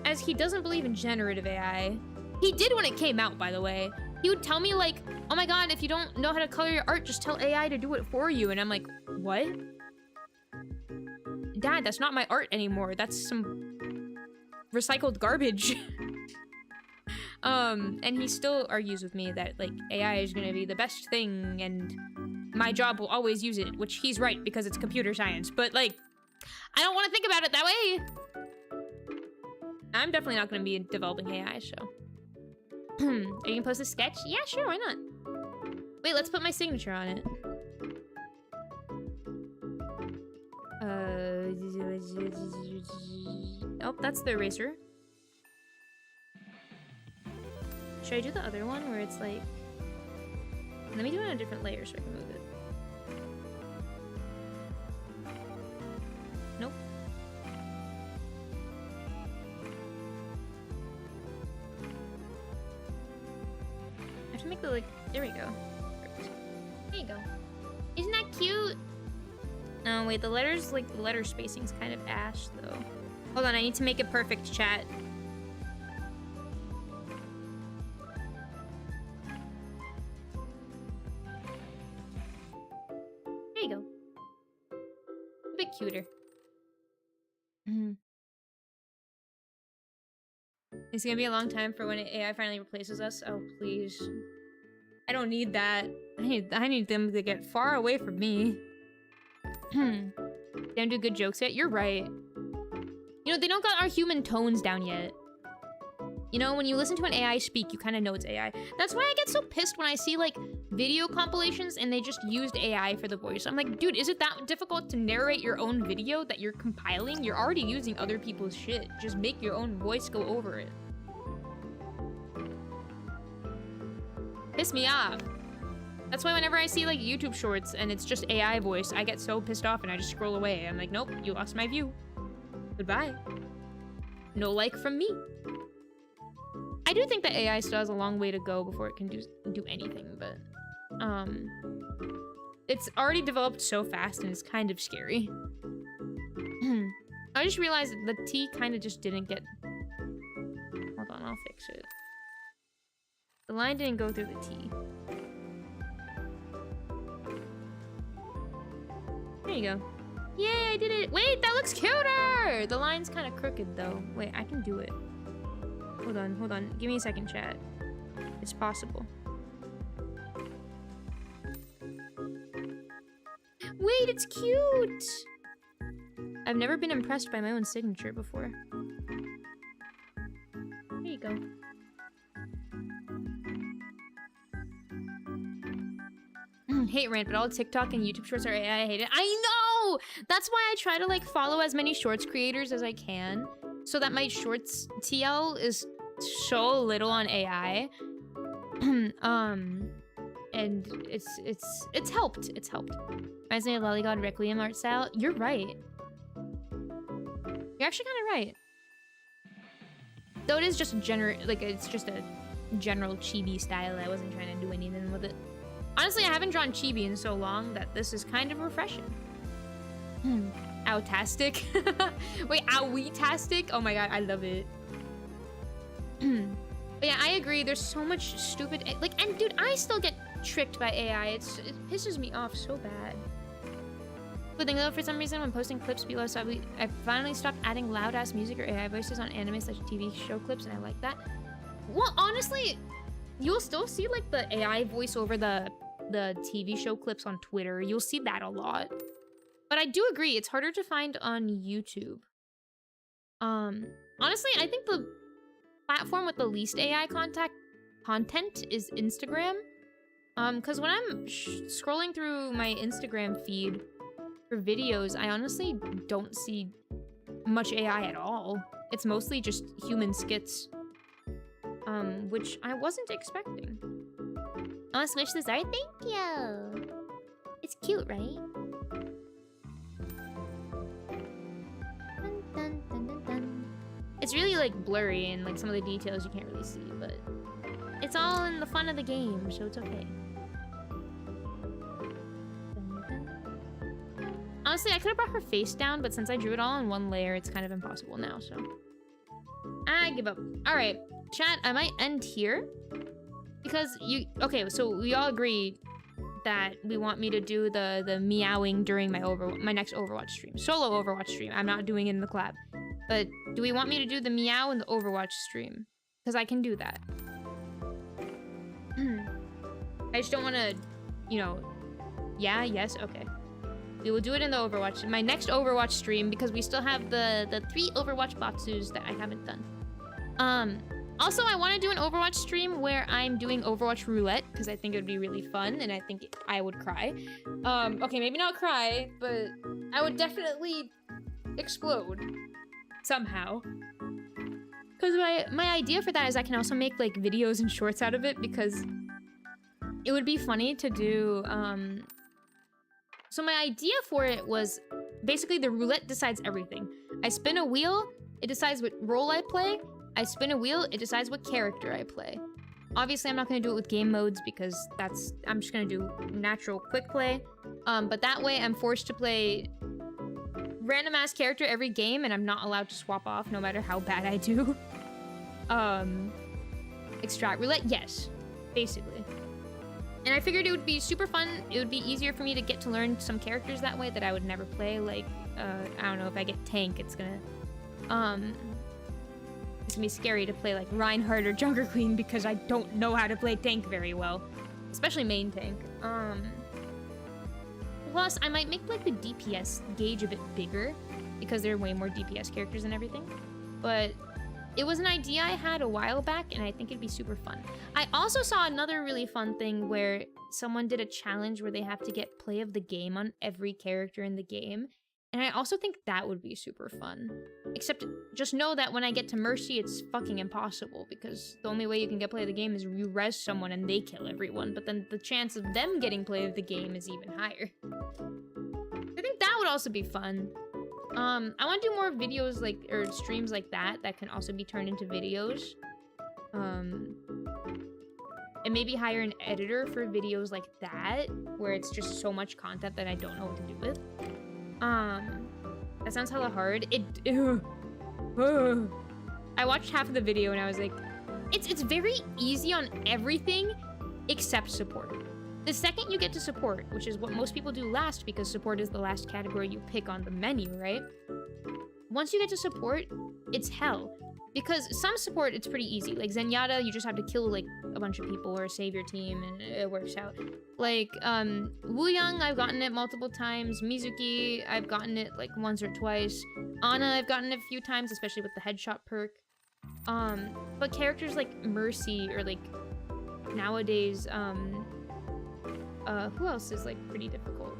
as he doesn't believe in generative AI, he did when it came out, by the way. He would tell me like, oh my god, if you don't know how to color your art, just tell AI to do it for you. And I'm like, what? Dad, that's not my art anymore. That's some recycled garbage. And he still argues with me that like AI is gonna be the best thing and my job will always use it, which he's right because it's computer science, but like, I don't want to think about it that way. I'm definitely not gonna be developing AI, so. Are you gonna post a sketch? Yeah, sure, why not? Wait, let's put my signature on it. Oh, that's the eraser. Should I do the other one where it's like... Let me do it on a different layer so I can move it. Nope. I have to make the like... There we go. Perfect. There you go. Isn't that cute? Oh, wait, the letters, like, the letter spacing's kind of ash, though. Hold on, I need to make it perfect, chat. There you go. A bit cuter. It's gonna be a long time for when AI finally replaces us. Oh, please. I don't need that. I need them to get far away from me. They don't do good jokes yet? You're right. You know, they don't got our human tones down yet. You know, when you listen to an AI speak, you kind of know it's AI. That's why I get so pissed when I see, like, video compilations and they just used AI for the voice. I'm like, dude, is it that difficult to narrate your own video that you're compiling? You're already using other people's shit. Just make your own voice go over it. Piss me off. That's why whenever I see like YouTube shorts and it's just AI voice, I get so pissed off and I just scroll away. I'm like, nope, you lost my view. Goodbye. No like from me. I do think that AI still has a long way to go before it can do anything, but it's already developed so fast and it's kind of scary. I just realized that the T kind of just didn't get... Hold on, I'll fix it. The line didn't go through the T. There you go. Yay, I did it! Wait, that looks cuter! The line's kind of crooked, though. Wait, I can do it. Hold on. Give me a second, chat. It's possible. Wait, it's cute! I've never been impressed by my own signature before. There you go. Hate rant, but all TikTok and YouTube shorts are AI. I hate it. I know! That's why I try to like follow as many shorts creators as I can, so that my shorts TL is so little on AI. And it's helped. It's helped. Reminds me of Lollygod Requiem art style. You're right. You're actually kind of right. Though it is just it's just a general chibi style. I wasn't trying to do anything with it. Honestly, I haven't drawn chibi in so long that this is kind of refreshing. Outastic. Wait, owie-tastic? Oh my god, I love it. But yeah, I agree. There's so much stupid... and dude, I still get tricked by AI. It pisses me off so bad. But then, though, for some reason, when posting clips below, so I finally stopped adding loud-ass music or AI voices on anime/TV show clips, and I like that. Well, honestly, you'll still see, like, the AI voice over the TV show clips on Twitter. You'll see that a lot. But I do agree, it's harder to find on YouTube. Honestly, I think the platform with the least AI content is Instagram. Because when I'm scrolling through my Instagram feed for videos, I honestly don't see much AI at all. It's mostly just human skits. Which I wasn't expecting. Oh, switch this art? Thank you! It's cute, right? Dun, dun, dun, dun, dun. It's really, like, blurry and, like, some of the details you can't really see, but it's all in the fun of the game, so it's okay. Dun, dun. Honestly, I could have brought her face down, but since I drew it all in one layer, it's kind of impossible now, so... I give up. Alright, chat, I might end here. Because okay, so we all agree that we want me to do the meowing during my next Overwatch stream. Solo Overwatch stream. I'm not doing it in the collab. But do we want me to do the meow in the Overwatch stream? Because I can do that. I just don't want to, yeah, yes, okay. We will do it in the Overwatch. My next Overwatch stream, because we still have the 3 Overwatch Batsus that I haven't done. Also, I want to do an Overwatch stream where I'm doing Overwatch Roulette, because I think it would be really fun, and I think I would cry. Okay, maybe not cry, but I would definitely explode. Somehow. Because my idea for that is I can also make, like, videos and shorts out of it, because it would be funny to do, So my idea for it was, basically the roulette decides everything. I spin a wheel, it decides what role I play. I spin a wheel, it decides what character I play. Obviously, I'm not going to do it with game modes because I'm just going to do natural quick play. But that way, I'm forced to play random-ass character every game, and I'm not allowed to swap off no matter how bad I do. Extract roulette, yes, basically. And I figured it would be super fun. It would be easier for me to get to learn some characters that way that I would never play. Like, I don't know, if I get tank, it's gonna be scary to play like Reinhardt or Junker Queen because I don't know how to play tank very well, especially main tank. Plus, I might make like the DPS gauge a bit bigger because there are way more DPS characters and everything. But it was an idea I had a while back, and I think it'd be super fun. I also saw another really fun thing where someone did a challenge where they have to get play of the game on every character in the game. And I also think that would be super fun. Except, just know that when I get to Mercy, it's fucking impossible, because the only way you can get play of the game is you res someone and they kill everyone, but then the chance of them getting play of the game is even higher. I think that would also be fun. I want to do more videos or streams like that can also be turned into videos. And maybe hire an editor for videos like that, where it's just so much content that I don't know what to do with. That sounds hella hard. I watched half of the video and I was like, it's very easy on everything except support. The second you get to support, which is what most people do last because support is the last category you pick on the menu, right? Once you get to support, it's hell. Because some support, it's pretty easy. Like Zenyatta, you just have to kill like a bunch of people or save your team and it works out. Like, Wooyoung, I've gotten it multiple times. Mizuki, I've gotten it like once or twice. Anna, I've gotten it a few times, especially with the headshot perk. But characters like Mercy or like nowadays, who else is like pretty difficult?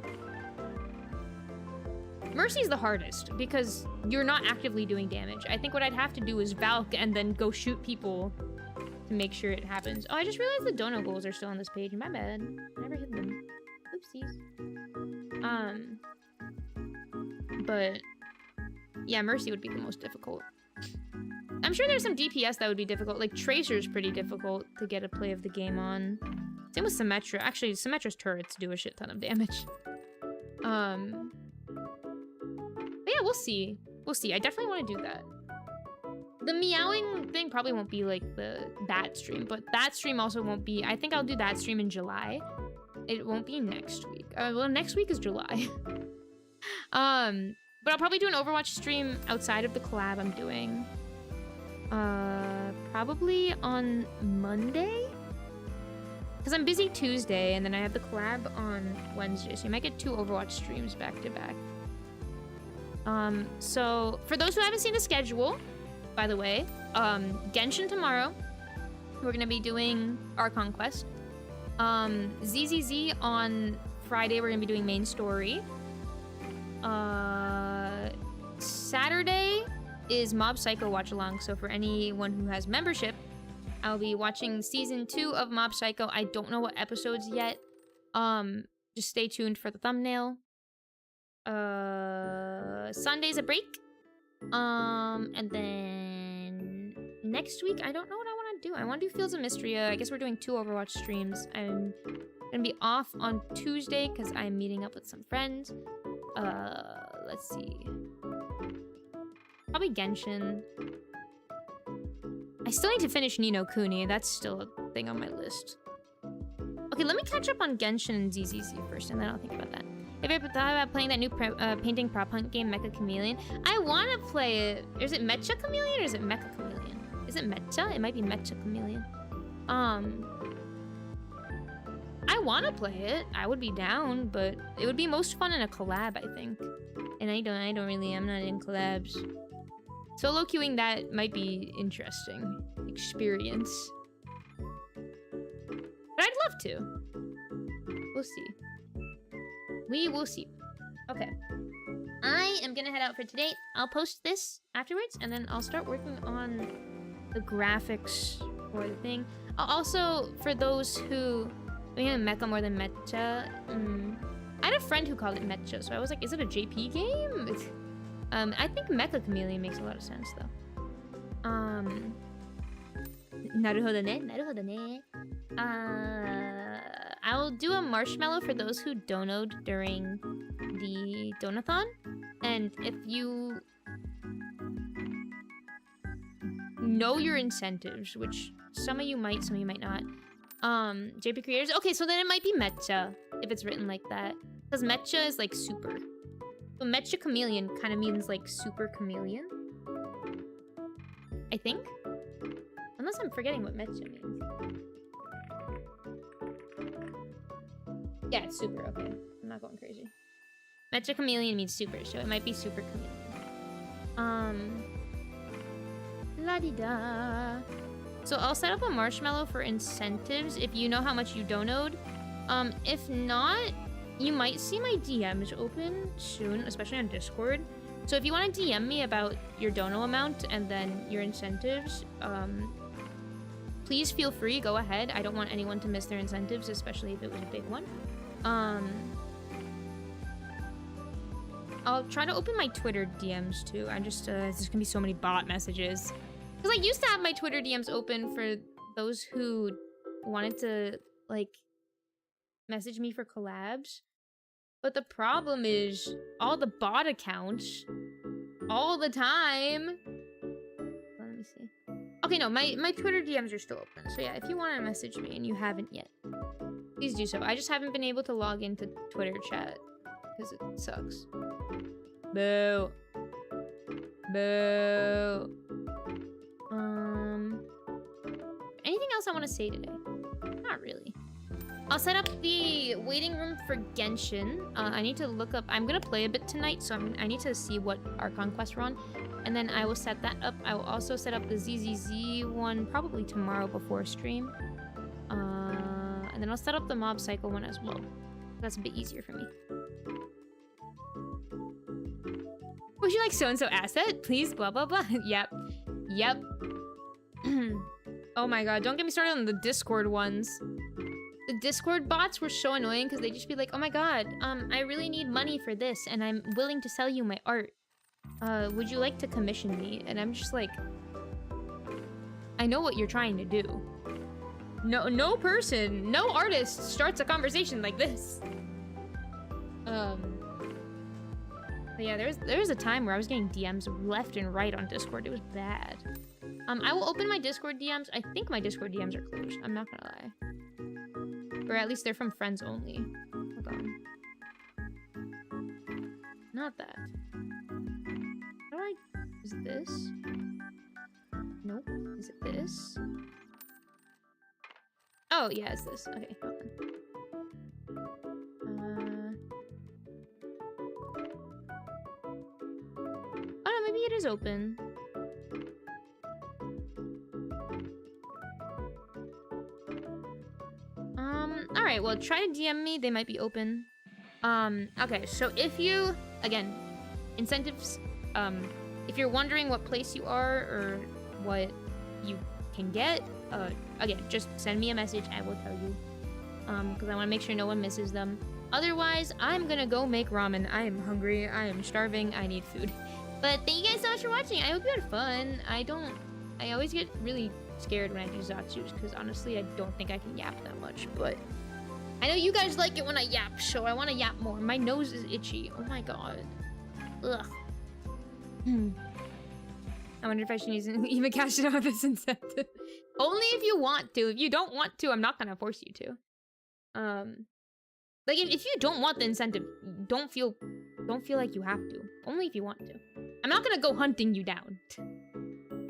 Mercy's the hardest because you're not actively doing damage. I think what I'd have to do is Valk and then go shoot people to make sure it happens. Oh, I just realized the dono goals are still on this page. My bad. I never hit them. Oopsies. But yeah, Mercy would be the most difficult. I'm sure there's some DPS that would be difficult. Like Tracer's pretty difficult to get a play of the game on. Same with Symmetra. Actually, Symmetra's turrets do a shit ton of damage. But yeah, we'll see. We'll see. I definitely want to do that. The meowing thing probably won't be like that stream, but that stream also won't be... I think I'll do that stream in July. It won't be next week. Well, next week is July. But I'll probably do an Overwatch stream outside of the collab I'm doing. Probably on Monday? Because I'm busy Tuesday, and then I have the collab on Wednesday, so you might get 2 Overwatch streams back to back. So, for those who haven't seen the schedule, by the way, Genshin tomorrow, we're gonna be doing our Conquest. ZZZ on Friday, we're gonna be doing main story. Saturday is Mob Psycho watch along, so for anyone who has membership, I'll be watching season 2 of Mob Psycho. I don't know what episodes yet. Just stay tuned for the thumbnail. Sunday's a break. And then next week, I don't know what I want to do. I want to do Fields of Mystria. I guess we're doing 2 Overwatch streams. I'm gonna be off on Tuesday because I'm meeting up with some friends. Let's see. Probably Genshin. I still need to finish Ni no Kuni. That's still a thing on my list. Okay, let me catch up on Genshin and ZZZ first, and then I'll think about that. Have you ever thought about playing that new painting prop hunt game, Mecha Chameleon? I want to play it. Is it Mecha Chameleon or is it Mecha Chameleon? Is it Mecha? It might be Mecha Chameleon. I want to play it. I would be down, but it would be most fun in a collab, I think. And I'm not in collabs. Solo queuing that might be interesting experience. But I'd love to. We'll see. We will see. Okay. I am gonna head out for today. I'll post this afterwards, and then I'll start working on the graphics for the thing. Also, for those who... I mean, Mecha more than Mecha. I had a friend who called it Mecha, so I was like, is it a JP game? I think Mecha Chameleon makes a lot of sense, though. Naruhodo ne, naruhodo ne. I will do a marshmallow for those who donoed during the donathon. And if you know your incentives, which some of you might, some of you might not. JP creators. Okay, so then it might be Mecha if it's written like that. Because Mecha is like super. So Mecha Chameleon kind of means like super chameleon. I think. Unless I'm forgetting what Mecha means. Yeah, it's super, okay. I'm not going crazy. Mecha Chameleon means super, so it might be super chameleon. La-di-da. So I'll set up a marshmallow for incentives if you know how much you donoed. If not, you might see my DMs open soon, especially on Discord. So if you want to DM me about your dono amount and then your incentives, please feel free, go ahead. I don't want anyone to miss their incentives, especially if it was a big one. I'll try to open my Twitter DMs too. I'm just, there's gonna be so many bot messages. Because I used to have my Twitter DMs open for those who wanted to, like, message me for collabs. But the problem is, all the bot accounts, all the time. Let me see. Okay, no, my Twitter DMs are still open. So yeah, if you want to message me and you haven't yet, please do so. I just haven't been able to log into Twitter chat because it sucks. Boo. Boo. Anything else I want to say today? I'll set up the waiting room for Genshin. I need to look up... I'm gonna play a bit tonight, so I need to see what Archon quest we're on. And then I will set that up. I will also set up the ZZZ one probably tomorrow before stream. And then I'll set up the mob cycle one as well. That's a bit easier for me. Would you like so-and-so asset? Please, blah, blah, blah. Yep. Yep. Oh my god, don't get me started on the Discord ones. The Discord bots were so annoying because they just be like, oh my god, I really need money for this and I'm willing to sell you my art. Would you like to commission me? And I'm just like, I know what you're trying to do. No person, no artist starts a conversation like this. But yeah, there was a time where I was getting DMs left and right on Discord. It was bad. I will open my Discord DMs. I think my Discord DMs are closed. I'm not gonna lie. Or at least they're from friends only. Hold on. Not that. How do I... Is it this? Nope. Is it this? Oh, yeah, it's this. Okay, hold on. Oh no, maybe it is open. Alright, well, try to DM me. They might be open. Okay, so if you... Again, incentives. If you're wondering what place you are or what you can get, again, just send me a message. I will tell you. Because I want to make sure no one misses them. Otherwise, I'm gonna go make ramen. I am hungry. I am starving. I need food. But thank you guys so much for watching. I hope you had fun. I always get really scared when I do Zatsus because honestly, I don't think I can yap that much. But I know you guys like it when I yap, so I want to yap more. My nose is itchy. Oh my god. Ugh. I wonder if I should even cash it out this incentive. Only if you want to. If you don't want to, I'm not gonna force you to. Like if you don't want the incentive, don't feel like you have to. Only if you want to. I'm not gonna go hunting you down.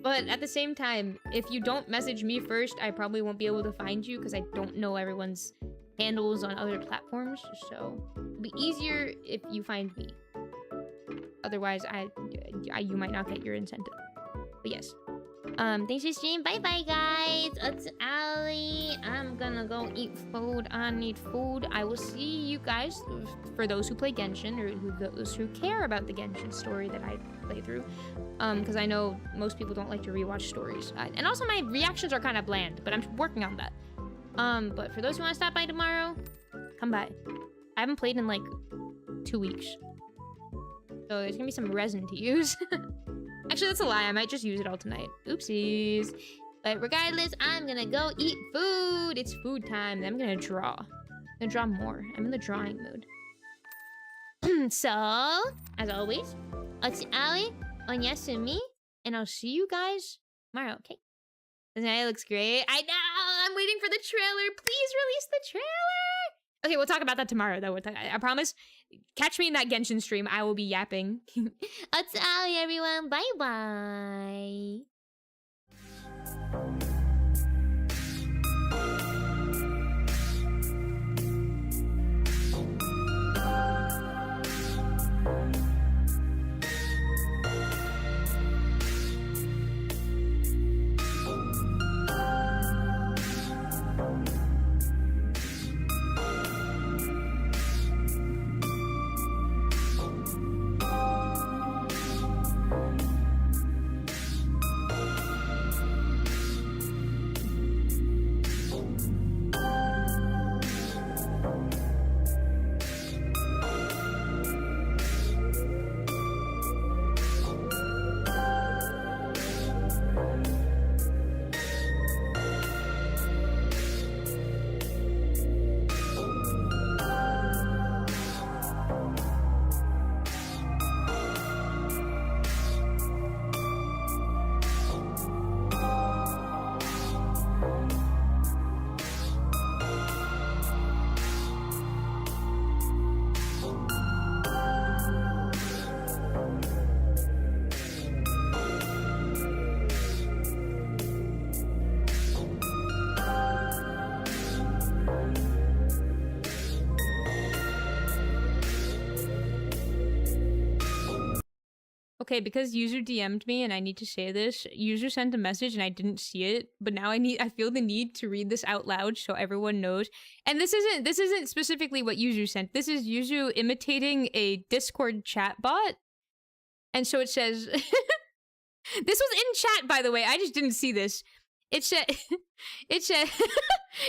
But at the same time, if you don't message me first, I probably won't be able to find you because I don't know everyone's handles on other platforms. So it'll be easier if you find me. Otherwise, you might not get your incentive. But yes. Thanks for stream. Bye bye, guys. It's Ali. I'm gonna go eat food. I need food. I will see you guys for those who play Genshin or those who care about the Genshin story that I play through. Because I know most people don't like to rewatch stories. And also my reactions are kind of bland, but I'm working on that. But for those who want to stop by tomorrow, come by. I haven't played in like 2 weeks. So there's gonna be some resin to use. Actually, that's a lie. I might just use it all tonight. Oopsies. But regardless, I'm gonna go eat food. It's food time. Then I'm gonna draw. I'm gonna draw more. I'm in the drawing mood. So, as always, it's Ali on Yasumi, and I'll see you guys tomorrow, okay? Tonight looks great. I know! I'm waiting for the trailer. Please release the trailer! Okay, we'll talk about that tomorrow, though. I promise. Catch me in that Genshin stream. I will be yapping. It's Ali, everyone. Bye-bye. Okay, because user DM'd me and I need to say this. User sent a message and I didn't see it, but now I feel the need to read this out loud so everyone knows. And this isn't specifically what Yuzu sent. This is Yuzu imitating a Discord chat bot. And so it says this was in chat, by the way. I just didn't see this. It said it said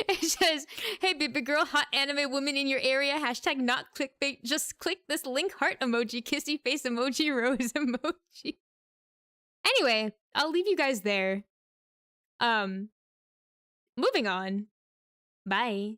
it says, "Hey baby girl, hot anime woman in your area, hashtag not clickbait, just click this link, heart emoji, kissy face emoji, rose emoji." Anyway, I'll leave you guys there. Moving on. Bye.